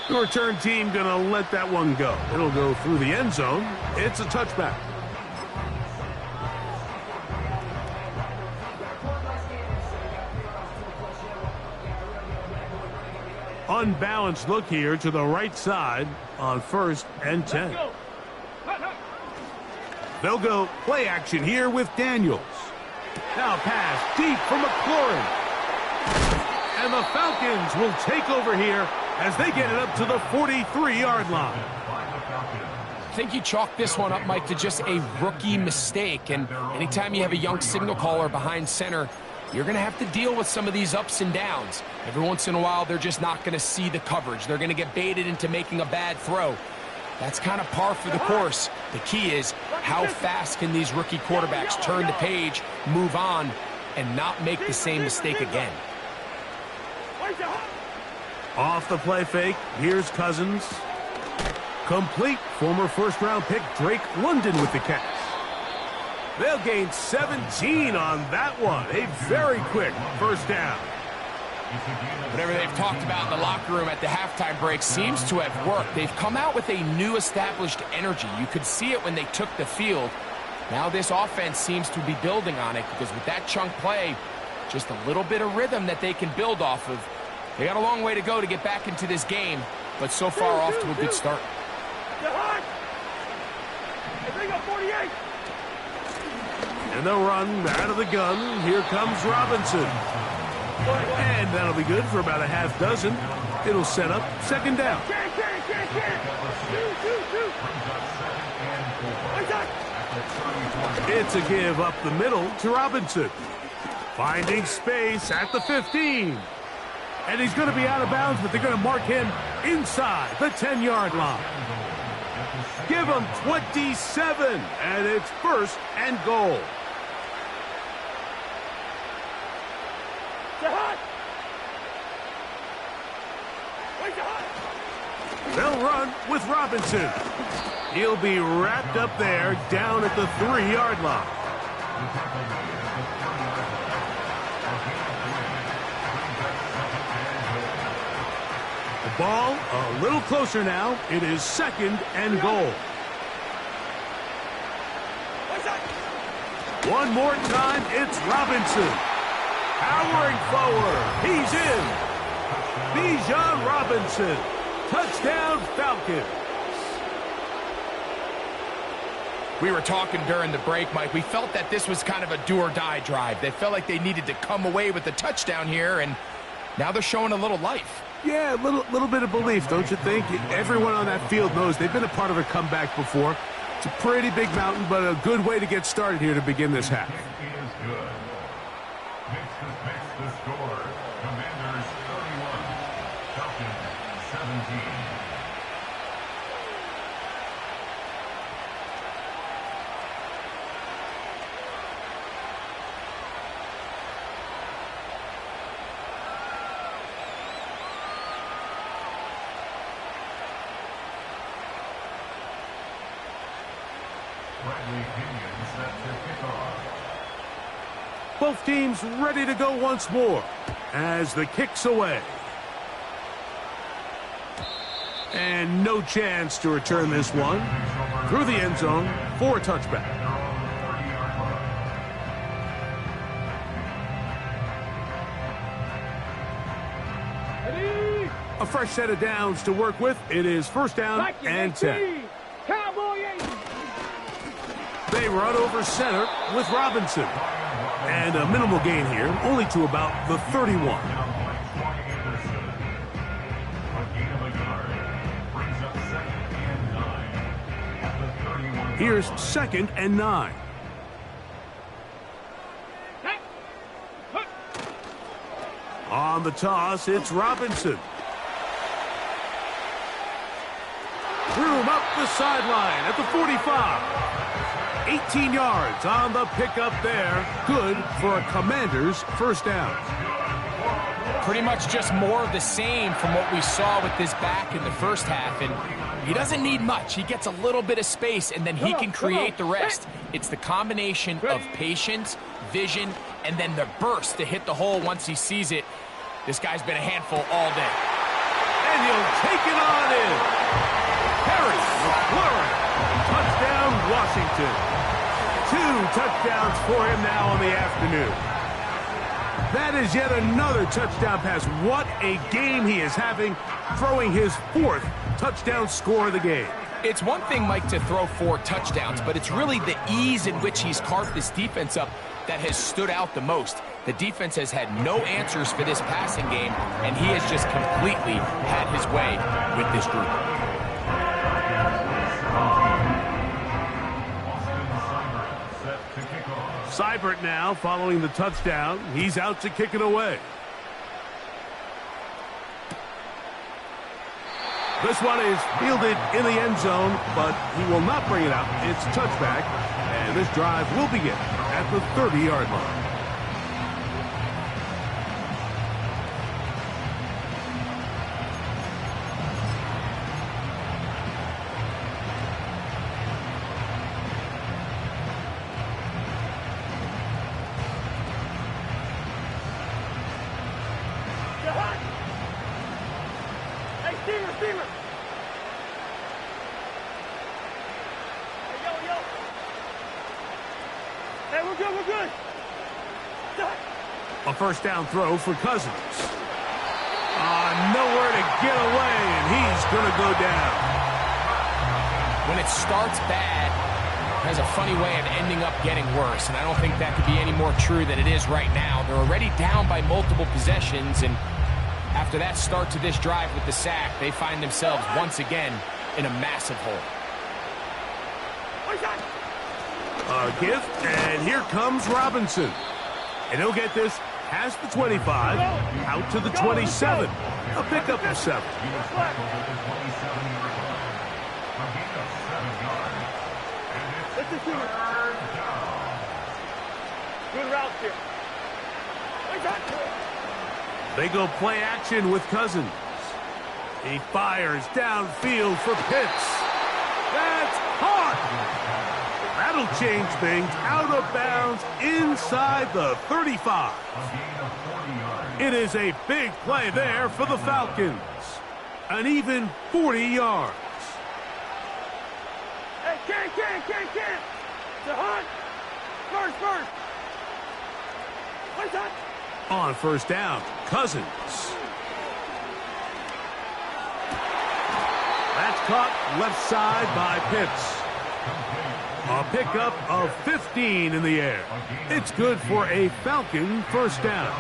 S1: The return team going to let that one go. It'll go through the end zone. It's a touchback. Unbalanced look here to the right side on first and 10. They'll go play action here with Daniels. Now pass deep for McLaurin. And the Falcons will take over here as they get it up to the 43-yard line.
S2: I think you chalk this one up, Mike, to just a rookie mistake. And anytime you have a young signal caller behind center, you're going to have to deal with some of these ups and downs. Every once in a while, they're just not going to see the coverage. They're going to get baited into making a bad throw. That's kind of par for the course. The key is how fast can these rookie quarterbacks turn the page, move on, and not make the same mistake again.
S1: Off the play fake, here's Cousins. Complete. Former first-round pick Drake London with the catch. They'll gain 17 on that one. A very quick first down.
S2: Whatever they've talked about in the locker room at the halftime break seems to have worked. They've come out with a new established energy. You could see it when they took the field. Now this offense seems to be building on it because with that chunk play, just a little bit of rhythm that they can build off of. They got a long way to go to get back into this game, but so far off to a good start.
S1: And they'll run out of the gun. Here comes Robinson. And that'll be good for about a half dozen. It'll set up second down. It's a give up the middle to Robinson. Finding space at the 15. And he's going to be out of bounds, but they're going to mark him inside the 10-yard line. Give him 27, and it's first and goal. They'll run with Robinson. He'll be wrapped up there down at the 3-yard line. The ball a little closer now. It is second and goal. One more time, it's Robinson. Powering forward. He's in. Bijan Robinson. Touchdown, Falcons.
S2: We were talking during the break, Mike. We felt that this was kind of a do-or-die drive. They felt like they needed to come away with the touchdown here, and now they're showing a little life.
S1: Yeah, a little bit of belief, don't you think? Everyone on that field knows they've been a part of a comeback before. It's a pretty big mountain, but a good way to get started here to begin this half.
S4: The score, Commanders 31, Falcons 17.
S1: Both teams ready to go once more as the kick's away. And no chance to return this one through the end zone for a touchback. A fresh set of downs to work with. It is first down and 10. They run over center with Robinson. And a minimal gain here, only to about the 31. Here's 2nd and 9. On the toss, it's Robinson. Threw him up the sideline at the 45. 18 yards on the pickup there. Good for a Commanders first down.
S2: Pretty much just more of the same from what we saw with this back in the first half. And he doesn't need much. He gets a little bit of space, and then he can create the rest. It's the combination of patience, vision, and then the burst to hit the hole once he sees it. This guy's been a handful all day.
S1: And he'll take it on in. Harris, McLaurin, touchdown, Washington. 2 touchdowns for him now in the afternoon. That is yet another touchdown pass. What a game he is having, throwing his 4th touchdown score of the game.
S2: It's one thing, Mike, to throw 4 touchdowns, but it's really the ease in which he's carved this defense up that has stood out the most. The defense has had no answers for this passing game, and he has just completely had his way with this group.
S1: Seibert now following the touchdown. He's out to kick it away. This one is fielded in the end zone, but he will not bring it out. It's touchback, and this drive will begin at the 30-yard line.
S3: Receiver. Hey, we're good.
S1: A first down throw for Cousins. Nowhere to get away, and he's going to go down.
S2: When it starts bad, it has a funny way of ending up getting worse, and I don't think that could be any more true than it is right now. They're already down by multiple possessions, and after that start to this drive with the sack, they find themselves once again in a massive hole.
S1: A gift, and here comes Robinson. And he'll get this past the 25, out to the 27. A pickup of 7.
S3: Good route here.
S1: They go play action with Cousins. He fires downfield for Pitts. That's caught. That'll change things. Out of bounds inside the 35. It is a big play there for the Falcons. An even 40 yards.
S3: Hey, can't. The hunt. First. What's that?
S1: On first down, Cousins. That's caught left side by Pitts. A pickup of 15 in the air. It's good for a Falcon first down.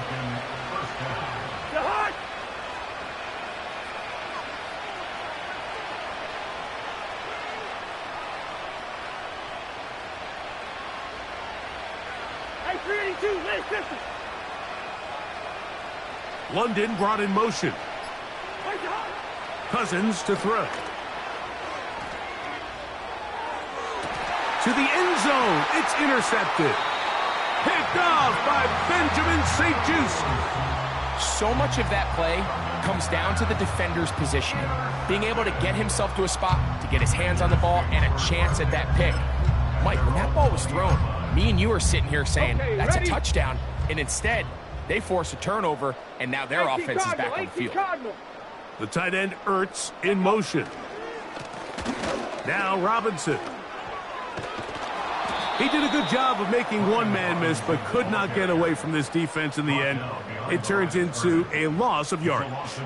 S3: Hey, 382, late distance.
S1: London brought in motion. Cousins to throw. To the end zone. It's intercepted. Picked off by Benjamin St. Just.
S2: So much of that play comes down to the defender's positioning. Being able to get himself to a spot, to get his hands on the ball, and a chance at that pick. Mike, when that ball was thrown, me and you are sitting here saying, that's a touchdown. And instead, they force a turnover, and now their offense is back on the field.
S1: The tight end Ertz in motion. Now Robinson. He did a good job of making one man miss, but could not get away from this defense in the end. It turns into a loss of yardage.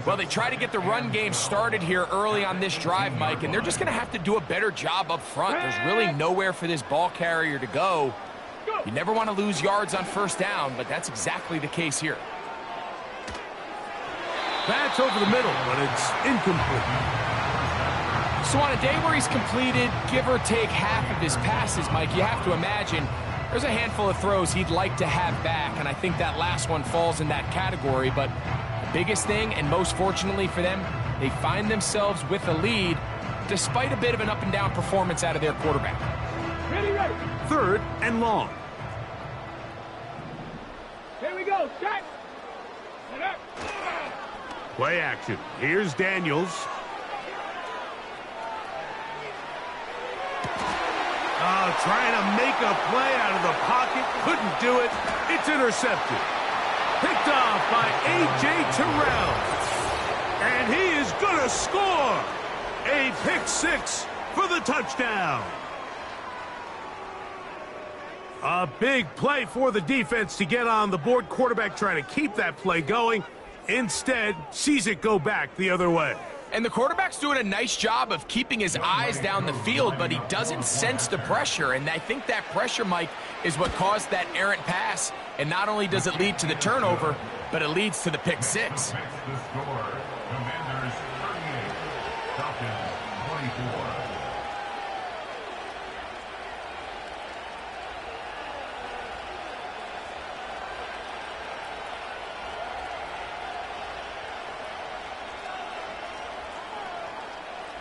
S2: Well, they try to get the run game started here early on this drive, Mike, and they're just going to have to do a better job up front. There's really nowhere for this ball carrier to go. You never want to lose yards on first down, but that's exactly the case here.
S1: That's over the middle, but it's incomplete.
S2: So on a day where he's completed, give or take half of his passes, Mike, you have to imagine there's a handful of throws he'd like to have back, and I think that last one falls in that category. But the biggest thing, and most fortunately for them, they find themselves with a lead despite a bit of an up-and-down performance out of their quarterback.
S3: Ready, ready.
S1: 3rd and long.
S3: Here we go. Set. Set up.
S1: Play action. Here's Daniels. Trying to make a play out of the pocket. Couldn't do it. It's intercepted. Picked off by A.J. Terrell. And he is going to score. A pick 6 for the touchdown. A big play for the defense to get on the board. Quarterback trying to keep that play going. Instead, sees it go back the other way.
S2: And the quarterback's doing a nice job of keeping his eyes down the field, but he doesn't sense the pressure. And I think that pressure, Mike, is what caused that errant pass. And not only does it lead to the turnover, but it leads to the pick 6.
S4: The score, Commanders 38, Falcons 24.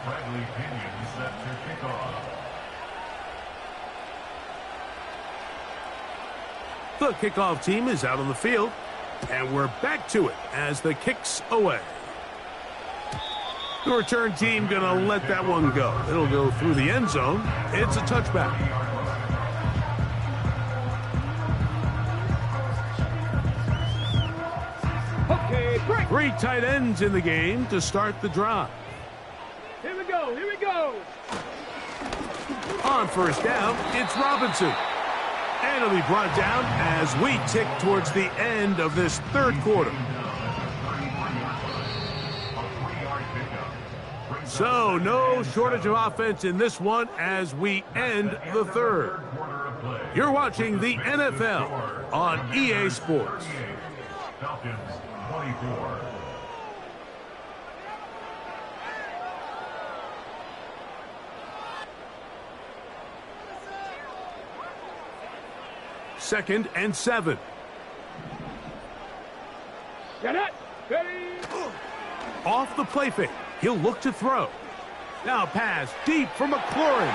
S4: Bradley Pinion set to kick off.
S1: The kickoff team is out on the field, and we're back to it as the kick's away. The return team going to let that one go. It'll go through the end zone. It's a touchback.
S3: Okay, break.
S1: 3 tight ends in the game to start the drive.
S3: Here we go. Here we go.
S1: On 1st down, it's Robinson. And it'll be brought down as we tick towards the end of this 3rd quarter. So, no shortage of offense in this one as we end the 3rd. You're watching the NFL on EA Sports.
S4: Falcons 24.
S1: Second and 7.
S3: Get it. Ready.
S1: Off the play fake. He'll look to throw. Now pass deep for McLaurin.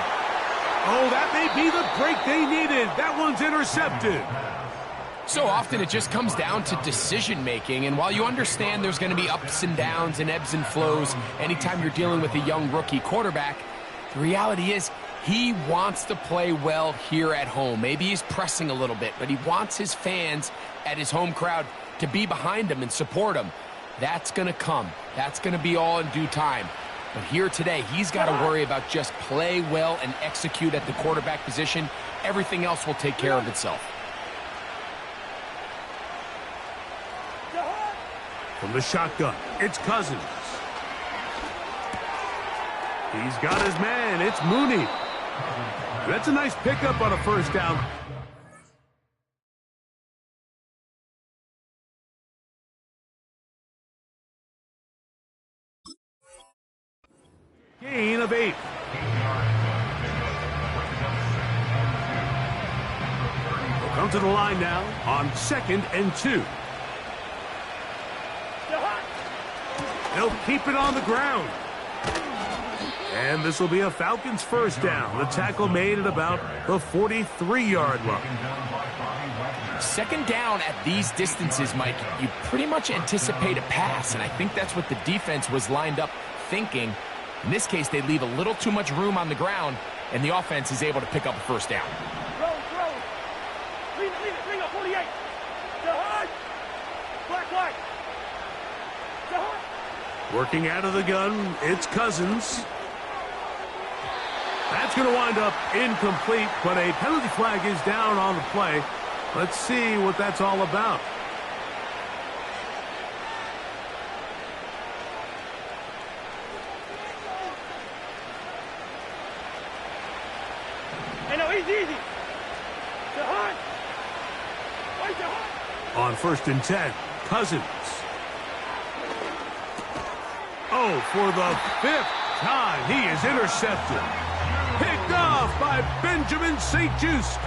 S1: Oh, that may be the break they needed. That one's intercepted.
S2: So often it just comes down to decision-making, and while you understand there's going to be ups and downs and ebbs and flows anytime you're dealing with a young rookie quarterback, the reality is he wants to play well here at home. Maybe he's pressing a little bit, but he wants his fans at his home crowd to be behind him and support him. That's going to come. That's going to be all in due time. But here today, he's got to worry about just play well and execute at the quarterback position. Everything else will take care of itself.
S1: From the shotgun, it's Cousins. He's got his man. It's Mooney. That's a nice pickup on a 1st down. Gain of 8. We'll come to the line now on 2nd and 2. They'll keep it on the ground. And this will be a Falcons 1st down. The tackle made at about the 43-yard line.
S2: 2nd down at these distances, Mike, you pretty much anticipate a pass, and I think that's what the defense was lined up thinking. In this case, they leave a little too much room on the ground, and the offense is able to pick up a 1st down.
S3: Throw. Lean up, 48. Behind. Black. Behind.
S1: Working out of the gun, it's Cousins. That's going to wind up incomplete, but a penalty flag is down on the play. Let's see what that's all about.
S3: Hey, no, easy. Behind.
S1: On 1st and 10, Cousins. Oh, for the 5th time, he is intercepted. Picked off by Benjamin St. Just.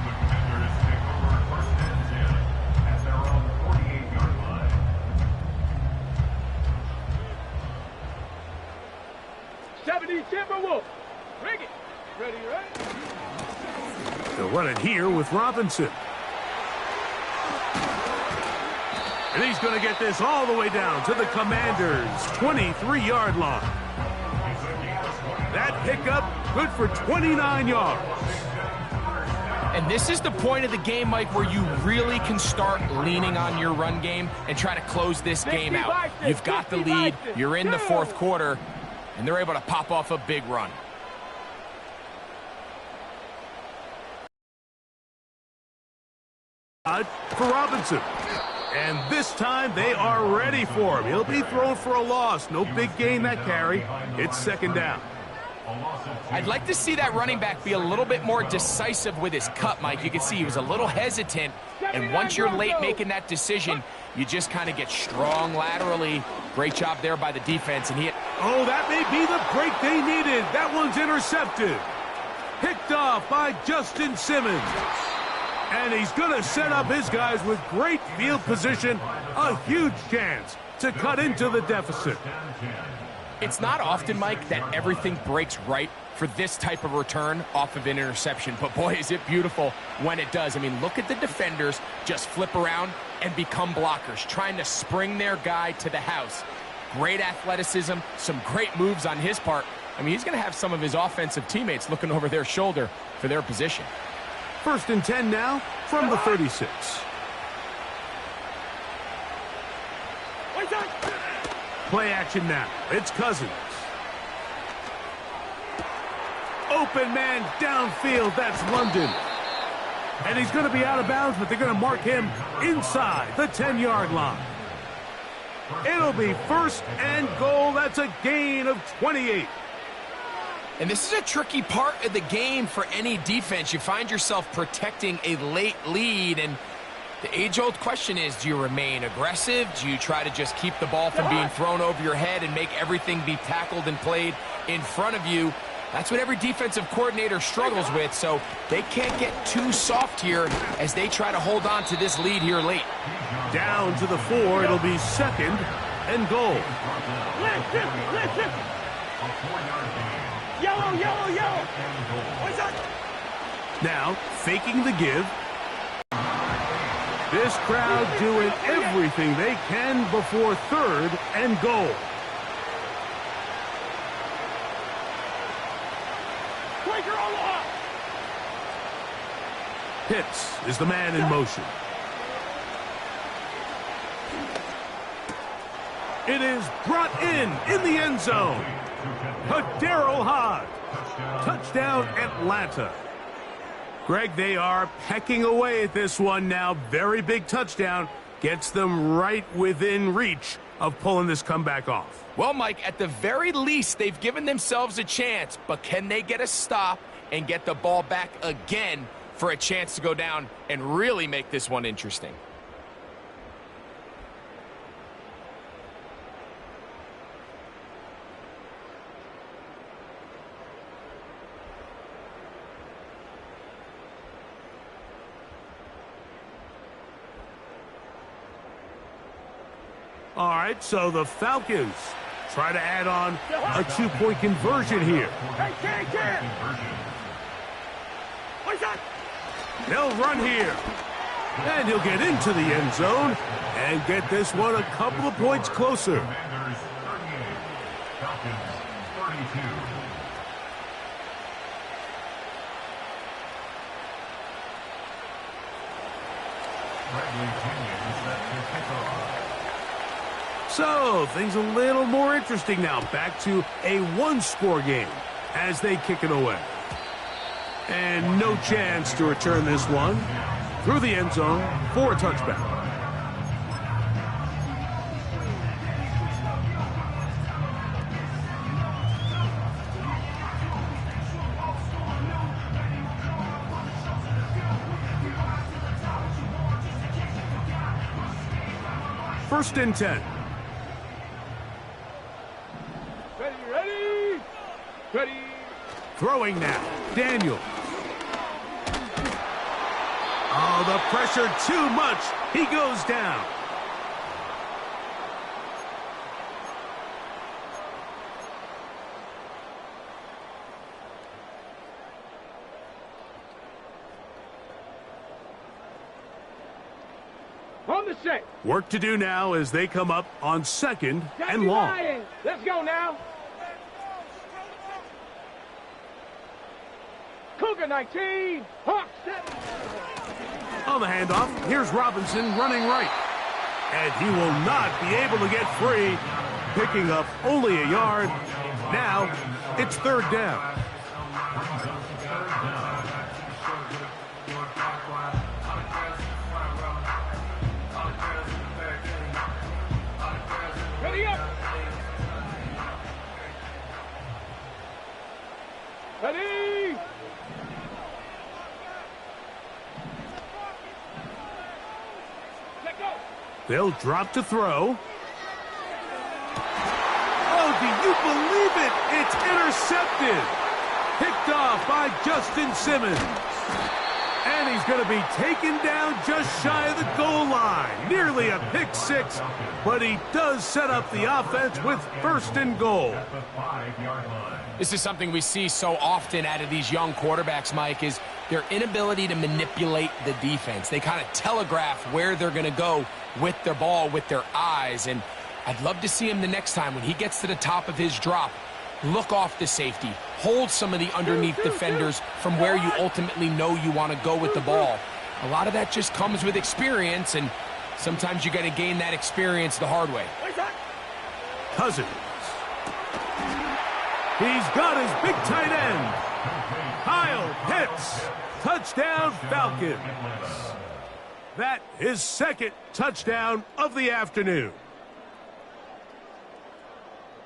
S4: Defenders take over 1st and 10 at their own 48-yard line.
S3: Timberwolves. Bring it. Ready, right?
S1: They'll run it here with Robinson. And he's going to get this all the way down to the Commanders' 23-yard line. That pickup good for 29 yards.
S2: And this is the point of the game, Mike, where you really can start leaning on your run game and try to close this game out. You've got the lead, you're in the 4th quarter, and they're able to pop off a big run.
S1: For Robinson. And this time they are ready for him. He'll be thrown for a loss. No big gain that carry. It's 2nd down.
S2: I'd like to see that running back be a little bit more decisive with his cut, Mike. You can see he was a little hesitant, and once you're late making that decision, you just kind of get strong laterally. Great job there by the defense, and
S1: Oh, that may be the break they needed. That one's intercepted. Picked off by Justin Simmons. And he's going to set up his guys with great field position. A huge chance to cut into the deficit.
S2: It's not often, Mike, that everything breaks right for this type of return off of an interception. But, boy, is it beautiful when it does. I mean, look at the defenders just flip around and become blockers, trying to spring their guy to the house. Great athleticism, some great moves on his part. I mean, he's going to have some of his offensive teammates looking over their shoulder for their position.
S1: 1st and 10 now from the 36. Play action now. It's Cousins. Open man downfield. That's London. And he's going to be out of bounds, but they're going to mark him inside the 10-yard line. It'll be 1st and goal. That's a gain of 28.
S2: And this is a tricky part of the game for any defense. You find yourself protecting a late lead, and the age-old question is, do you remain aggressive? Do you try to just keep the ball from being thrown over your head and make everything be tackled and played in front of you? That's what every defensive coordinator struggles with, so they can't get too soft here as they try to hold on to this lead here late.
S1: Down to the 4, it'll be 2nd and goal.
S3: Listen. Yellow. What's that?
S1: Now, faking the give. This crowd doing everything they can before 3rd and goal. Pitts is the man in motion. It is brought in the end zone. Daryl Hodge. Touchdown, Atlanta. Greg, they are pecking away at this one now. Very big touchdown. Gets them right within reach of pulling this comeback off.
S2: Well, Mike, at the very least, they've given themselves a chance, but can they get a stop and get the ball back again for a chance to go down and really make this one interesting?
S1: All right, so the Falcons try to add on a 2-point conversion here. They'll run here. And he'll get into the end zone and get this one a couple of points closer.
S4: Commanders 38, Falcons 32. Bradley Pinion is set to kick off.
S1: So, things a little more interesting now. Back to a 1-score game as they kick it away. And no chance to return this one through the end zone for a touchback. First and 10
S3: Ready.
S1: Throwing now. Daniel. Oh, the pressure too much. He goes down.
S3: On the set.
S1: Work to do now as they come up on 2nd and long.
S3: Let's go now. Cougar 19. Hawk 7.
S1: On the handoff, here's Robinson running right. And he will not be able to get free, picking up only a yard. Now, it's 3rd down.
S3: Ready up. Ready. Let go.
S1: They'll drop to throw. Oh, do you believe it? It's intercepted. Picked off by Justin Simmons. And he's going to be taken down just shy of the goal line. Nearly a pick six, but he does set up the offense with 1st and goal.
S2: This is something we see so often out of these young quarterbacks, Mike, is their inability to manipulate the defense. They kind of telegraph where they're going to go with their ball, with their eyes. And I'd love to see him the next time when he gets to the top of his drop. Look off the safety. Hold some of the underneath defenders from where you ultimately know you want to go with the ball. A lot of that just comes with experience, and sometimes you got to gain that experience the hard way.
S1: Cousins. He's got his big tight end. Kyle Pitts. Touchdown Falcons. That is 2nd touchdown of the afternoon.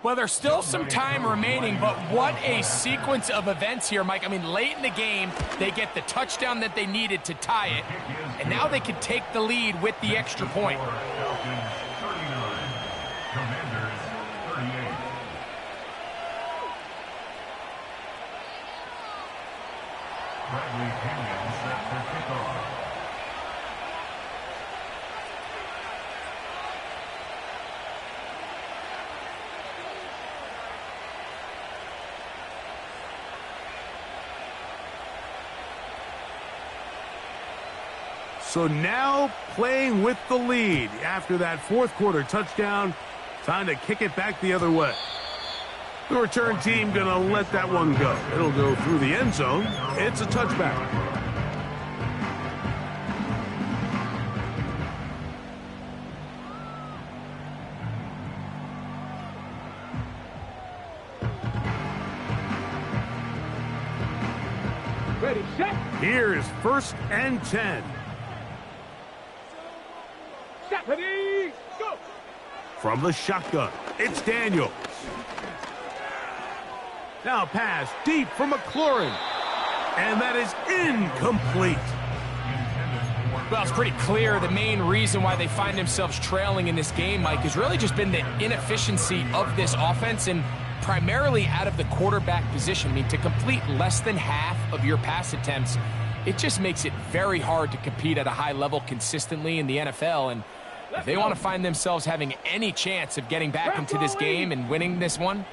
S2: Well, there's still some time remaining, but what a sequence of events here, Mike. I mean, late in the game, they get the touchdown that they needed to tie it, and now they can take the lead with the extra point.
S1: So now playing with the lead after that 4th quarter touchdown. Time to kick it back the other way. The return team going to let that one go. It'll go through the end zone. It's a touchback.
S3: Ready, set.
S1: Here's 1st and 10.
S3: Set. Ready, go.
S1: From the shotgun, it's Daniels. Now pass deep for McLaurin. And that is incomplete.
S2: Well, it's pretty clear the main reason why they find themselves trailing in this game, Mike, has really just been the inefficiency of this offense and primarily out of the quarterback position. I mean, to complete less than half of your pass attempts, it just makes it very hard to compete at a high level consistently in the NFL. And if they want to find themselves having any chance of getting back into this game and winning this one,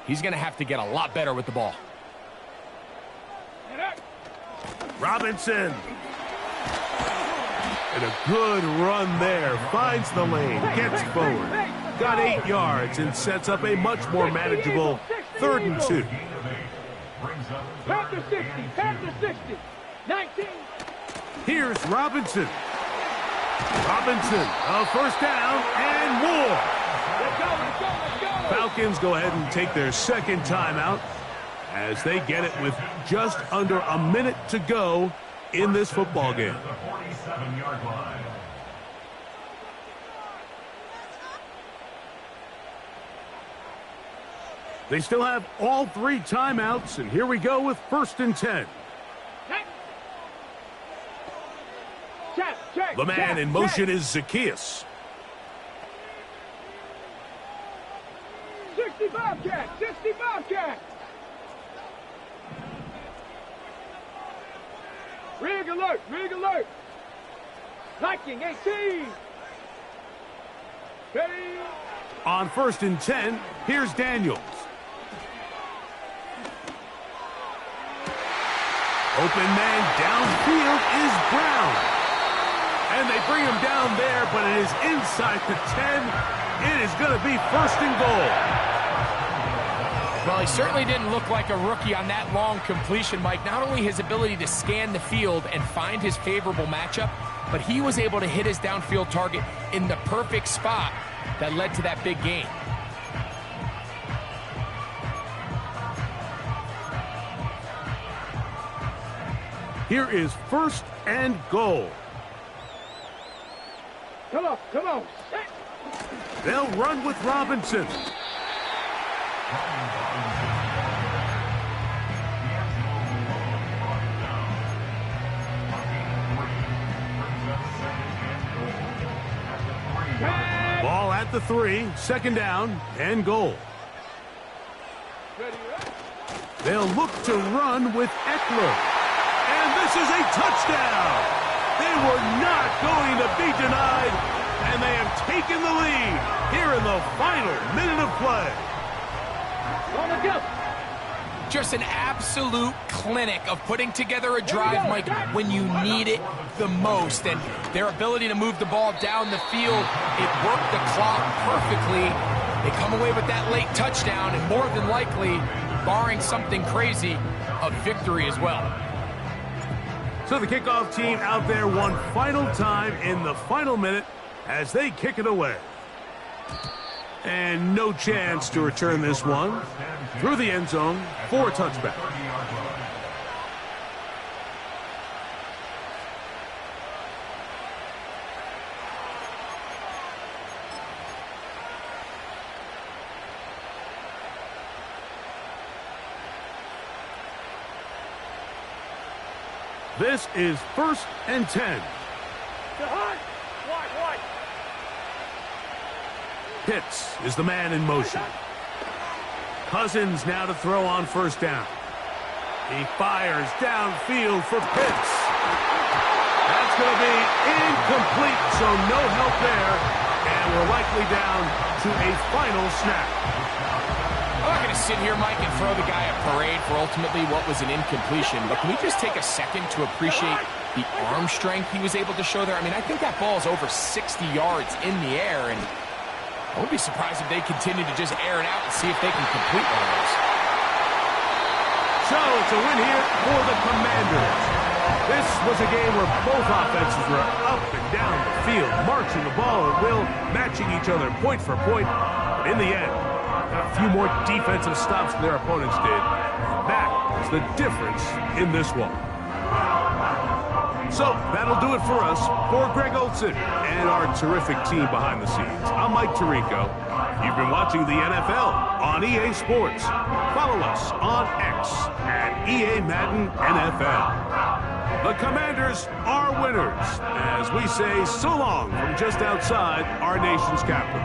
S2: he's going to have to get a lot better with the ball.
S1: Robinson. And a good run there. Finds the lane. Gets forward. Got 8 yards and sets up a much more manageable 3rd and 2.
S3: Panther 60. Panther 60. 19.
S1: Here's Robinson. Robinson, a 1st down and more.
S3: Let's go, let's go, let's go.
S1: Falcons go ahead and take their 2nd timeout as they get it with just under a minute to go in this football game.
S4: The 47-yard line.
S1: They still have all 3 timeouts, and here we go with 1st and 10. The man in motion is Zacchaeus.
S3: 65 cat, 65 cat. Rig alert, rig alert. Liking 18. Ready.
S1: On 1st and 10, here's Daniels. Open man downfield is Brown. And they bring him down there, but it is inside the 10. It is going to be 1st and goal.
S2: Well, he certainly didn't look like a rookie on that long completion, Mike. Not only his ability to scan the field and find his favorable matchup, but he was able to hit his downfield target in the perfect spot that led to that big gain.
S1: Here is 1st and goal.
S3: Come on, come on.
S1: They'll run with Robinson. Ball at the 3, 2nd down and goal. They'll look to run with Eckler. And this is a touchdown. They were not going to be denied, and they have taken the lead here in the final minute of play.
S3: On the go.
S2: Just an absolute clinic of putting together a drive, Mike, when you need it the most. And their ability to move the ball down the field, it worked the clock perfectly. They come away with that late touchdown, and more than likely, barring something crazy, a victory as well.
S1: So the kickoff team out there one final time in the final minute as they kick it away. And no chance to return this one through the end zone for a touchback. This is 1st and 10. Pitts is the man in motion. Cousins now to throw on 1st down. He fires downfield for Pitts. That's going to be incomplete, so no help there. And we're likely down to a final snap.
S2: I'm not going to sit here, Mike, and throw the guy a parade for ultimately what was an incompletion, but can we just take a second to appreciate the arm strength he was able to show there? I mean, I think that ball is over 60 yards in the air, and I wouldn't be surprised if they continue to just air it out and see if they can complete one of those.
S1: So it's a win here for the Commanders. This was a game where both offenses were up and down the field, marching the ball at will, matching each other point for point. But in the end, got a few more defensive stops than their opponents did. That is the difference in this one. So that'll do it for us. For Greg Olson and our terrific team behind the scenes, I'm Mike Tirico. You've been watching the NFL on EA Sports. Follow us on X at EA Madden NFL. The Commanders are winners as we say so long from just outside our nation's capital.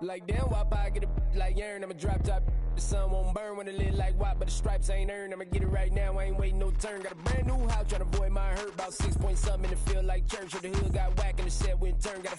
S12: Like damn, why I get a like urn? I'ma drop top. The sun won't burn when it lit like what, but the stripes ain't earned. I'ma get it right now. I ain't waiting no turn. Got a brand new house, trying to avoid my hurt. About 6 point something in the field like church. Or the hood got whack and the set went turn. Got a